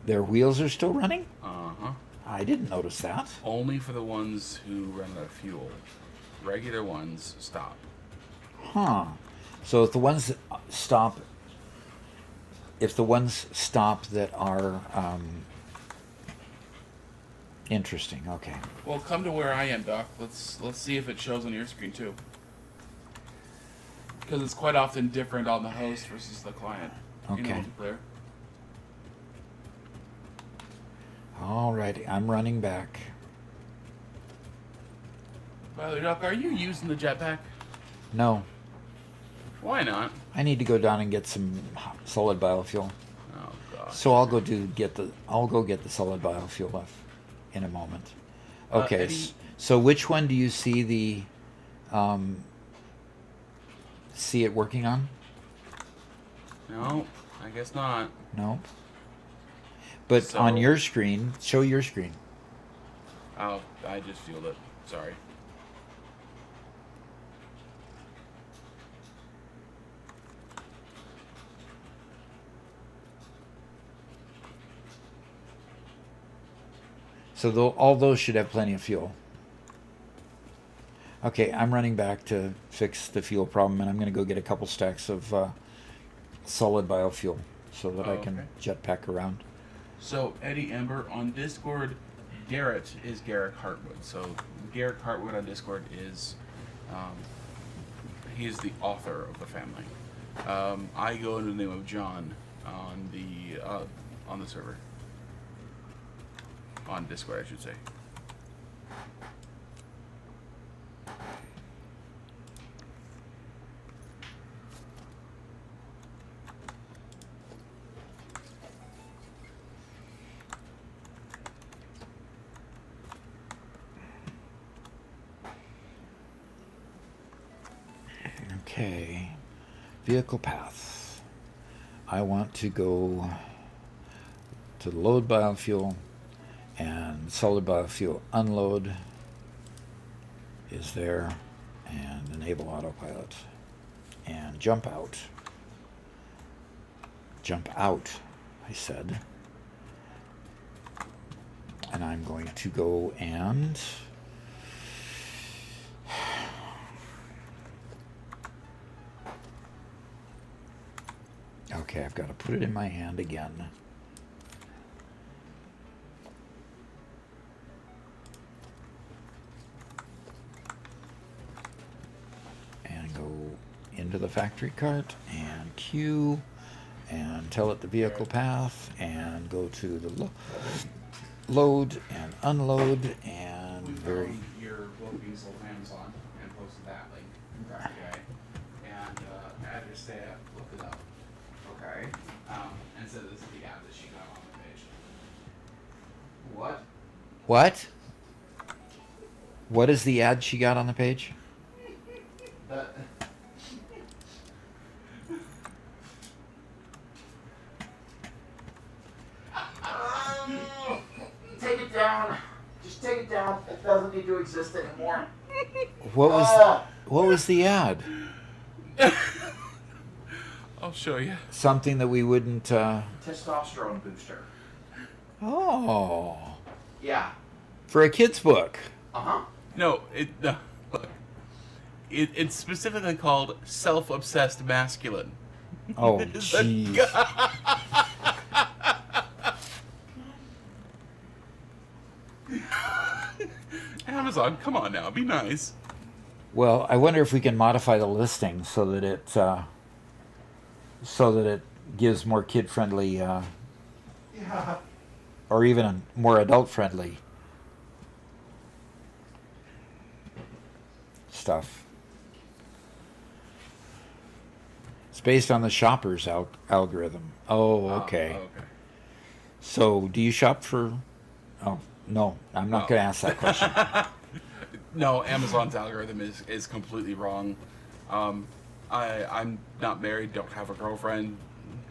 their wheels are still running? Uh-huh. I didn't notice that. Only for the ones who run out of fuel. Regular ones stop. Huh. So if the ones that stop, that are interesting. Okay. Well, come to where I am, Doc. Let's see if it shows on your screen too. Because it's quite often different on the host versus the client. Okay. You know, multiplayer. Alrighty, I'm running back. By the way, Doc, are you using the jetpack? No, Why not? I need to go down and get some solid biofuel. Oh gosh. So I'll go get the solid biofuel in a moment. Okay. Eddie- So which one do you see see it working on? No, I guess not. No. But So- on your screen, show your screen. Oh, I just fueled it. Sorry. So all those should have plenty of fuel. Okay, I'm running back to fix the fuel problem, and I'm going to go get a couple stacks of solid biofuel so that I can jetpack around. So Eddie Ember on Discord, Garrett is Garrett Hartwood. So Garrett Hartwood on Discord is, he is the author of the family. I go under the name of John on the server. On Discord, I should say. Okay, vehicle path. I want to go to load biofuel, and solid biofuel unload is there, and enable autopilot, and jump out. Jump out, I said. And I'm going to go and okay, I've got to put it in my hand again. factory cart and Q and tell it the vehicle path and go to the load and unload and We very found your bookings on Amazon and posted that link. Okay. And address there, look it up. Okay. And so this is the ad that she got on the page. What? what? What is the ad she got on the page? Take it down. Just take it down. It doesn't need to exist anymore. What was the ad? I'll show you. Something that we wouldn't. Testosterone booster. Oh, Yeah. for a kid's book. Uh-huh. No, look. It's specifically called Self-Obsessed Masculine. Oh, It's a jeez. Amazon, come on now, be nice. Well, I wonder if we can modify the listing so that it gives more kid-friendly, Yeah. or even more adult-friendly stuff. It's based on the shopper's algorithm. Oh, okay. Oh, okay. So, do you shop for? Oh, no, I'm not No. going to ask that question. No, Amazon's algorithm is completely wrong. I'm not married, don't have a girlfriend,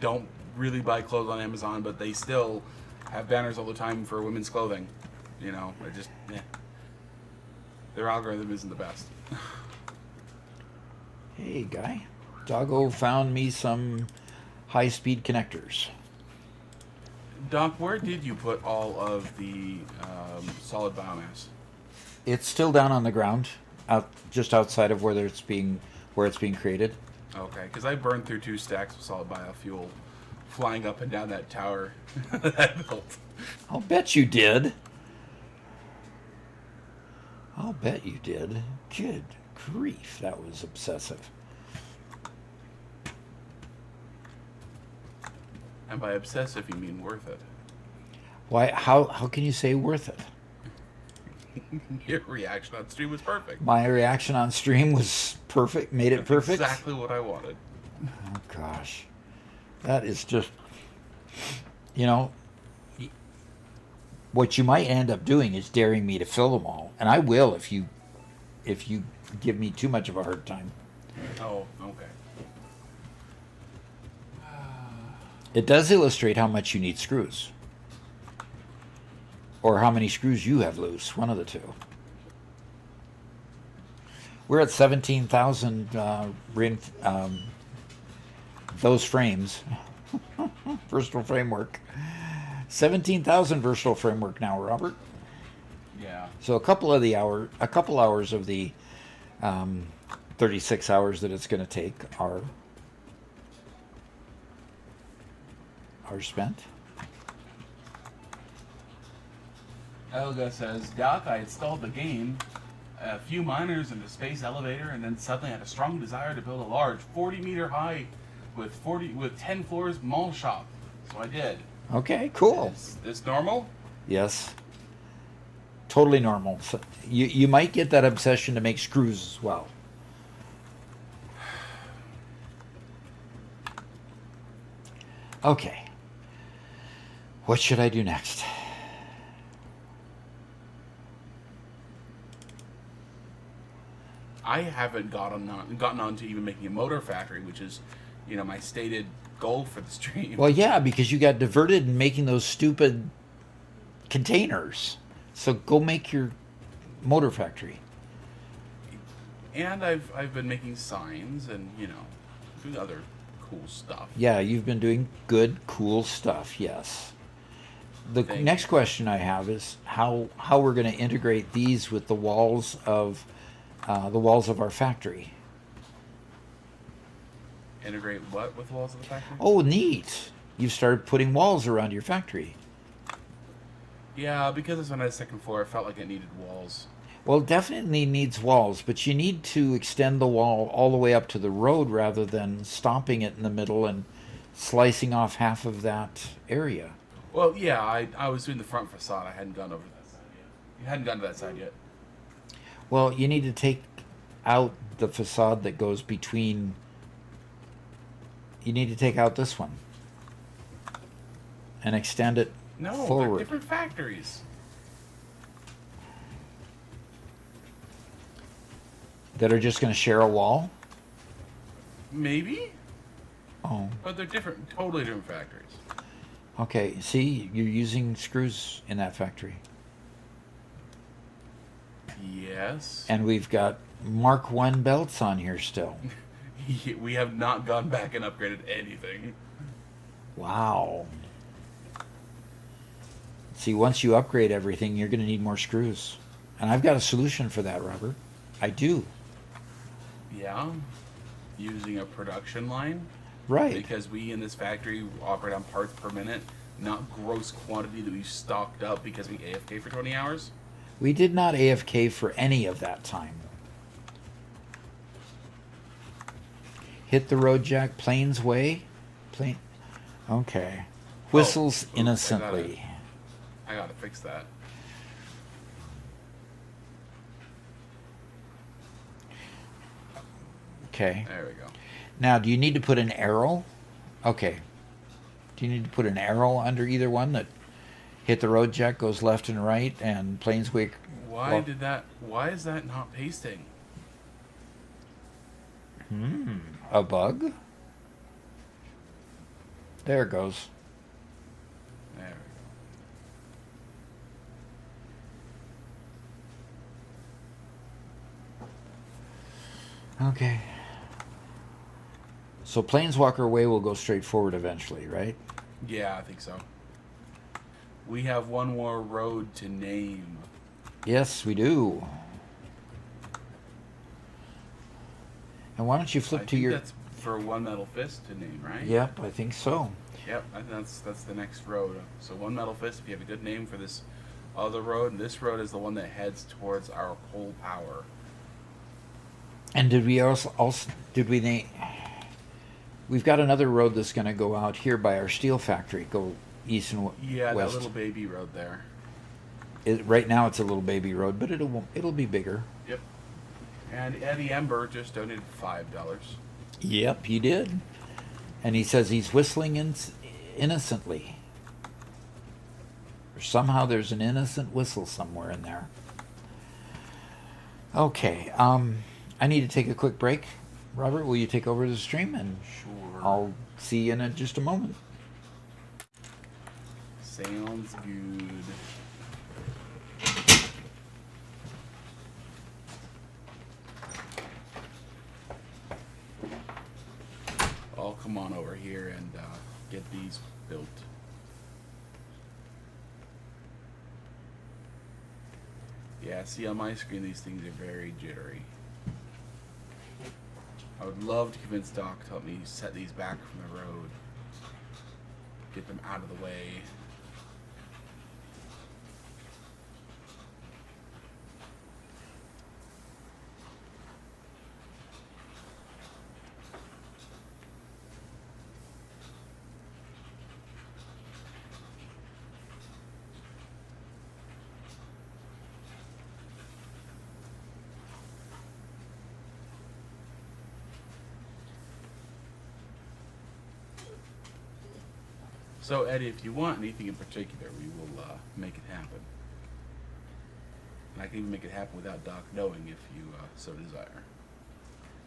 don't really buy clothes on Amazon, but they still have banners all the time for women's clothing. You know, their algorithm isn't the best. Hey, guy. Doggo found me some high-speed connectors. Doc, where did you put all of the solid biomass? It's still down on the ground, just outside of where it's being created. Okay, because I burned through 2 stacks of solid biofuel flying up and down that tower that I built. I'll bet you did. I'll bet you did. Good grief, that was obsessive. And by obsessive, you mean worth it. Why? How can you say worth it? Your reaction on stream was perfect. My reaction on stream was perfect. Made it perfect. Exactly what I wanted. Oh gosh, that is just, you know, what you might end up doing is daring me to fill them all, and I will if you give me too much of a hard time. Oh, okay. It does illustrate how much you need screws, or how many screws you have loose. One of the two. We're at 17,000 those frames. Versatile framework. 17,000 versatile framework now, Robert. Yeah. So a couple hours of the 36 hours that it's going to take are spent. Elga says, Doc, I installed the game, a few miners and a space elevator, and then suddenly had a strong desire to build a large 40-meter high with 10 floors mall shop. So I did. Okay, cool. Is this normal? Yes. Totally normal. So you might get that obsession to make screws as well. Okay. What should I do next? I haven't gotten on to even making a motor factory, which is, my stated goal for the stream. Well, yeah, because you got diverted in making those stupid containers. So go make your motor factory. And I've been making signs and, doing other cool stuff. Yeah, you've been doing good, cool stuff, yes. The next question I have is how we're going to integrate these with the walls of our factory. Integrate what with the walls of the factory? Oh, neat! You've started putting walls around your factory. Yeah, because it's on the second floor, I felt like it needed walls. Well, it definitely needs walls, but you need to extend the wall all the way up to the road rather than stomping it in the middle and slicing off half of that area. Well, yeah, I was doing the front facade. I hadn't gone over that side yet. You hadn't gotten to that side yet. Well, you need to take out the facade that goes between. You need to take out this one and extend it No, they're forward. different factories. That are just going to share a wall. Maybe, Oh, but they're different, totally different factories. okay. See, you're using screws in that factory. Yes. And we've got Mark 1 belts on here still. We have not gone back and upgraded anything. Wow. See, once you upgrade everything, you're going to need more screws. And I've got a solution for that, Robert. I do. Yeah. Using a production line. Right. Because we in this factory operate on parts per minute, not gross quantity that we've stocked up because we AFK for 20 hours. We did not AFK for any of that time. Hit the road, Jack. Plains way. Plain. Okay. Whistles Oops, innocently. I gotta fix that. Okay. There we go. Now, do you need to put an arrow? Okay. Do you need to put an arrow under either one that hit the road, Jack, goes left and right, and Plainswick? Why is that not pasting? A bug? There it goes. There we go. Okay. So Planeswalker Way will go straight forward eventually, right? Yeah, I think so. We have one more road to name. Yes, we do. And why don't you flip I to think your... that's for One Metal Fist to name, right? Yep, I think so. Yep, I think that's the next road. So One Metal Fist, if you have a good name for this other road, and this road is the one that heads towards our coal power. And did we also did we name... We've got another road that's going to go out here by our steel factory, go east and Yeah, west. that little baby road there. Right now it's a little baby road, but it'll be bigger. Yep. And Eddie Ember just donated $5. Yep, he did. And he says he's whistling innocently. Or somehow there's an innocent whistle somewhere in there. Okay, I need to take a quick break. Robert, will you take over the stream? And Sure. I'll see you in just a moment. Sounds good. I'll come on over here and get these built. Yeah, see on my screen these things are very jittery. I would love to convince Doc to help me set these back from the road. Get them out of the way. So, Eddie, if you want anything in particular, we will make it happen. And I can even make it happen without Doc knowing if you so desire.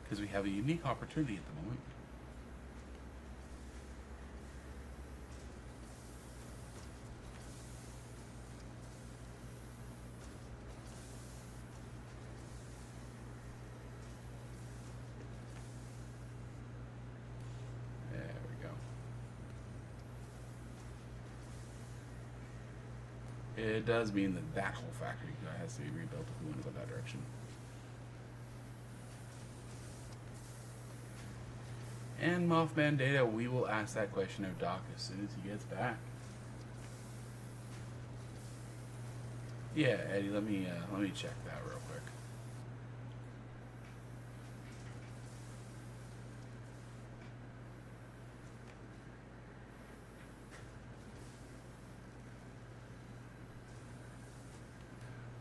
Because we have a unique opportunity at the moment. There we go. It does mean that that whole factory has to be rebuilt if we want to go that direction. And Mothman Data, we will ask that question of Doc as soon as he gets back. Yeah, Eddie, let me check that real quick.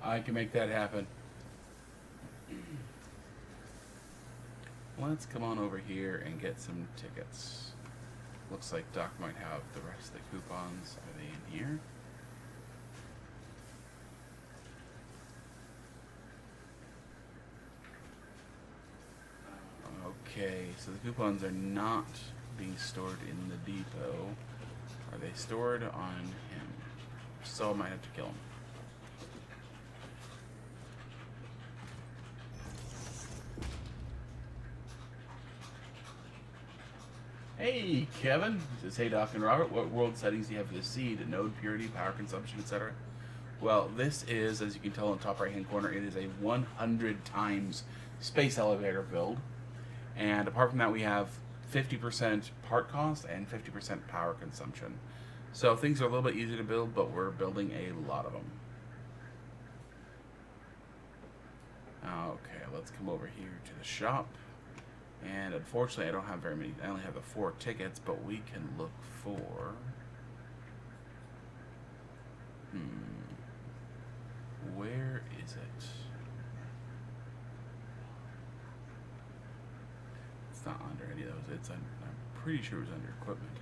I can make that happen. Let's come on over here and get some tickets. Looks like Doc might have the rest of the coupons. Are they in here? Okay, so the coupons are not being stored in the depot. Are they stored on him? So I might have to kill him. Hey, Kevin. He says, hey, Doc and Robert, what world settings do you have for the seed? Node purity, power consumption, etc.? Well, this is, as you can tell in the top right-hand corner, it is a 100 times space elevator build. And apart from that, we have 50% part cost and 50% power consumption. So things are a little bit easier to build, but we're building a lot of them. Okay, let's come over here to the shop. And unfortunately, I don't have very many. I only have the 4 tickets, but we can look for... Where is it? It's not under any of those. It's I'm pretty sure it was under equipment.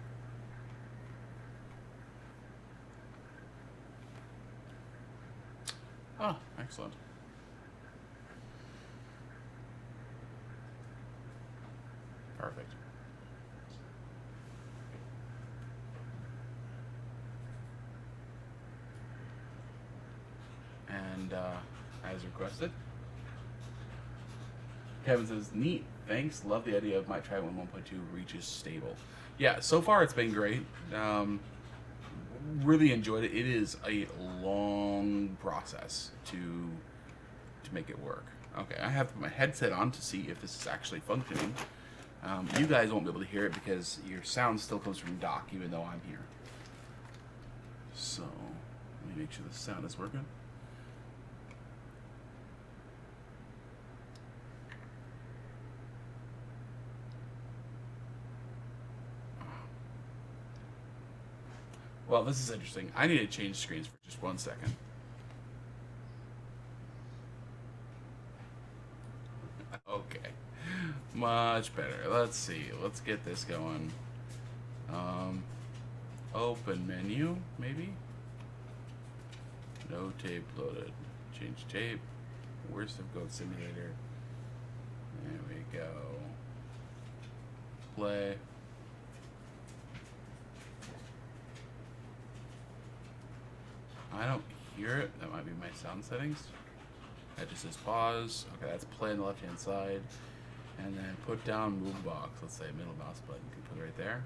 Oh, excellent. Perfect. And as requested, Kevin says, neat, thanks, love the idea of might try when 1.2 reaches stable. Yeah, so far it's been great. Really enjoyed it. It is a long process to make it work. Okay, I have my headset on to see if this is actually functioning. You guys won't be able to hear it because your sound still comes from Doc, even though I'm here. So, let me make sure the sound is working. Well, this is interesting. I need to change screens for just 1 second. Okay. Much better. Let's see. Let's get this going. Open menu, maybe? No tape loaded. Change tape. Worst of Goat Simulator. There we go. Play. I don't hear it. That might be my sound settings. That just says pause. Okay, that's play on the left hand side. And then put down move box. Let's say middle mouse button. You can put it right there.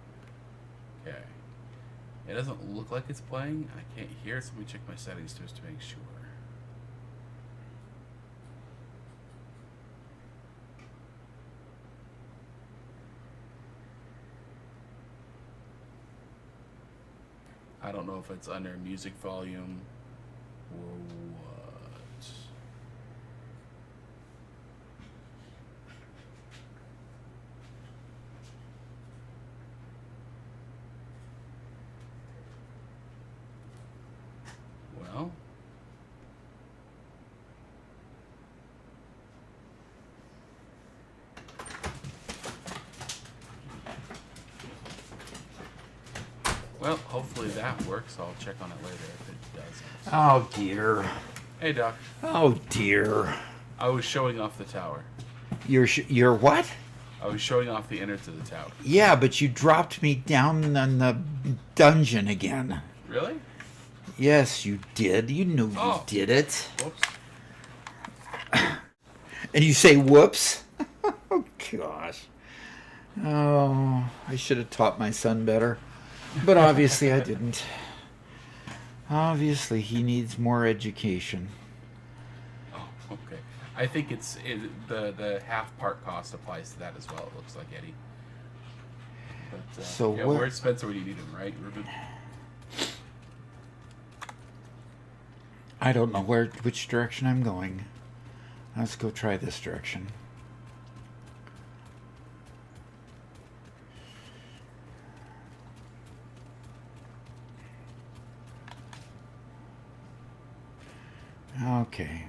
Okay. It doesn't look like it's playing. I can't hear it, so let me check my settings just to make sure. I don't know if it's under music volume or what. Well, hopefully that works. I'll check on it later if it doesn't. Oh dear. Hey, Doc. Oh dear. I was showing off the tower. You're what? I was showing off the innards of the tower. Yeah, but you dropped me down in the dungeon again. Really? Yes, you did. You knew you did it. Whoops. And you say whoops? Oh, gosh. Oh, I should have taught my son better. But obviously I didn't. Obviously he needs more education. Oh, okay. I think the half part cost applies to that as well, it looks like, Eddie. But, so yeah, where's Spencer when you need him, right, Ruben? I don't know which direction I'm going. Let's go try this direction. Okay.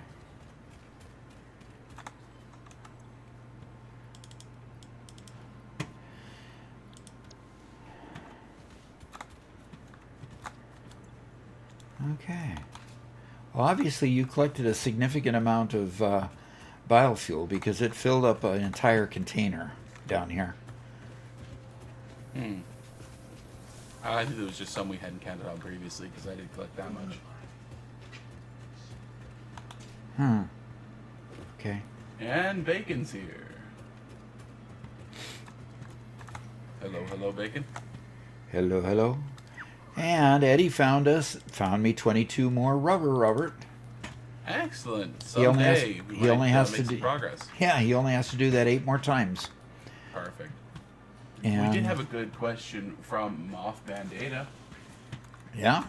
Okay. Well, obviously you collected a significant amount of biofuel because it filled up an entire container down here. I think it was just some we hadn't counted on previously because I didn't collect that much. Okay. And Bacon's here. Hello, hello, Bacon. Hello, hello. And Eddie found me 22 more rubber, Robert. Excellent. He only has- Someday we he only might has make to some do- progress. Yeah, he only has to do that 8 more times. Perfect. And We did have a good question from Mothman Data, yeah.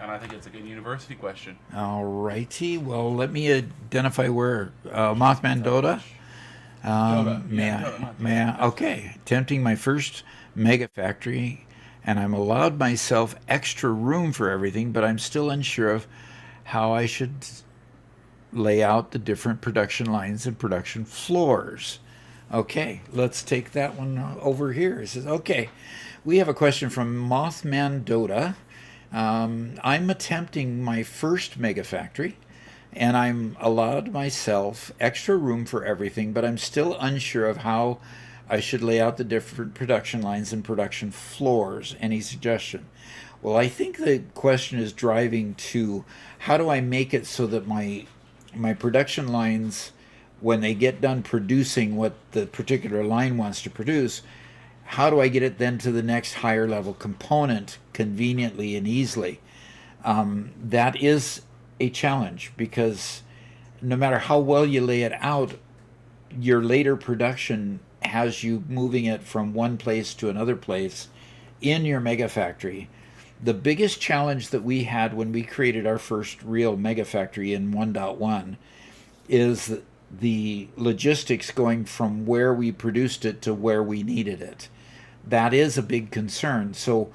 and I think it's a good university question. All righty. Well, let me identify where Mothman Dota. Dota. May Yeah, I- Dota, not may I- Dota. okay. Attempting my first mega factory, and I'm allowed myself extra room for everything, but I'm still unsure of how I should lay out the different production lines and production floors. Okay, let's take that one over here. It says, okay, we have a question from Mothman Dota. I'm attempting my first mega factory, and I'm allowed myself extra room for everything, but I'm still unsure of how I should lay out the different production lines and production floors. Any suggestion? Well, I think the question is driving to how do I make it so that my production lines, when they get done producing what the particular line wants to produce, how do I get it then to the next higher level component conveniently and easily? That is a challenge because no matter how well you lay it out, your later production has you moving it from one place to another place in your mega factory. The biggest challenge that we had when we created our first real mega factory in 1.1 is the logistics going from where we produced it to where we needed it. That is a big concern. So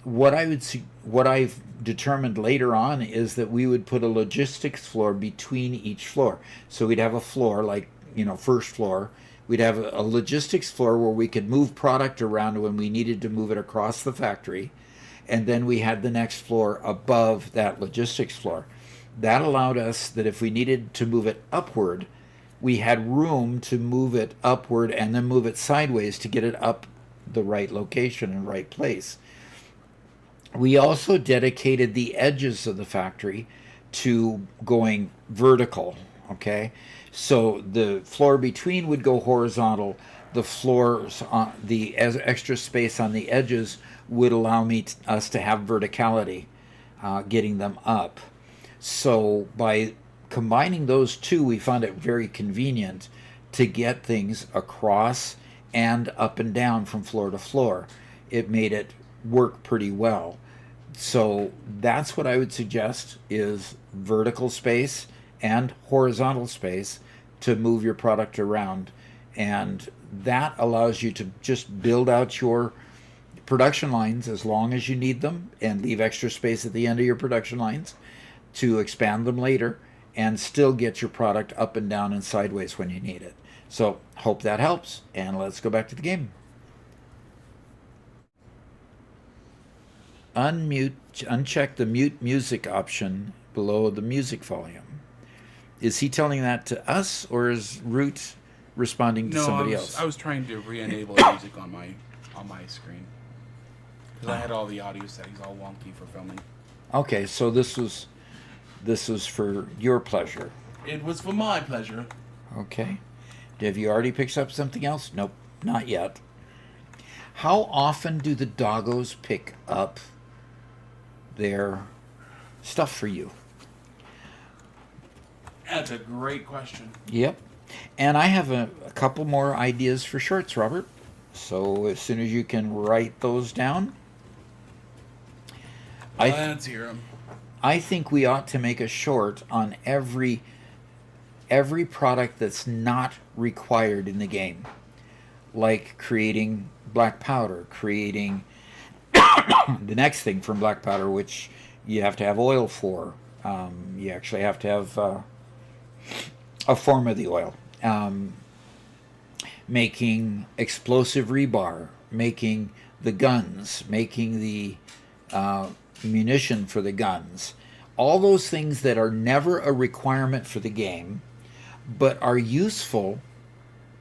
what I've determined later on is that we would put a logistics floor between each floor. So we'd have a floor like, first floor. We'd have a logistics floor where we could move product around when we needed to move it across the factory. And then we had the next floor above that logistics floor. That allowed us that if we needed to move it upward, we had room to move it upward and then move it sideways to get it up the right location and right place. We also dedicated the edges of the factory to going vertical, okay? So the floor between would go horizontal. The floors, the extra space on the edges would allow us to have verticality, getting them up. So by combining those two, we found it very convenient to get things across and up and down from floor to floor. It made it work pretty well. So that's what I would suggest is vertical space and horizontal space to move your product around. And that allows you to just build out your production lines as long as you need them and leave extra space at the end of your production lines to expand them later and still get your product up and down and sideways when you need it. So hope that helps, and let's go back to the game. Uncheck the mute music option below the music volume. Is he telling that to us, or is Root responding to somebody else? I was trying to re-enable music on my screen because I had all the audio settings all wonky for filming. Okay, so this was for your pleasure. It was for my pleasure. Okay. Have you already picked up something else? Nope, not yet. How often do the doggos pick up their stuff for you? That's a great question. Yep. And I have a couple more ideas for shorts, Robert. So as soon as you can write those down. Let's hear them. I think we ought to make a short on every product that's not required in the game, like creating black powder, creating the next thing from black powder, which you have to have oil for. You actually have to have a form of the oil. Making explosive rebar, making the guns, making the munition for the guns. All those things that are never a requirement for the game, but are useful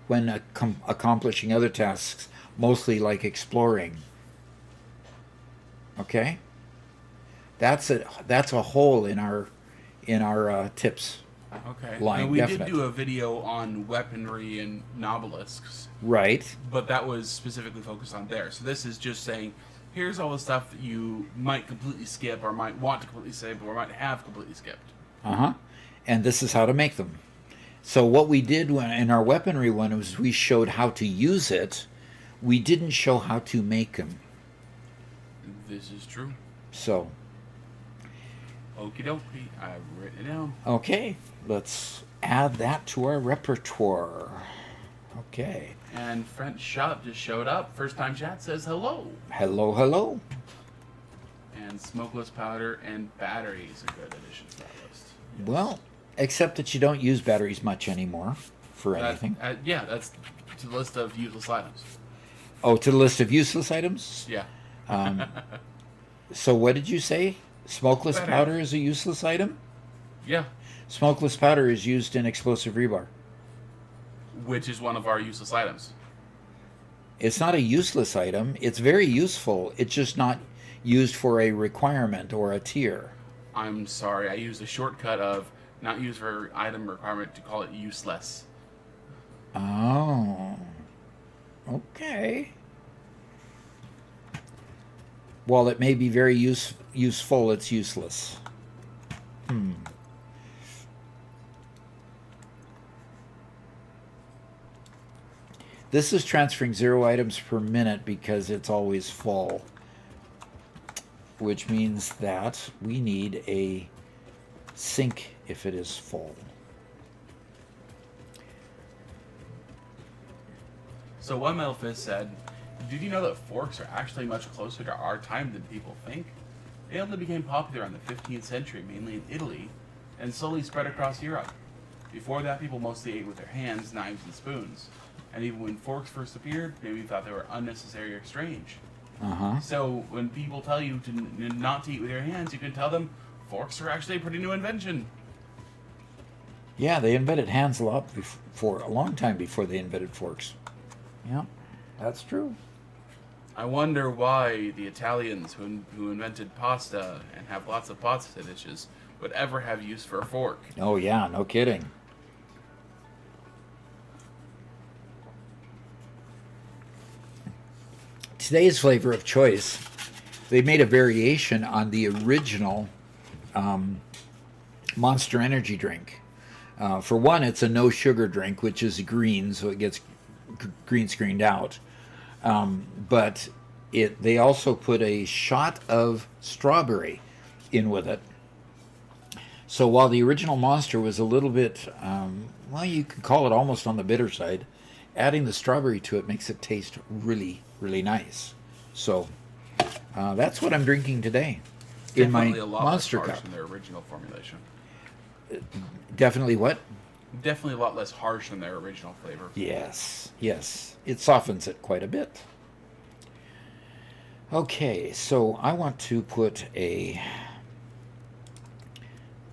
when accomplishing other tasks, mostly like exploring. Okay? That's a hole in our tips. Okay. Line, Now, we definite. did do a video on weaponry and nobelisks, Right. but that was specifically focused on there. So this is just saying, here's all the stuff that you might completely skip, or might want to completely skip, or might have completely skipped. Uh-huh. And this is how to make them. So what we did in our weaponry one was we showed how to use it. We didn't show how to make them. This is true. So, Okie dokie. I've written it down. okay, let's add that to our repertoire. Okay. And French Shop just showed up. First time chat says hello. Hello, hello. And smokeless powder and batteries are good additions to that list. Yes. Well, except that you don't use batteries much anymore for That- anything. yeah, that's to the list of useless items. Oh, to the list of useless items? Yeah. So what did you say? Smokeless Battery. powder is a useless item? Yeah. Smokeless powder is used in explosive rebar. Which is one of our useless items. It's not a useless item. It's very useful. It's just not used for a requirement or a tier. I'm sorry, I used a shortcut of not used for item requirement to call it useless. Oh. Okay. While it may be very useful, it's useless. This is transferring 0 items per minute because it's always full. Which means that we need a sink if it is full. So one Metal Fist said, did you know that forks are actually much closer to our time than people think? They only became popular in the 15th century, mainly in Italy, and slowly spread across Europe. Before that, people mostly ate with their hands, knives, and spoons. And even when forks first appeared, maybe thought they were unnecessary or strange. Uh-huh. So when people tell you to not to eat with your hands, you can tell them forks are actually a pretty new invention. Yeah, they invented hands a lot before, a long time before they invented forks. Yeah, that's true. I wonder why the Italians who invented pasta and have lots of pasta dishes would ever have use for a fork. Oh yeah, no kidding. Today's flavor of choice, they made a variation on the original Monster Energy drink. For one, it's a no sugar drink, which is green, so it gets green screened out. But they also put a shot of strawberry in with it. So while the original Monster was a little bit, well, you could call it almost on the bitter side, adding the strawberry to it makes it taste really, really nice. So that's what I'm drinking today in my Definitely a lot Monster less harsh cup. than their original formulation. Definitely what? Definitely a lot less harsh than their original flavor. Yes, yes. It softens it quite a bit. Okay, so I want to put a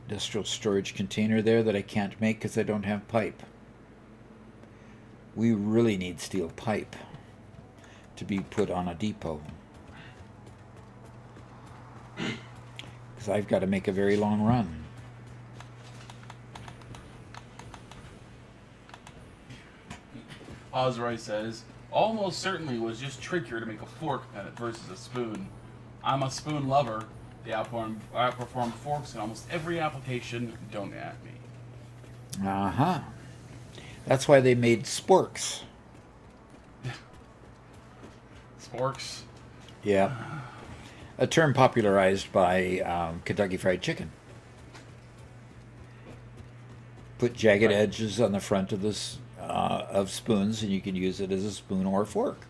industrial storage container there that I can't make because I don't have pipe. We really need steel pipe to be put on a depot. Because I've got to make a very long run. Ozroy says, almost certainly was just trickier to make a fork versus a spoon. I'm a spoon lover. They outperform forks in almost every application. Don't at me. Uh-huh. That's why they made sporks. Sporks. Yeah. a term popularized by Kentucky Fried Chicken. Put jagged Right. edges on the front of this of spoons, and you can use it as a spoon or a fork.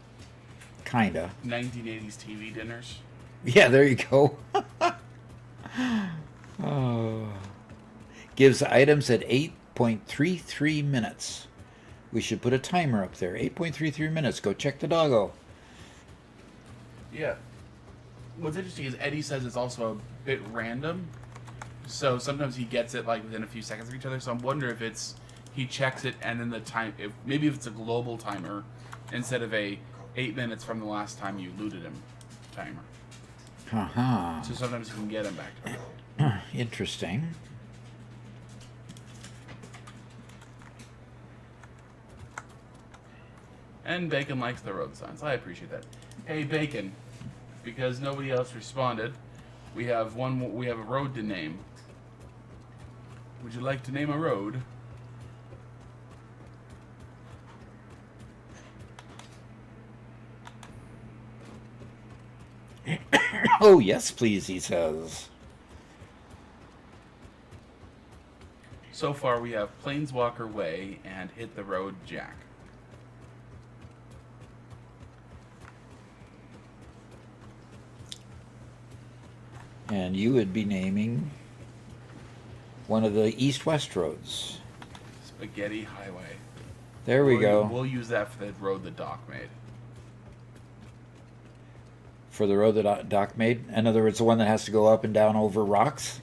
Kinda. 1980s TV dinners. Yeah, there you go. Oh. Gives items at 8.33 minutes. We should put a timer up there. 8.33 minutes. Go check the doggo. Yeah. What's interesting is Eddie says it's also a bit random. So sometimes he gets it like within a few seconds of each other. So I'm wondering if it's he checks it and then the time. Maybe if it's a global timer instead of a 8 minutes from the last time you looted him timer. Uh-huh. So sometimes you can get him back to back. Interesting. And Bacon likes the road signs. I appreciate that. Hey Bacon, because nobody else responded, we have we have a road to name. Would you like to name a road? Oh, yes, please, he says. So far we have Planeswalker Way and Hit the Road Jack. And you would be naming one of the east-west roads. Spaghetti Highway. There we go. We'll use that for the road that Doc made. For the road that Doc made? In other words, the one that has to go up and down over rocks?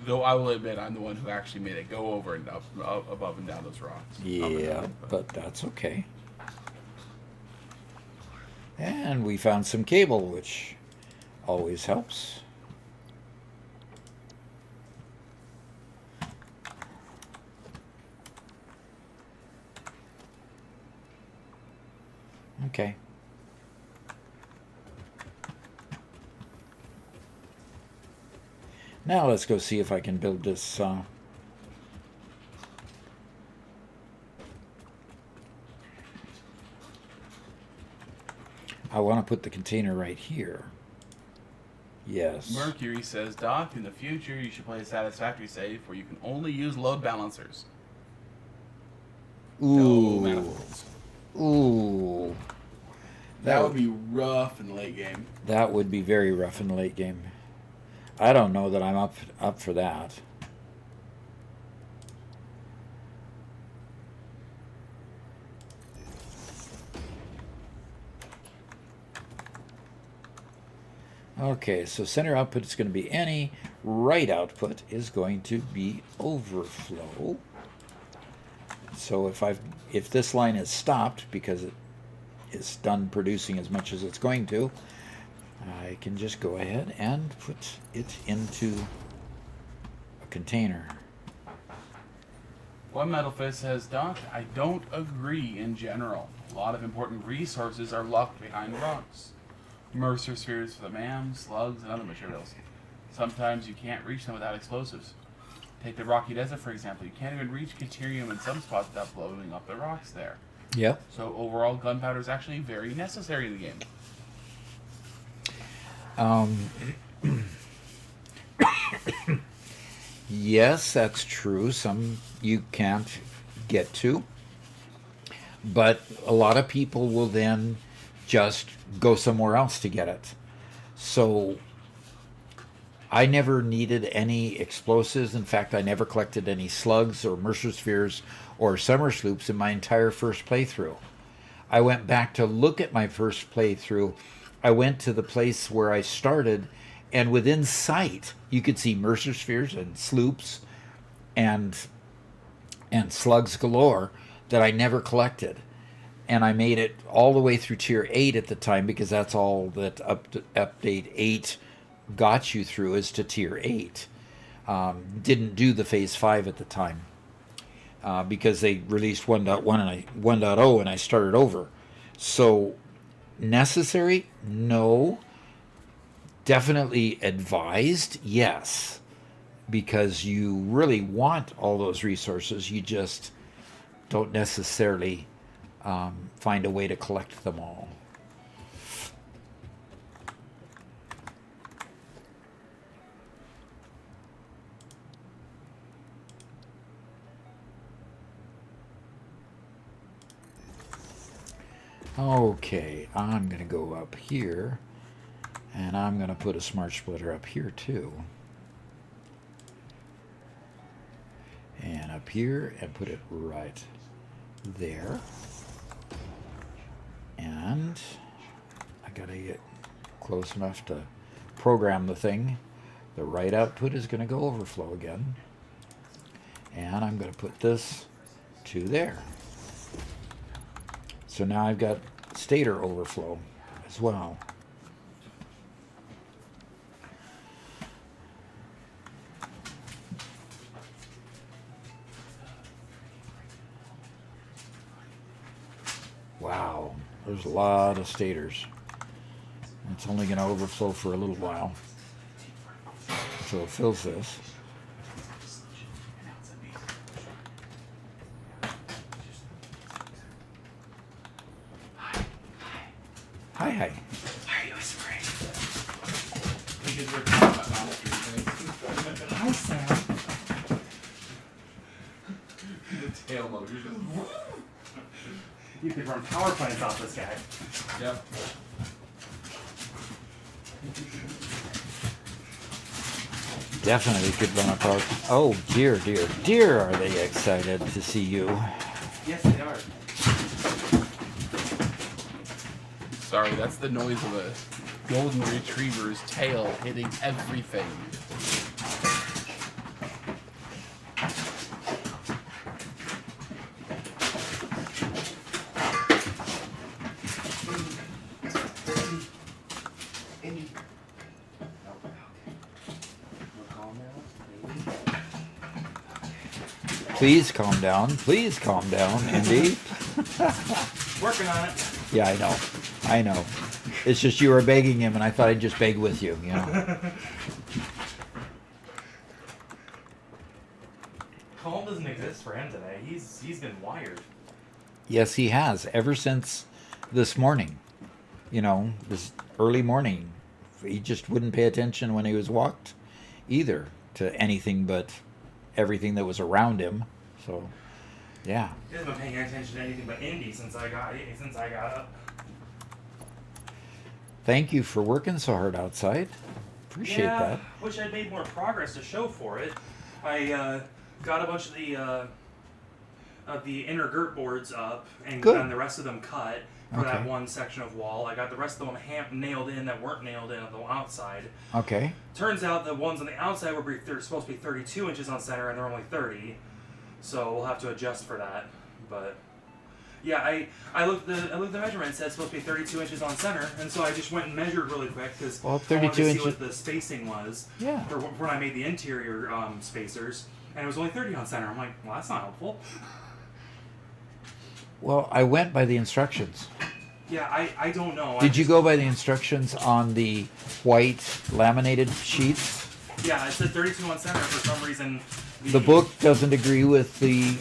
Though I will admit, I'm the one who actually made it go over and up above and down those rocks. Up and Yeah, down, but that's okay. And we found some cable, which always helps. Okay. Now let's go see if I can build this I want to put the container right here. Yes. Mercury says, Doc, in the future you should play a Satisfactory save where you can only use load balancers. No Ooh. manifolds. Ooh. That would be rough in the late game. That would be very rough in the late game. I don't know that I'm up for that. Okay, so center output is going to be any, right output is going to be overflow. So if this line is stopped because it is done producing as much as it's going to, I can just go ahead and put it into a container. One Metal Fist says, Doc, I don't agree in general. A lot of important resources are locked behind rocks. Mercer spheres for the MAM, slugs, and other materials. Sometimes you can't reach them without explosives. Take the Rocky Desert, for example. You can't even reach Caterium in some spots without blowing up the rocks there. Yep. So overall, gunpowder is actually very necessary in the game. Yes, that's true. Some you can't get to. But a lot of people will then just go somewhere else to get it. So I never needed any explosives. In fact, I never collected any slugs or Mercer spheres or summer sloops in my entire first playthrough. I went back to look at my first playthrough. I went to the place where I started, and within sight, you could see Mercer spheres and sloops and slugs galore that I never collected. And I made it all the way through Tier 8 at the time, because that's all that Update 8 got you through, is to Tier 8. Didn't do the Phase 5 at the time, because they released 1.1 and 1.0, and I started over. So, necessary? No. Definitely advised? Yes. Because you really want all those resources. You just don't necessarily find a way to collect them all. Okay, I'm going to go up here, and I'm going to put a smart splitter up here too. And up here, and put it right there. And I got to get close enough to program the thing. The right output is going to go overflow again. And I'm going to put this to there. So now I've got stator overflow as well. Wow, there's a lot of stators. It's only going to overflow for a little while. So it fills this. Hi, hi. Why are you whispering? Because we're talking about monsters. Hi, Sam. The tail motor just. You could run power plants off this guy. Yep. Definitely could run a power. Oh, dear, dear, dear, are they excited to see you. Yes, they are. Sorry, that's the noise of a golden retriever's tail hitting everything. Please calm down. Please calm down, Indy. Working on it. Yeah, I know. I know. It's just you were begging him, and I thought I'd just beg with you, you know. Calm doesn't exist for him today. He's been wired. Yes, he has. Ever since this morning. You know, this early morning. He just wouldn't pay attention when he was walked either to anything but everything that was around him. So, yeah. He hasn't been paying attention to anything but Indy since I got up. Thank you for working so hard outside. Appreciate that. Wish I'd made more progress to show for it. I got a bunch of the inner girt boards up and Good. gotten the rest of them cut for Okay. that one section of wall. I got the rest of them nailed in that weren't nailed in on the outside. Okay. Turns out the ones on the outside they're supposed to be 32 inches on center and they're only 30. So we'll have to adjust for that. But yeah, I looked at the measurement. It said it's supposed to be 32 inches on center, and so I just went and measured really quick because Well, I wanted 32 to see inches. what the spacing was Yeah. for when I made the interior spacers, and it was only 30 on center. I'm like, well, that's not helpful. Well, I went by the instructions. Yeah, I don't know. Did you go by the instructions on the white laminated sheets? Yeah, it said 32 on center for some reason. The book doesn't agree with the...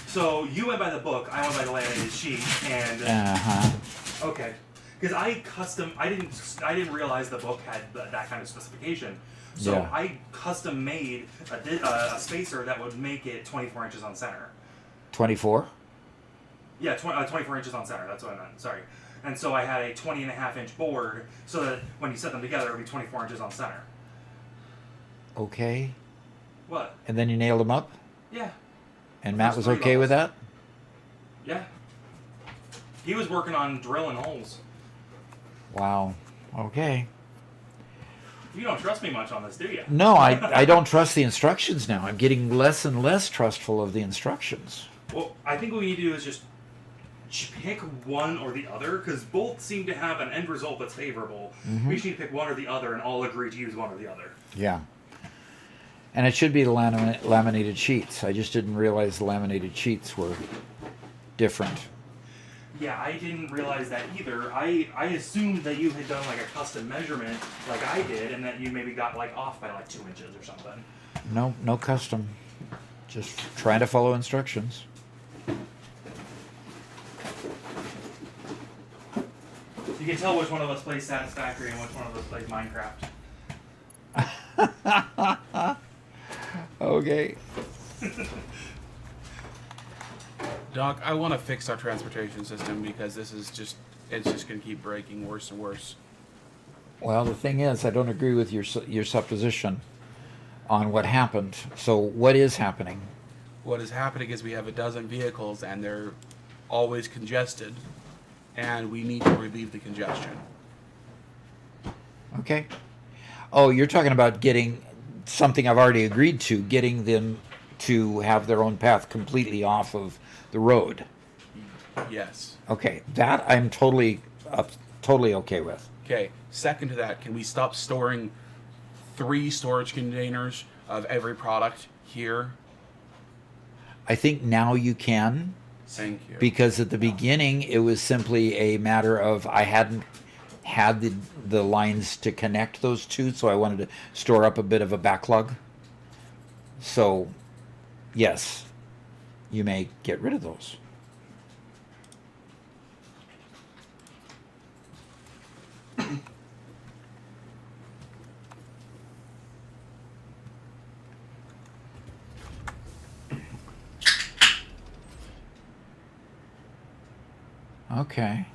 So you went by the book, I went by the laminated sheet, and Uh-huh. okay, because I didn't realize the book had that kind of specification. So Yeah. I custom made a spacer that would make it 24 inches on center. 24? Yeah, 24 inches on center. That's what I meant. Sorry. And so I had a 20.5-inch board, so that when you set them together, it would be 24 inches on center. Okay. What? And then you nailed them up? Yeah. And The Matt first was 3 okay with levels. that? Yeah. He was working on drilling holes. Wow. Okay. You don't trust me much on this, do you? No, I don't trust the instructions now. I'm getting less and less trustful of the instructions. Well, I think what we need to do is just pick one or the other, because both seem to have an end result that's favorable. Mm-hmm. We just need to pick one or the other and all agree to use one or the other. Yeah. And it should be the laminated sheets. I just didn't realize the laminated sheets were different. Yeah, I didn't realize that either. I assumed that you had done like a custom measurement like I did, and that you maybe got like off by like 2 inches or something. No custom. Just trying to follow instructions. You can tell which one of us plays Satisfactory and which one of us plays Minecraft. Okay. Doc, I want to fix our transportation system because this is just, it's just going to keep breaking worse and worse. Well, the thing is, I don't agree with your supposition on what happened. So what is happening? What is happening is we have a dozen vehicles and they're always congested, and we need to relieve the congestion. Okay. Oh, you're talking about getting something I've already agreed to, getting them to have their own path completely off of the road. Yes. Okay, that I'm totally okay with. Okay, second to that, can we stop storing 3 storage containers of every product here? I think now you can, Thank you. because at the beginning it was simply a matter of I hadn't had the lines to connect those two, so I wanted to store up a bit of a backlog. So, yes, you may get rid of those. Okay.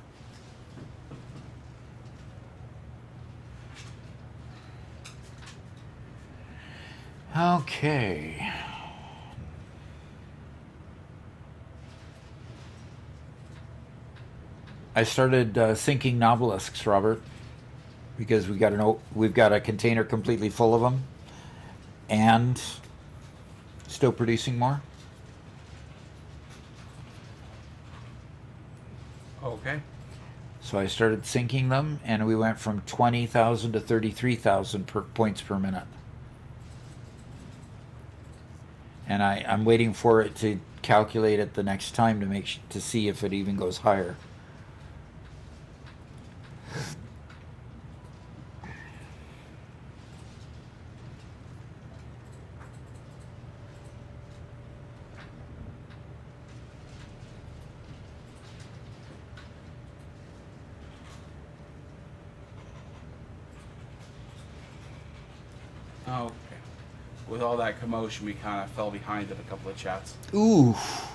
Okay. I started sinking nobelisks, Robert, because we've got a container completely full of them, and still producing more. Okay. So I started sinking them, and we went from 20,000 to 33,000 points per minute. And I'm waiting for it to calculate it the next time to see if it even goes higher. Okay. With all that commotion, we kind of fell behind in a couple of chats. Oof.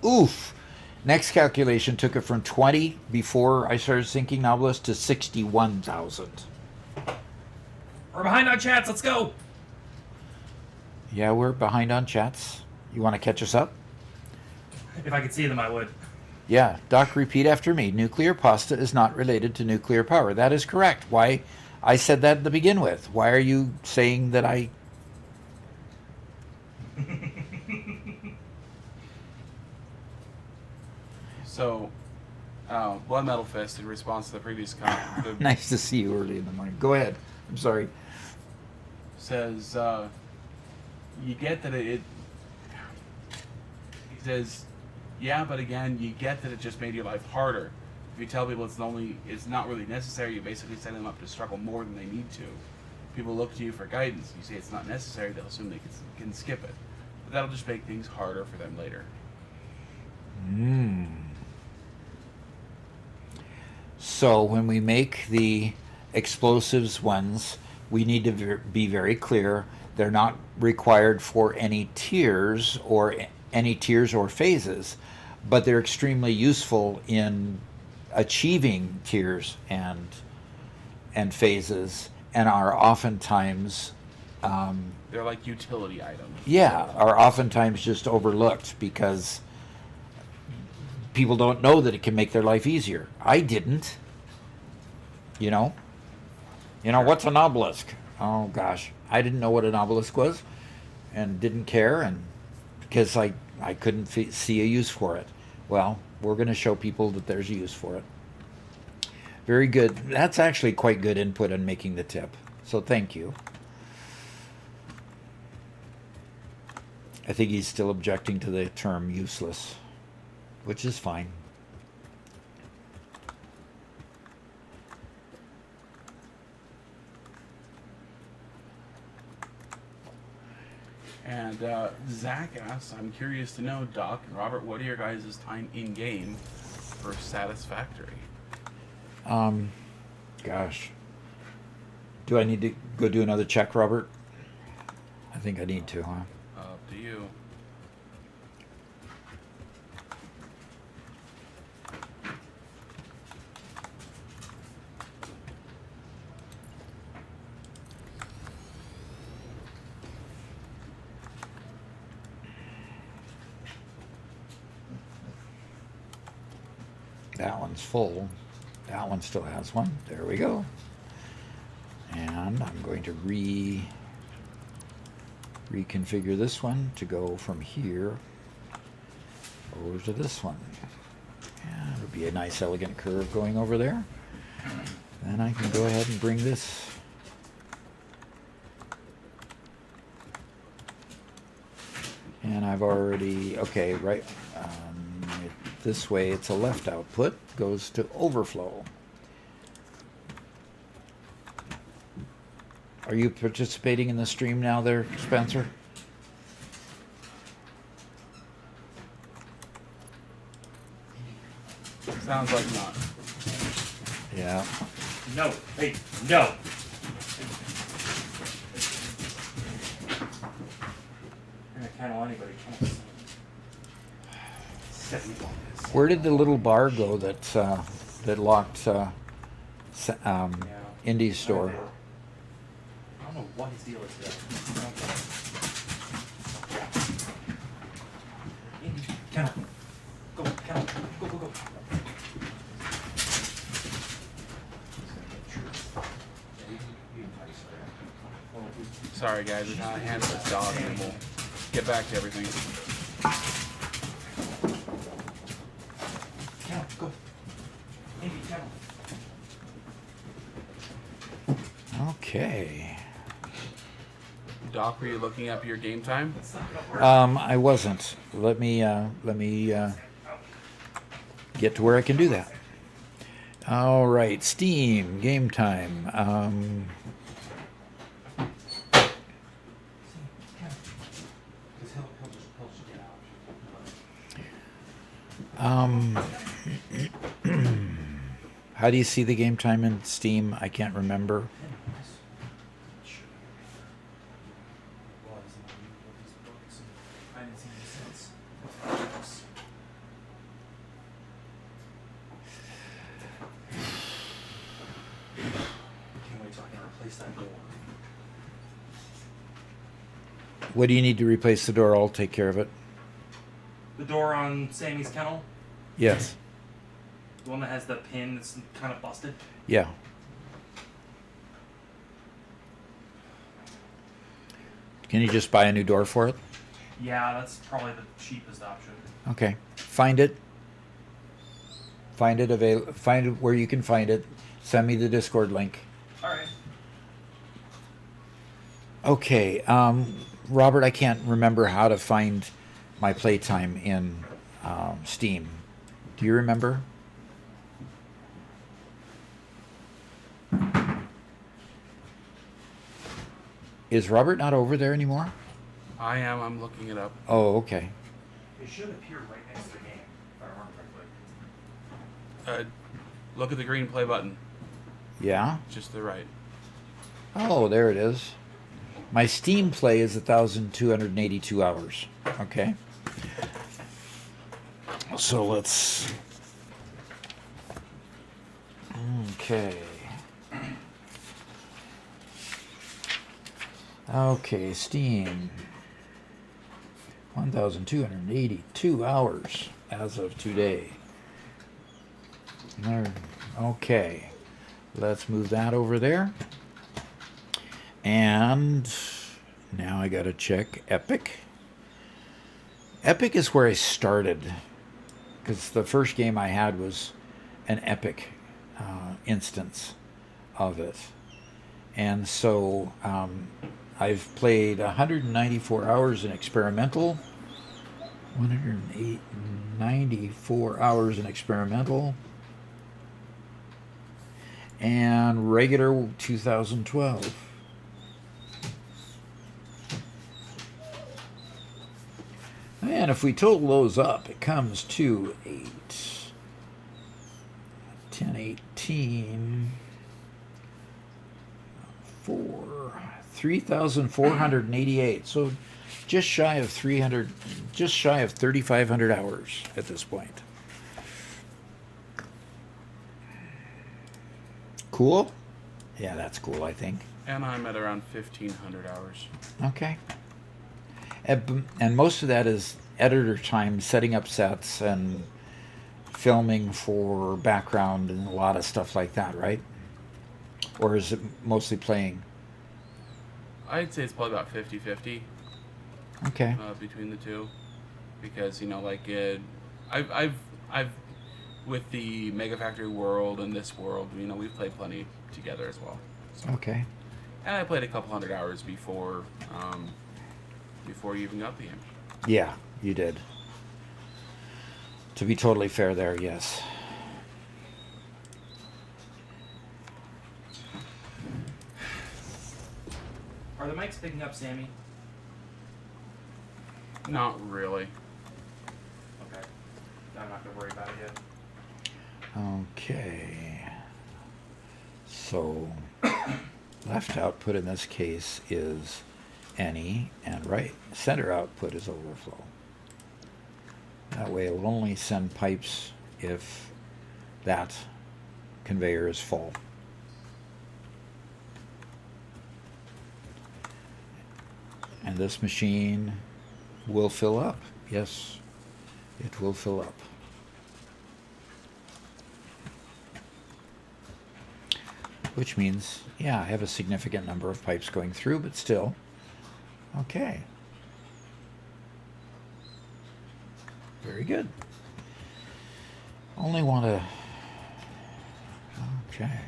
Oof. Next calculation took it from 20 before I started sinking Novelist to 61,000. We're behind on chats. Let's go. Yeah, we're behind on chats. You want to catch us up? If I could see them, I would. Yeah. Doc, repeat after me. Nuclear pasta is not related to nuclear power. That is correct. Why? I said that to begin with. Why are you saying that I... So, Blood Metal Fist, in response to the previous comment, Nice to see you early in the morning. Go ahead. I'm sorry. says, you get that he says, yeah, but again, you get that it just made your life harder. If you tell people it's not really necessary, you basically set them up to struggle more than they need to. People look to you for guidance. You say it's not necessary, they'll assume they can skip it. But that'll just make things harder for them later. So when we make the explosives ones, we need to be very clear. They're not required for any tiers or phases, but they're extremely useful in achieving tiers and phases, and are oftentimes They're like utility items. are oftentimes just overlooked because people don't know that it can make their life easier. I didn't. You know, what's an obelisk? Oh gosh, I didn't know what an obelisk was, and didn't care, and because I couldn't see a use for it. Well, we're going to show people that there's a use for it. Very good. That's actually quite good input on making the tip. So thank you. I think he's still objecting to the term useless, which is fine. And Zach asks, I'm curious to know, Doc and Robert, what are your guys' time in game for Satisfactory? Gosh. Do I need to go do another check, Robert? I think I need to, huh? Up to you. That one's full. That one still has one. There we go. And I'm going to reconfigure this one to go from here over to this one. And it'll be a nice elegant curve going over there. Then I can go ahead and bring this and I've already, okay, right, this way it's a left output, goes to overflow. Are you participating in the stream now there, Spencer? Sounds like not. Yeah. No. Hey, no. You're gonna kennel anybody. Where did the little bar go that that locked Indy's store? I don't know what his deal is today. Indy, kennel. Go, kennel. Go, go, go. Sorry, guys. We can't handle this dog, and we'll get back to everything. Kennel, go. Indy, kennel. Okay. Doc, were you looking up your game time? I wasn't. Let me get to where I can do that. All right, Steam game time. How do you see the game time in Steam? I can't remember. What do you need to replace the door? I'll take care of it. The door on Sammy's kennel, Yes. the one that has the pin that's kind of busted. Yeah. Can you just buy a new door for it? Yeah, that's probably the cheapest option. Okay. Find it. Find it find it where you can find it. Send me the Discord link. All right. Okay. Robert, I can't remember how to find my playtime in Steam. Do you remember? Is Robert not over there anymore? I am. I'm looking it up. Oh, okay. It should appear right next to the game, if I remember correctly. Look at the green play button. Yeah? Just to the right. Oh, there it is. My Steam play is 1,282 hours. Okay. So let's... Okay. Okay, Steam. 1,282 hours as of today. Okay. Let's move that over there. And now I gotta check Epic. Epic is where I started, because the first game I had was an Epic instance of it. And so I've played 194 hours in experimental, 194 hours in experimental, and regular 2012. And if we total those up, it comes to 1018 4 3,488. So just shy of 300, just shy of 3,500 hours at this point. Cool? Yeah, that's cool, I think. And I'm at around 1,500 hours. Okay. And most of that is editor time, setting up sets and filming for background and a lot of stuff like that, right? Or is it mostly playing? I'd say it's probably about 50-50 Okay. between the two, because I've with the Mega Factory world and this world, we've played plenty together as well. So. Okay. And I played a couple hundred hours before you even got the game. Yeah, you did. To be totally fair there, yes. Are the mics picking up Sammy? Not really. Okay. I'm not gonna worry about it yet. Okay. So, left output in this case is any, and right center output is overflow. That way it will only send pipes if that conveyor is full. And this machine will fill up. Yes, it will fill up. Which means, yeah, I have a significant number of pipes going through, but still, okay. Very good. Only want to, okay.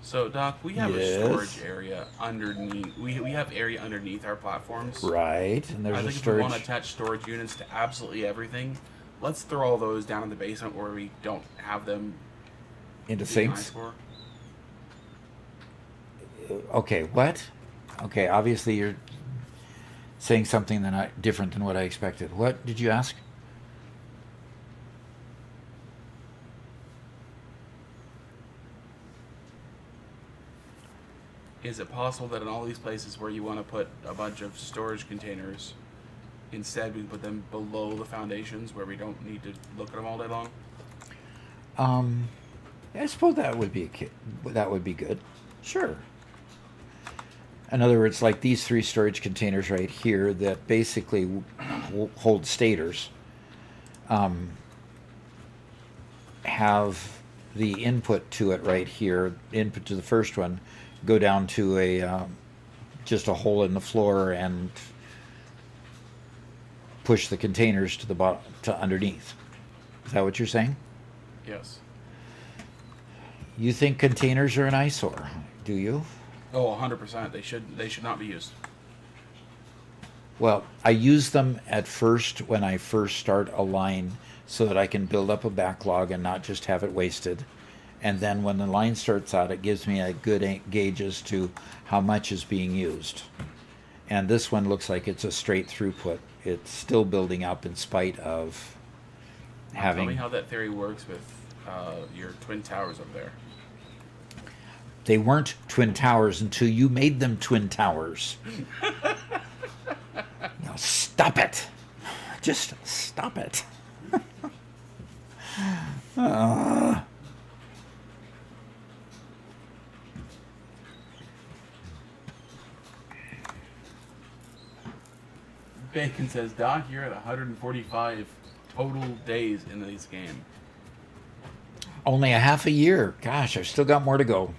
So, Doc, we have Yes. a storage area underneath. We have area underneath our platforms. Right, and there's I a think if we want to storage. attach storage units to absolutely everything, let's throw all those down in the basement where we don't have them Into be nice sinks? for. Okay, what? Okay, obviously you're saying something different than what I expected. What did you ask? Is it possible that in all these places where you want to put a bunch of storage containers, instead we put them below the foundations where we don't need to look at them all day long? I suppose that would be good. Sure. In other words, like these 3 storage containers right here that basically hold stators, have the input to it right here. Input to the first one go down to just a hole in the floor and push the containers to the bottom to underneath. Is that what you're saying? Yes. You think containers are an eyesore? Do you? Oh, 100%. They should not be used. Well, I use them at first when I first start a line so that I can build up a backlog and not just have it wasted. And then when the line starts out, it gives me a good gauge as to how much is being used. And this one looks like it's a straight throughput. It's still building up in spite of having... Tell me how that theory works with your twin towers over there. They weren't twin towers until you made them twin towers. Now stop it. Just stop it. Bacon says, Doc, you're at 145 total days in this game. Only a half a year. Gosh, I've still got more to go.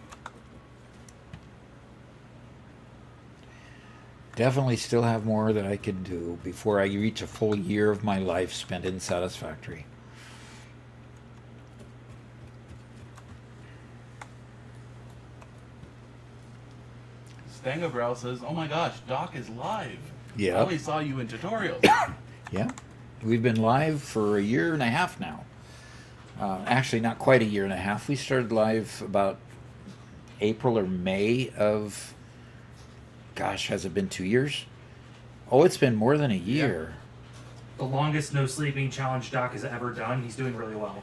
Definitely still have more that I could do before I reach a full year of my life spent in Satisfactory. Stangobrel says, oh my gosh, Doc is live. Yeah. I only saw you in tutorials. Yeah. We've been live for a year and a half now. Actually, not quite a year and a half. We started live about April or May of... Gosh, has it been 2 years? Oh, it's been more than a year. The longest no sleeping challenge Doc has ever done. He's doing really well.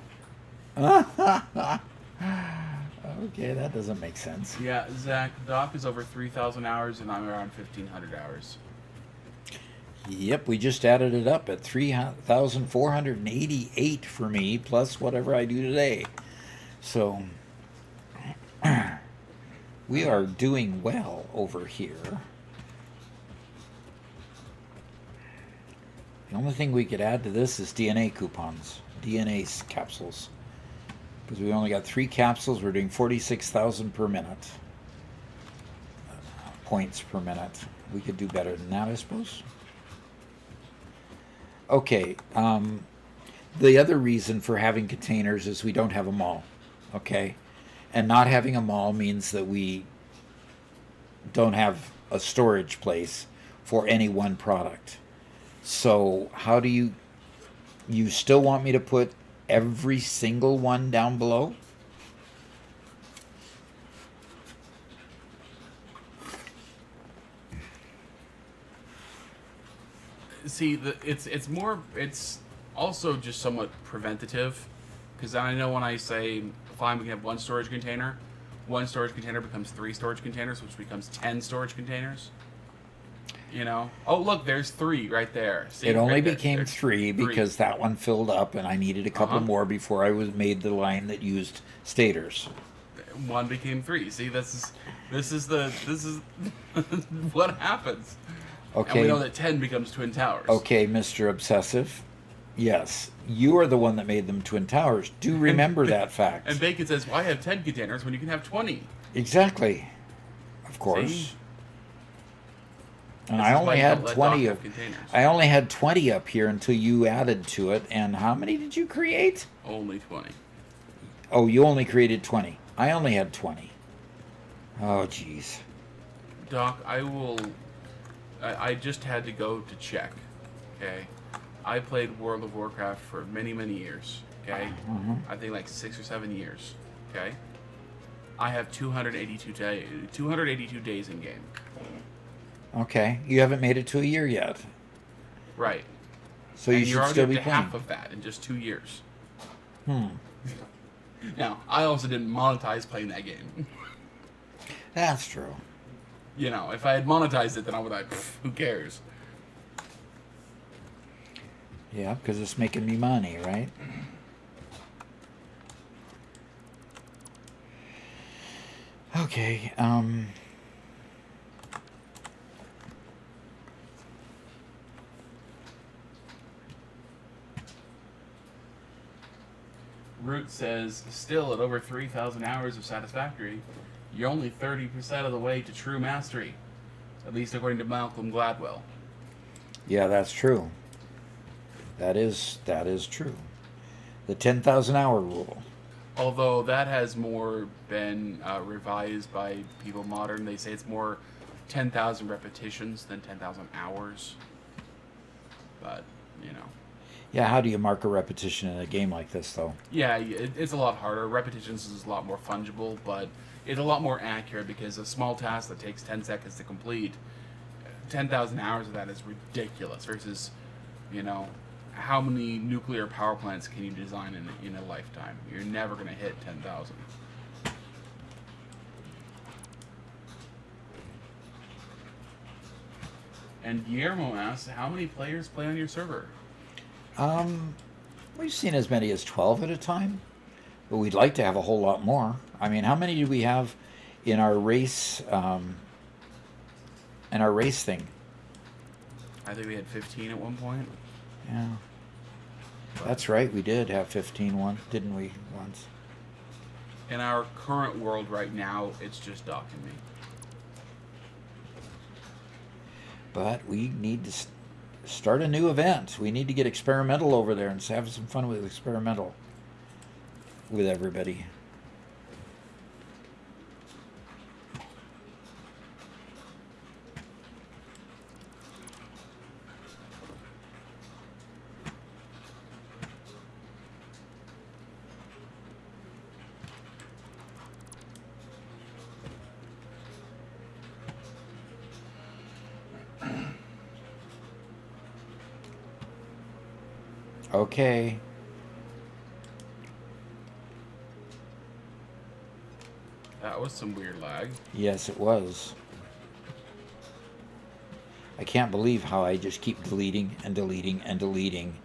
Okay, that doesn't make sense. Yeah, Zach, Doc is over 3,000 hours, and I'm around 1,500 hours. Yep, we just added it up at 3,488 for me, plus whatever I do today. So we are doing well over here. The only thing we could add to this is DNA coupons, DNA capsules. Because we only got 3 capsules, we're doing 46,000 per minute. Points per minute. We could do better than that, I suppose. Okay, the other reason for having containers is we don't have them all, okay? And not having them all means that we don't have a storage place for any one product. So how do you still want me to put every single one down below? See, it's also just somewhat preventative, because I know when I say, fine, we can have one storage container becomes 3 storage containers, which becomes 10 storage containers. You know? Oh, look, there's 3 right there. See, It only right there. became There's 3 because that one filled up, and I needed a couple more before I made the line that used stators. 1 became 3. See, this is what happens. Okay. And we know that 10 becomes Twin Towers. Okay, Mr. Obsessive. Yes, you are the one that made them Twin Towers. Do remember that fact. And Bacon says, why have 10 containers when you can have 20? Exactly. Of course. See? And This I is only why you had don't let 20 Doc of have containers. I only had 20 up here until you added to it. And how many did you create? Only 20. Oh, you only created 20. I only had 20. Oh, jeez. Doc, I just had to go to check, okay? I played World of Warcraft for many, many years, okay? I think like 6 or 7 years, okay? I have 282 days in game. Okay, you haven't made it to a year yet, Right. so And you you're should already still up be to playing. half of that in just 2 years. Now, I also didn't monetize playing that game. That's true. You know, if I had monetized it, then I would like, who cares? Yeah, because it's making me money, right? Okay, Root says, still at over 3,000 hours of Satisfactory, you're only 30% of the way to true mastery. At least according to Malcolm Gladwell. yeah, that's true. That is true. The 10,000 hour rule. Although that has more been revised by people modern. They say it's more 10,000 repetitions than 10,000 hours. But, you know. Yeah, how do you mark a repetition in a game like this, though? Yeah, it's a lot harder. Repetitions is a lot more fungible, but it's a lot more accurate because a small task that takes 10 seconds to complete, 10,000 hours of that is ridiculous versus, you know, how many nuclear power plants can you design in a lifetime? You're never going to hit 10,000. And Guillermo asks, how many players play on your server? We've seen as many as 12 at a time, but we'd like to have a whole lot more. I mean, how many do we have in our race, thing? I think we had 15 at one point. Yeah. That's right, we did have 15 didn't we, once? In our current world right now, it's just Doc and me. But we need to start a new event. We need to get experimental over there and have some fun with experimental with everybody. Okay. That was some weird lag. Yes, it was. I can't believe how I just keep deleting and deleting and deleting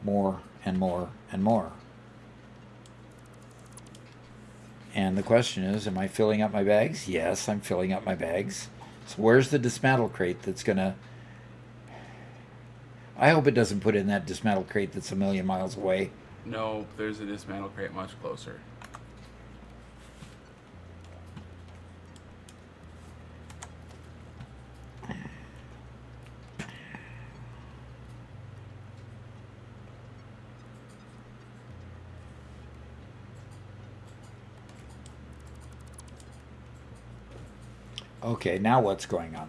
more and more and more. And the question is, am I filling up my bags? Yes, I'm filling up my bags. So where's the dismantle crate that's going to... I hope it doesn't put in that dismantle crate that's a million miles away. No, there's a dismantle crate much closer. Okay, now what's going on?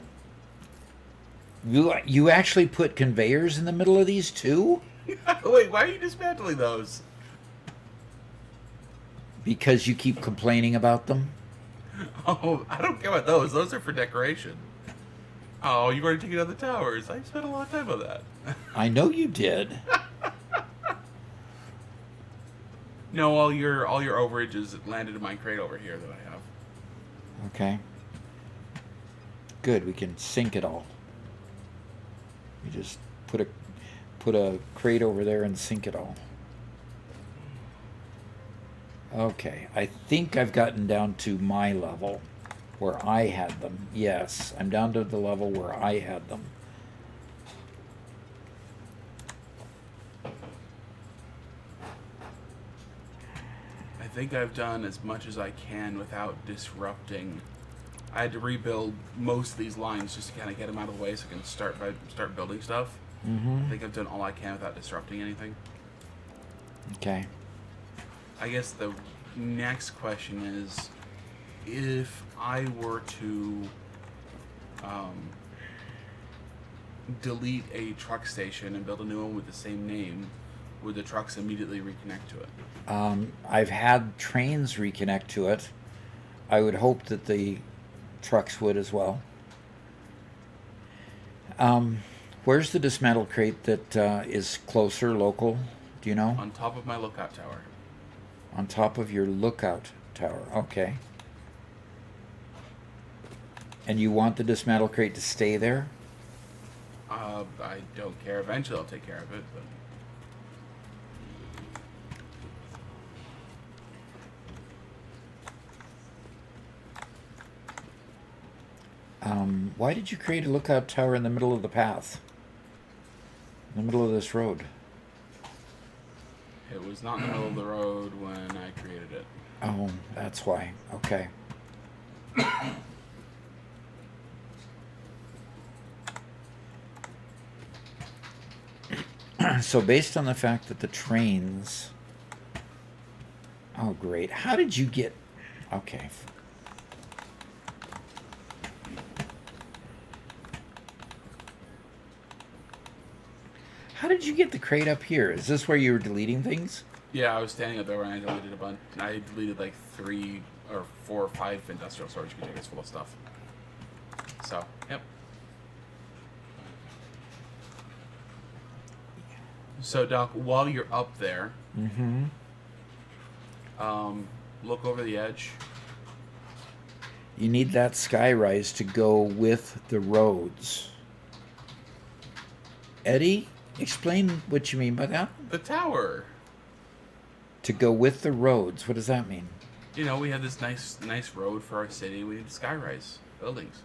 You actually put conveyors in the middle of these too? Wait, why are you dismantling those? Because you keep complaining about them? Oh, I don't care about those. Those are for decoration. Oh, you've already taken out the towers. I spent a lot of time on that. I know you did. No, all your overages landed in my crate over here that I have. Okay. Good, we can sync it all. You just put a crate over there and sync it all. Okay, I think I've gotten down to my level where I had them. Yes, I'm down to the level where I had them. I think I've done as much as I can without disrupting. I had to rebuild most of these lines just to kind of get them out of the way so I can start building stuff. I think I've done all I can without disrupting anything. Okay. I guess the next question is, if I were to delete a truck station and build a new one with the same name, would the trucks immediately reconnect to it? I've had trains reconnect to it. I would hope that the trucks would as well. Where's the dismantle crate that is closer, local? Do you know? On top of my lookout tower. On top of your lookout tower. Okay. And you want the dismantle crate to stay there? I don't care. Eventually I'll take care of it, but... Why did you create a lookout tower in the middle of the path? In the middle of this road? It was not in the middle of the road when I created it. Oh, that's why. Okay. So based on the fact that the trains... Oh, great. How did you get... Okay. How did you get the crate up here? Is this where you were deleting things? Yeah, I was standing up there when I deleted a bunch. I deleted like 3 or 4 or 5 industrial storage containers full of stuff. So, yep. So, Doc, while you're up there, look over the edge. You need that skyrise to go with the roads. Eddie, explain what you mean by that. The tower. To go with the roads. What does that mean? You know, we have this nice road for our city. We need skyrise buildings.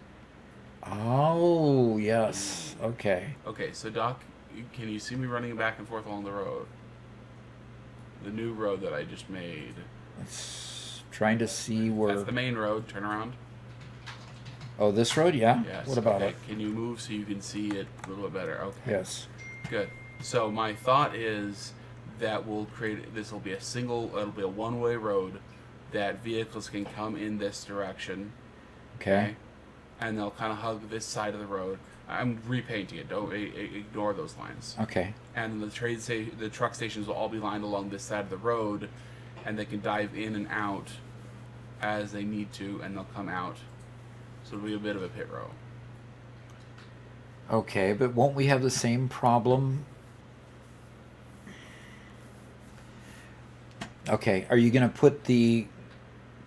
Oh, yes. Okay. Okay, so Doc, can you see me running back and forth along the road? The new road that I just made. It's trying to see where... That's the main road. Turn around. Oh, this road? Yeah? Yes. What about okay. it? Can you move so you can see it a little bit better? Okay. Yes. Good. So my thought is that we'll create... This will be it'll be a one-way road that vehicles can come in this direction. Okay. And they'll kind of hug this side of the road. I'm repainting it. Don't ignore those lines. Okay. And the truck stations will all be lined along this side of the road, and they can dive in and out as they need to, and they'll come out. So it'll be a bit of a pit row. Okay, but won't we have the same problem? Okay, are you going to put the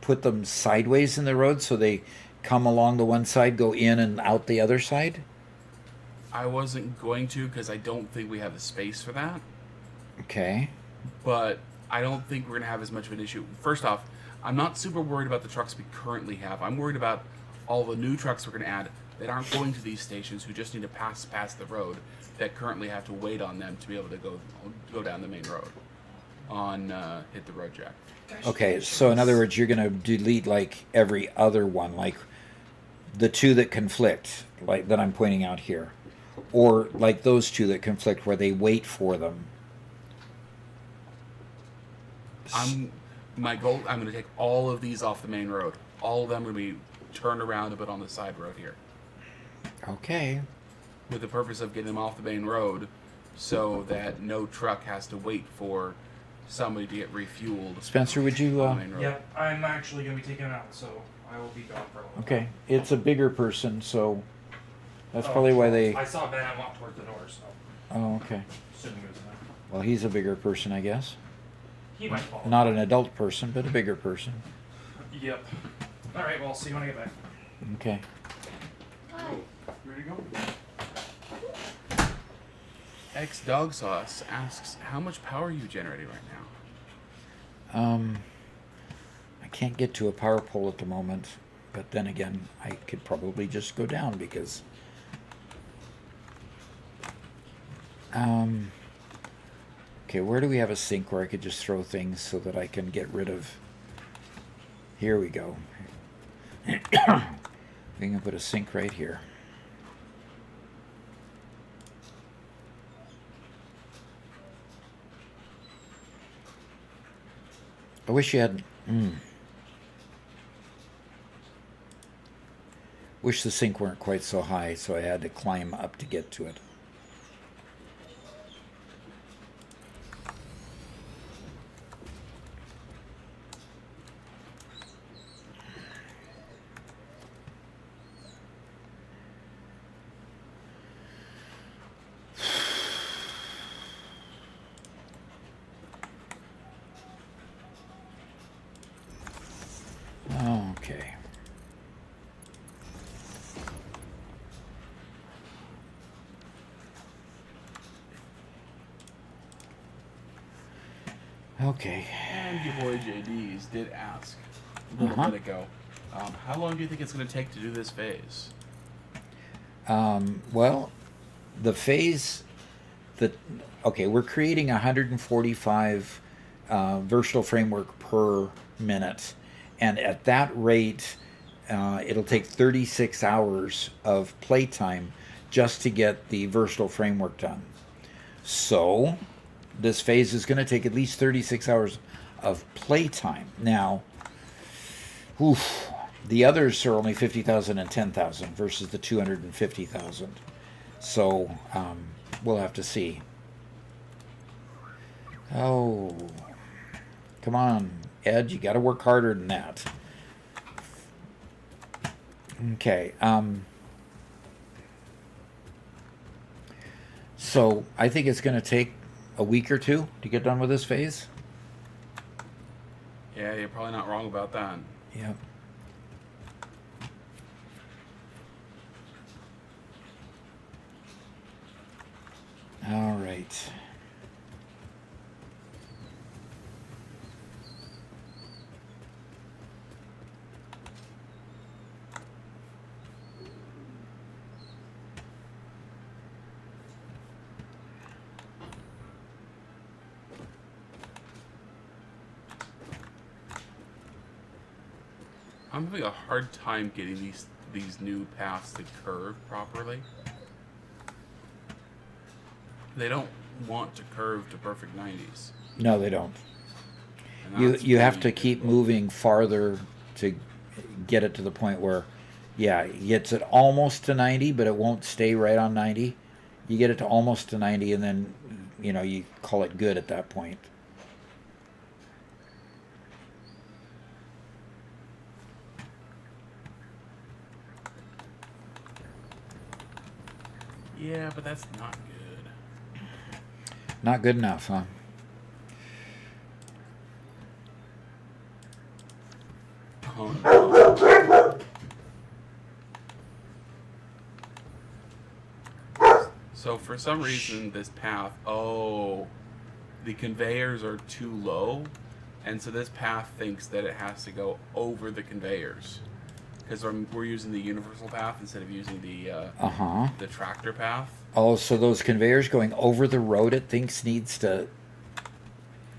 put them sideways in the road so they come along the one side, go in and out the other side? I wasn't going to because I don't think we have the space for that. Okay. But I don't think we're going to have as much of an issue. First off, I'm not super worried about the trucks we currently have. I'm worried about all the new trucks we're going to add that aren't going to these stations, who just need to pass the road, that currently have to wait on them to be able to go down the main road on hit the road jack. Okay, so in other words, you're going to delete like every other one, like the two that conflict, like that I'm pointing out here, or like those two that conflict where they wait for them. My goal, I'm going to take all of these off the main road. All of them are going to be turned around and put on the side road here, Okay. with the purpose of getting them off the main road so that no truck has to wait for somebody to get refueled Spencer, would you? on the main road. Yep, I'm actually going to be taking them out, so I will be gone for a little Okay, it's a bigger person, so that's while. probably why they. I saw Ben walk toward the door, so Oh, okay. assuming he was in there. Well, he's a bigger person, I guess. He might fall. Not an adult person, but a bigger person. Yep. All right. Well, I'll see you when I get back. Okay. Ready to go? X Dog Sauce asks, how much power are you generating right now? I can't get to a power pole at the moment, but then again, I could probably just go down because. Okay, where do we have a sink where I could just throw things so that I can get rid of? Here we go. We can put a sink right here. I wish you had. Wish the sink weren't quite so high, so I had to climb up to get to it. Okay. Okay. And your boy JD's did ask a little bit ago, how long do you think it's going to take to do this phase? Well, the phase that we're creating 145 versatile framework per minute, and at that rate, it'll take 36 hours of playtime just to get the versatile framework done. So this phase is going to take at least 36 hours of playtime. Now, the others are only 50,000 and 10,000 versus the 250,000. So we'll have to see. Oh, come on, Ed, you got to work harder than that. Okay. So I think it's going to take a week or two to get done with this phase. Yeah, you're probably not wrong about that. Yep. All right. I'm having a hard time getting these new paths to curve properly. They don't want to curve to perfect 90s. No, they don't. And that's You have to really keep difficult. moving farther to get it to the point where, yeah, it gets it almost to 90, but it won't stay right on 90. You get it to almost to 90, and then, you call it good at that point. Yeah, but that's not good. Not good enough, huh? no. So for some reason, this path, the conveyors are too low, and so this path thinks that it has to go over the conveyors, because we're using the universal path instead of using the tractor path. Oh, so those conveyors going over the road, it thinks needs to.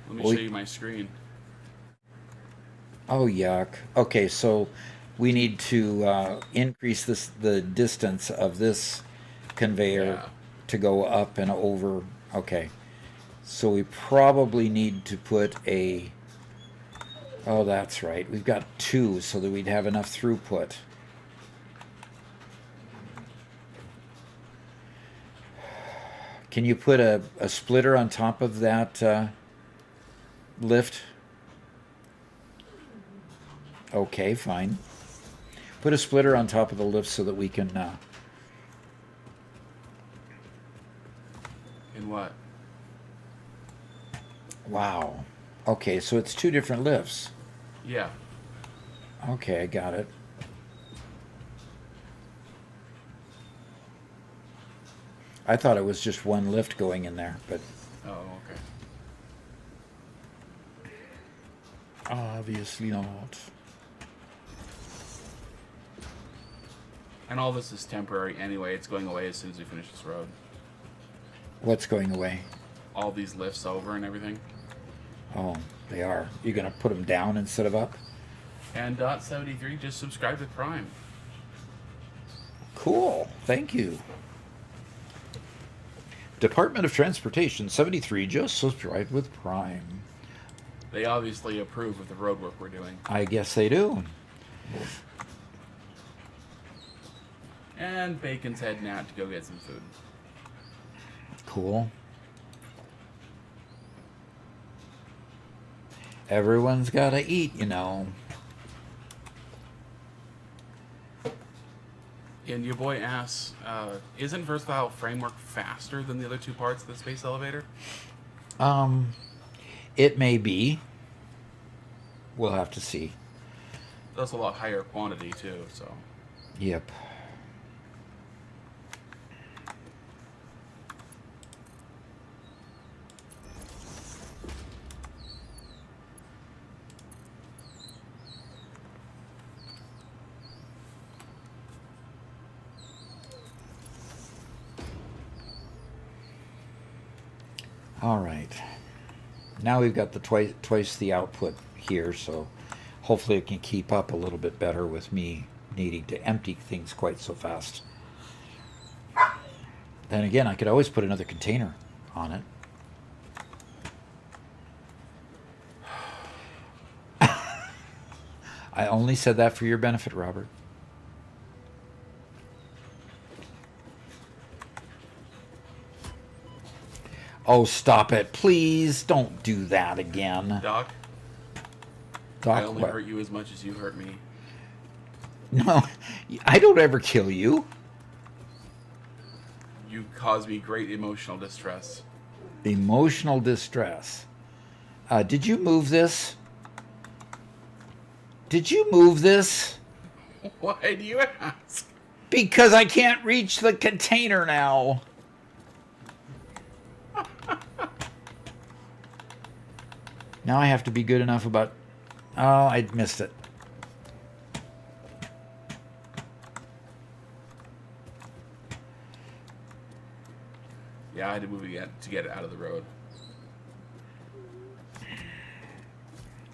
Let me show you my screen. Oh, yuck. Okay, so we need to increase the distance of this conveyor to go up and over. Okay. So we probably need to put a... Oh, that's right. We've got 2 so that we'd have enough throughput. Can you put a splitter on top of that lift? Okay, fine. Put a splitter on top of the lift so that we can... In what? Wow. Okay, so it's 2 different lifts. Yeah. Okay, I got it. I thought it was just one lift going in there, but... Oh, okay. Obviously not. And all this is temporary anyway. It's going away as soon as we finish this road. What's going away? All these lifts over and everything. Oh, they are. You're going to put them down instead of up? And .73 just subscribed to Prime. Cool. Thank you. Department of Transportation 73 just subscribed with Prime. They obviously approve of the road work we're doing. I guess they do. And Bacon's heading out to go get some food. Cool. Everyone's got to eat, you know. And your boy asks, isn't Versatile Framework faster than the other 2 parts of the space elevator? It may be. We'll have to see. That's a lot higher quantity too, so. Yep. All right. Now we've got the twice the output here, so hopefully it can keep up a little bit better with me needing to empty things quite so fast. Then again, I could always put another container on it. I only said that for your benefit, Robert. Oh, stop it. Please don't do that again. Doc? Doc, I only what? hurt you as much as you hurt me. No, I don't ever kill you. You caused me great emotional distress. Emotional distress. Did you move this? Did you move this? Why do you ask? Because I can't reach the container now. Now I have to be good enough about... Oh, I missed it. Yeah, I had to move again to get it out of the road.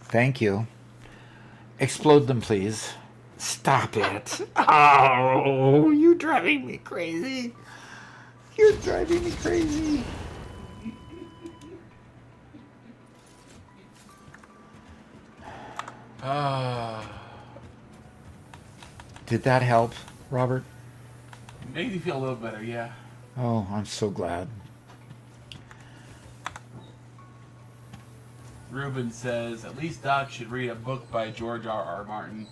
Thank you. Explode them, please. Stop it. Oh, you're driving me crazy. You're driving me crazy. Did that help, Robert? Made you feel a little better, yeah. Oh, I'm so glad. Ruben says, at least Doc should read a book by George R.R. Martin.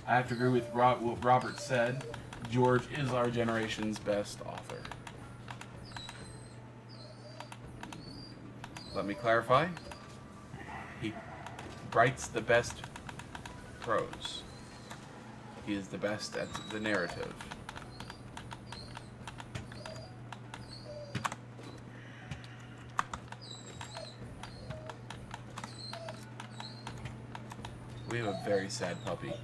I have to agree with what Robert said. George is our generation's best author. Let me clarify. He writes the best prose. He is the best at the narrative. We have a very sad puppy.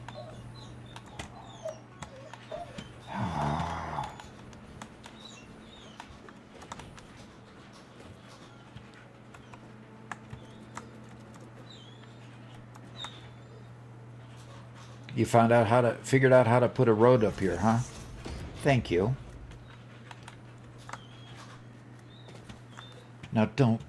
You figured out how to put a road up here, huh? Thank you. Now don't.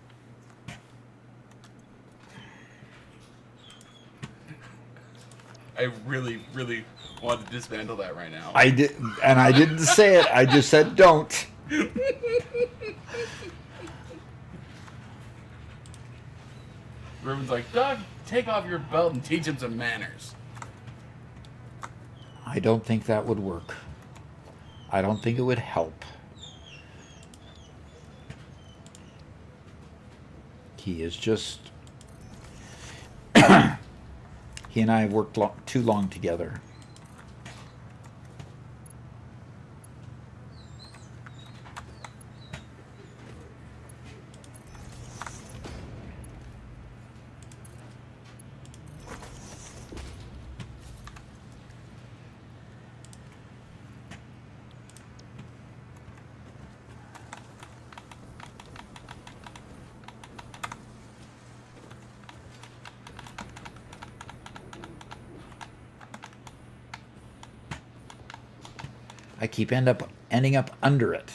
I really, really want to dismantle that right now. I did, and I didn't say it. I just said don't. Ruben's like, Doug, take off your belt and teach him some manners. I don't think that would work. I don't think it would help. He is just... He and I have worked too long together. I keep ending up under it.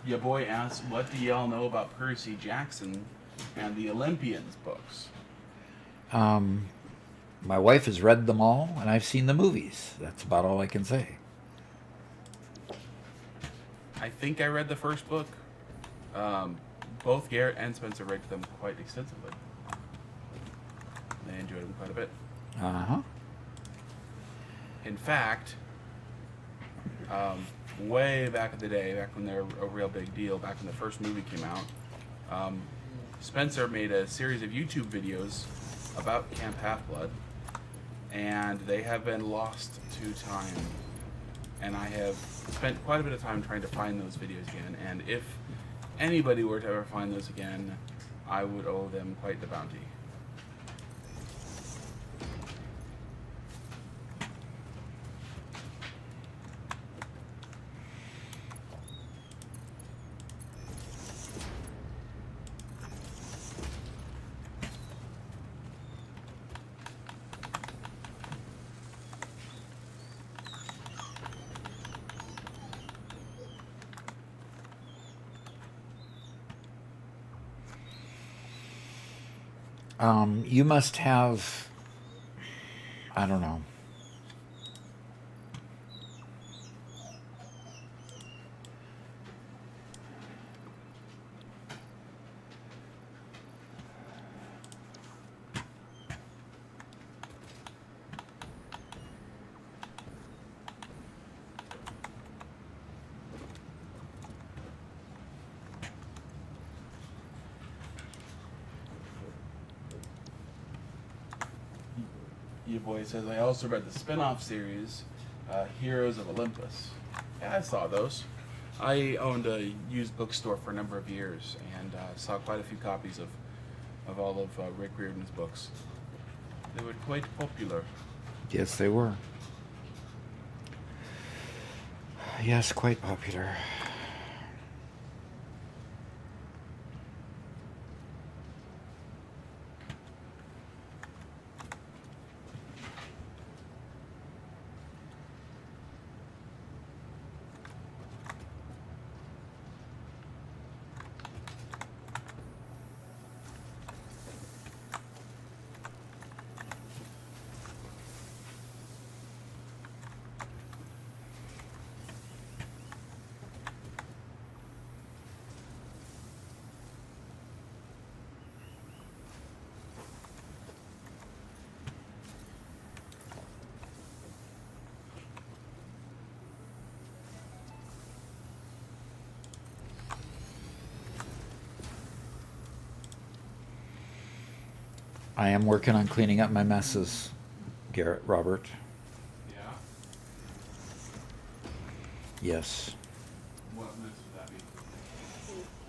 Your boy asks, what do y'all know about Percy Jackson and the Olympians books? My wife has read them all, and I've seen the movies. That's about all I can say. I think I read the first book. Both Garrett and Spencer read them quite extensively. They enjoyed them quite a bit. Uh-huh. In fact, way back in the day, back when they were a real big deal, back when the first movie came out, Spencer made a series of YouTube videos about Camp Half-Blood, and they have been lost to time. And I have spent quite a bit of time trying to find those videos again, and if anybody were to ever find those again, I would owe them quite the bounty. You must have, I don't know. Your boy says, I also read the spin-off series, Heroes of Olympus. Yeah, I saw those. I owned a used bookstore for a number of years and saw quite a few copies of all of Rick Riordan's books. They were quite popular. Yes, they were. Yes, quite popular. I am working on cleaning up my messes, Robert. Yeah. Yes. What mess would that be?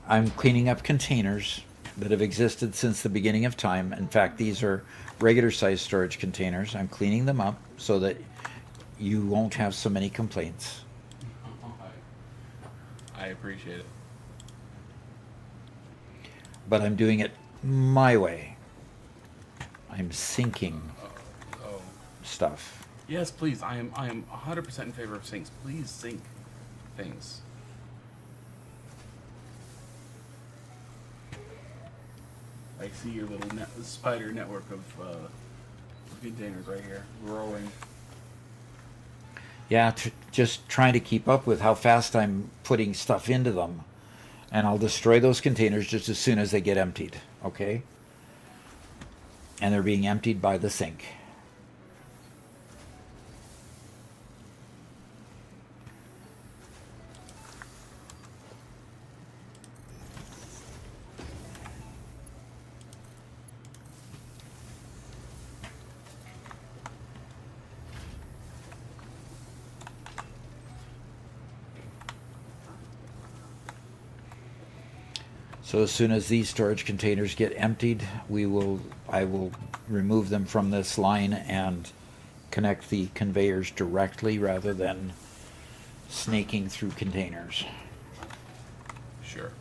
I'm cleaning up containers that have existed since the beginning of time. In fact, these are regular sized storage containers. I'm cleaning them up so that you won't have so many complaints. I appreciate it. But I'm doing it my way. I'm syncing Oh. stuff. Yes, please. I am 100% in favor of syncs. Please sync things. I see your little spider network of containers right here growing. Yeah, just trying to keep up with how fast I'm putting stuff into them. And I'll destroy those containers just as soon as they get emptied, okay? And they're being emptied by the sink. So as soon as these storage containers get emptied, I will remove them from this line and connect the conveyors directly rather than snaking through containers. Sure.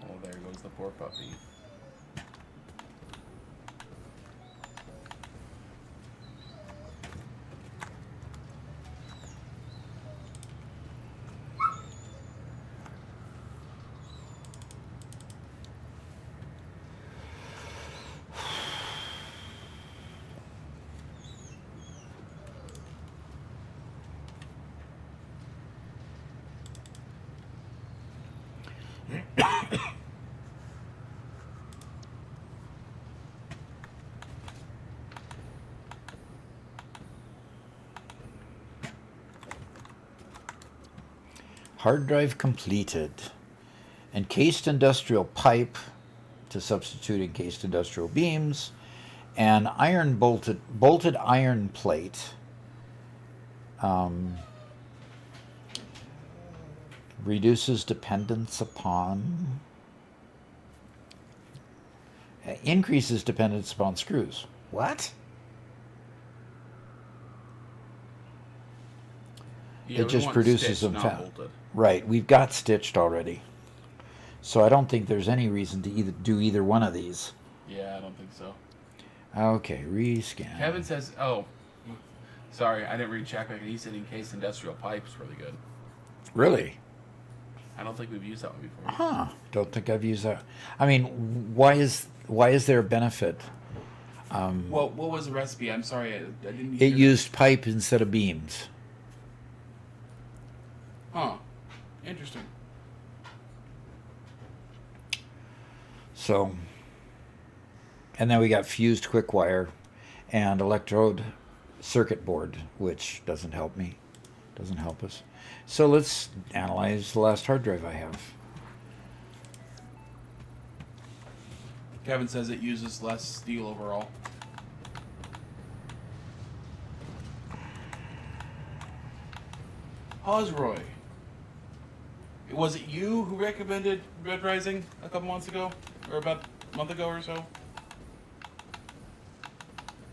Oh, there goes the poor puppy. Hard drive completed. Encased industrial pipe to substitute encased industrial beams, and iron bolted iron plate. Reduces dependence upon, increases dependence upon screws. What? Yeah, It we just want produces stitched, them not fast. bolted. Right, we've got stitched already. So I don't think there's any reason to do either one of these. Yeah, I don't think so. Okay, rescan. Kevin says, oh, sorry, I didn't read Jackpack. He said encased industrial pipe's really good. Really? I don't think we've used that one before. Huh. Don't think I've used that. I mean, why is there a benefit? Well, what was the recipe? I'm sorry, I didn't It hear used pipe instead of beams. that. Huh. Interesting. So, and then we got fused quick wire and electrode circuit board, which doesn't help me. Doesn't help us. So let's analyze the last hard drive I have. Kevin says it uses less steel overall. Osroy. Was it you who recommended Red Rising a couple months ago? Or about a month ago or so?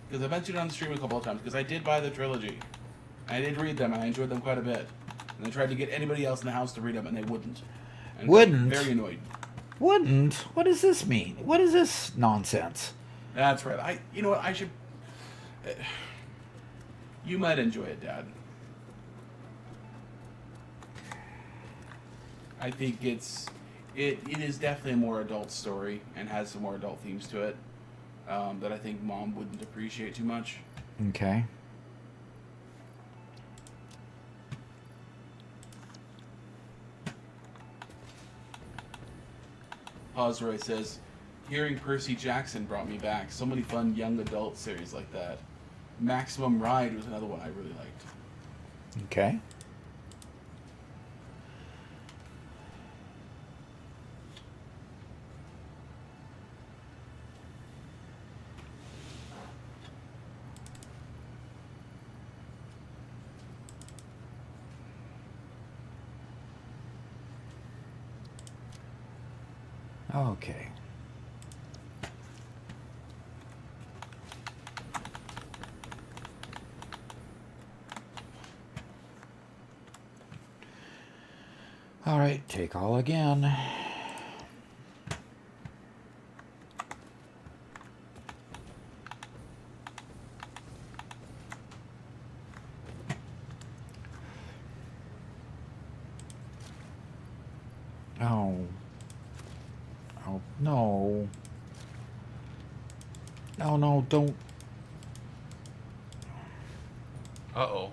Because I mentioned it on the stream a couple of times, because I did buy the trilogy. I did read them, and I enjoyed them quite a bit. And I tried to get anybody else in the house to read them, and they wouldn't. And Wouldn't? Very annoyed. Wouldn't? What does this mean? What is this nonsense? That's right. You know what, I should... You might enjoy it, Dad. I think it is definitely a more adult story and has some more adult themes to it that I think Mom wouldn't appreciate too much. Okay. Posroy says, hearing Percy Jackson brought me back. So many fun young adult series like that. Maximum Ride was another one I really liked. Okay. Okay. All right, take all again. Oh. Oh, no. No, no, don't. Uh-oh.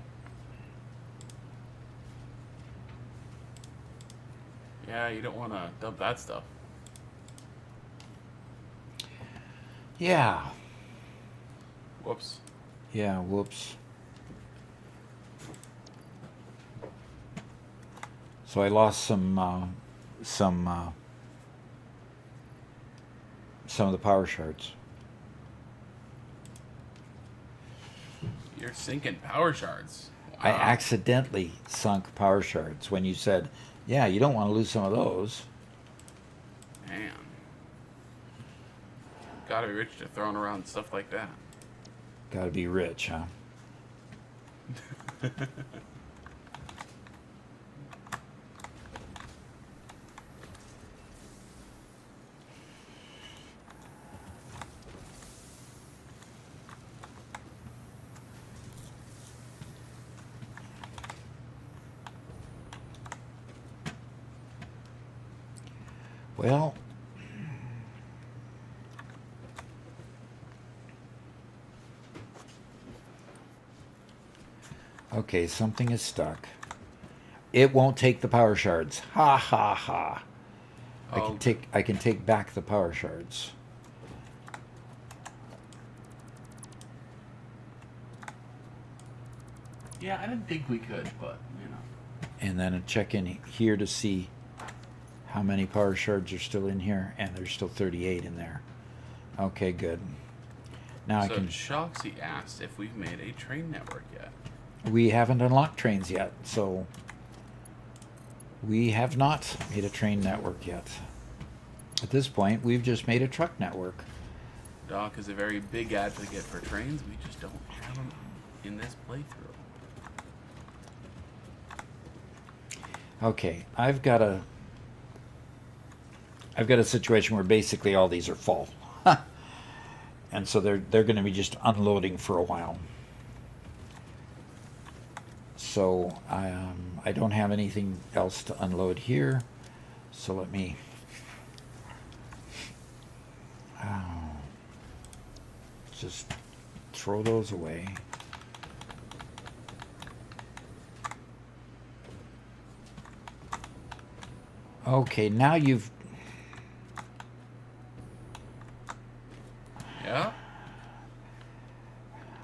Yeah, you don't want to dump that stuff. Yeah. Whoops. Yeah, whoops. So I lost some of the power shards. You're sinking power shards. I Wow. accidentally sunk power shards when you said, yeah, you don't want to lose some of those. Man. Gotta be rich to throwing around stuff like that. Gotta be rich, huh? Well, okay, something is stuck. It won't take the power shards. Ha ha ha. Oh, I can take back the power shards. yeah, I didn't think we could, but, you know. And then check in here to see how many power shards are still in here, and there's still 38 in there. Okay, good. Now I So can. Shoxy asked if we've made a train network yet. We haven't unlocked trains yet, so we have not made a train network yet. At this point, we've just made a truck network. Doc is a very big advocate for trains. We just don't have them in this playthrough. Okay, I've got a situation where basically all these are full. And so they're going to be just unloading for a while. So I don't have anything else to unload here. So let me just throw those away. Okay, now you've... Yeah?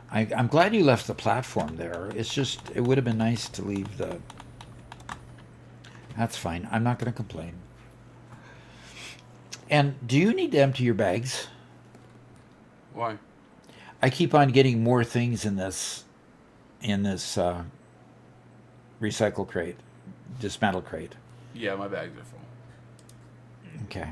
I'm glad you left the platform there. It's just, it would have been nice to leave the... That's fine. I'm not going to complain. And do you need to empty your bags? Why? I keep on getting more things in this recycle crate, dismantle crate. Yeah, my bags are full. Okay.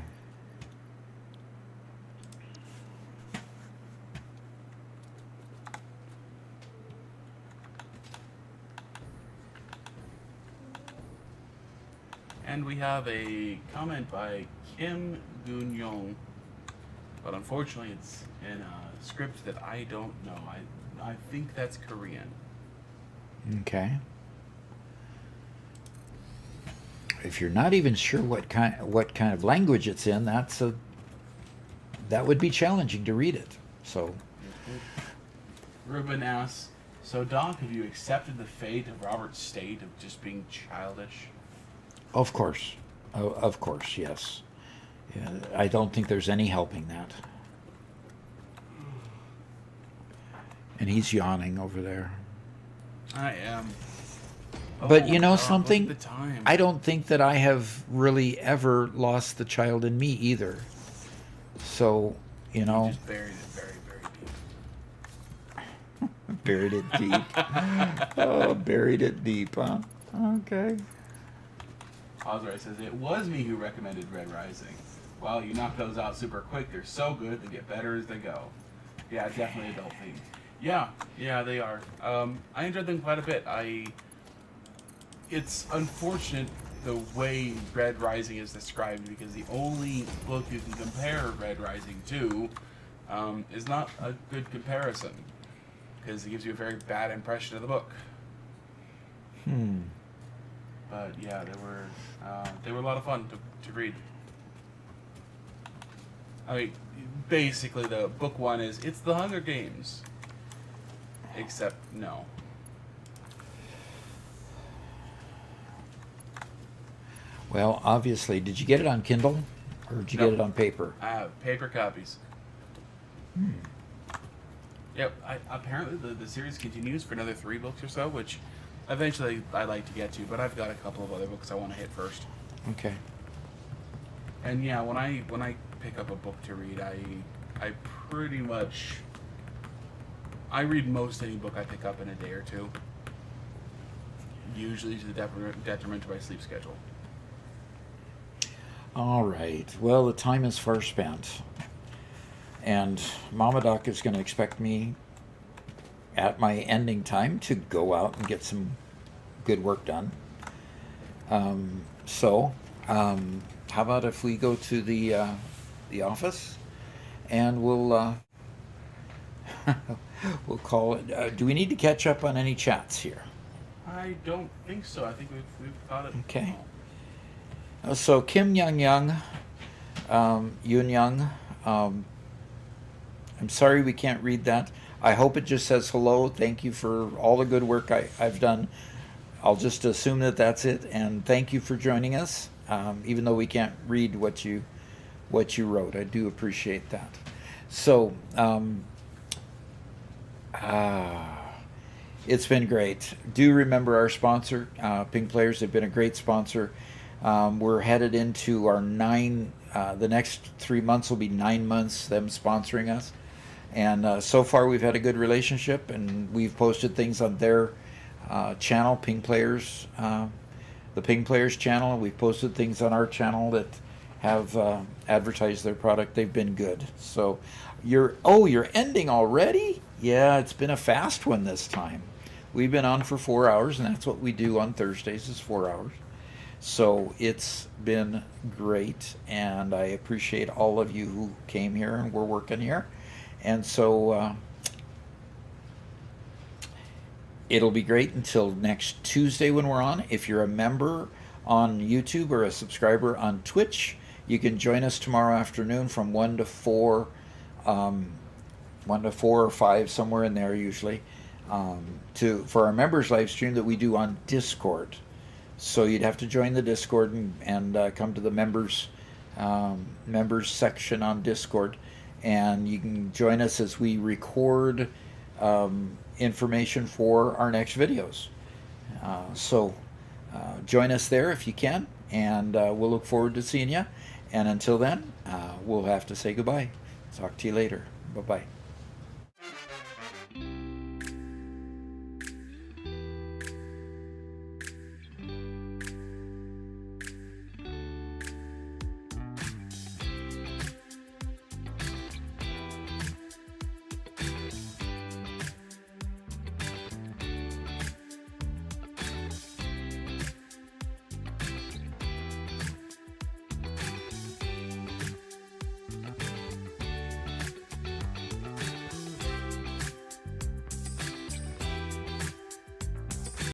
And we have a comment by Kim Goon-yong, but unfortunately it's in a script that I don't know. I think that's Korean. Okay. If you're not even sure what kind of language it's in, that would be challenging to read it. So, Ruben asks, so Doc, have you accepted the fate of Robert's state of just being childish? of course, yes. Yeah, I don't think there's any helping that. And he's yawning over there. I am. But you know God, something? look at the time. I don't think that I have really ever lost the child in me either. So, you know, You just buried it very, very deep. buried it deep. Oh, buried it deep, huh? Okay. Ozrai says, it was me who recommended Red Rising. Wow, you knock those out super quick. They're so good, they get better as they go. Yeah, definitely adult themed. Yeah, they are. I enjoyed them quite a bit. It's unfortunate the way Red Rising is described, because the only book you can compare Red Rising to is not a good comparison, because it gives you a very bad impression of the book. But yeah, they were a lot of fun to read. I mean, basically the book one it's the Hunger Games, except no. Well, obviously, did you get it on Kindle or did you No. get it on paper? I have paper copies. Yep. Apparently the series continues for another 3 books or so, which eventually I'd like to get to, but I've got a couple of other books I want to hit first. Okay. And yeah, when I pick up a book to read, I pretty much I read most any book I pick up in a day or two. Usually to the detriment to my sleep schedule. All right. Well, the time is far spent. And Mama Doc is going to expect me at my ending time to go out and get some good work done. So, how about if we go to the office and we'll we'll call it. Do we need to catch up on any chats here? I don't think so. I think we've got it. Okay. So Kim Young Young, Yun Young, I'm sorry we can't read that. I hope it just says hello. Thank you for all the good work I've done. I'll just assume that that's it. And thank you for joining us, even though we can't read what you wrote. I do appreciate that. So it's been great. Do remember our sponsor, Ping Players. They've been a great sponsor. We're headed into our the next 3 months will be 9 months them sponsoring us. And so far we've had a good relationship, and we've posted things on their channel, Ping Players, the Ping Players channel. We've posted things on our channel that have advertised their product. They've been good. So you're ending already? Yeah, it's been a fast one this time. We've been on for 4 hours, and that's what we do on Thursdays is 4 hours. So it's been great, and I appreciate all of you who came here and were working here. And so it'll be great until next Tuesday when we're on. If you're a member on YouTube or a subscriber on Twitch, you can join us tomorrow afternoon from 1 to 4, 1 to 4 or 5, somewhere in there usually, for our members live stream that we do on Discord. So you'd have to join the Discord and come to the members section on Discord, and you can join us as we record information for our next videos. So join us there if you can, and we'll look forward to seeing you. And until then, we'll have to say goodbye. Talk to you later. Bye-bye.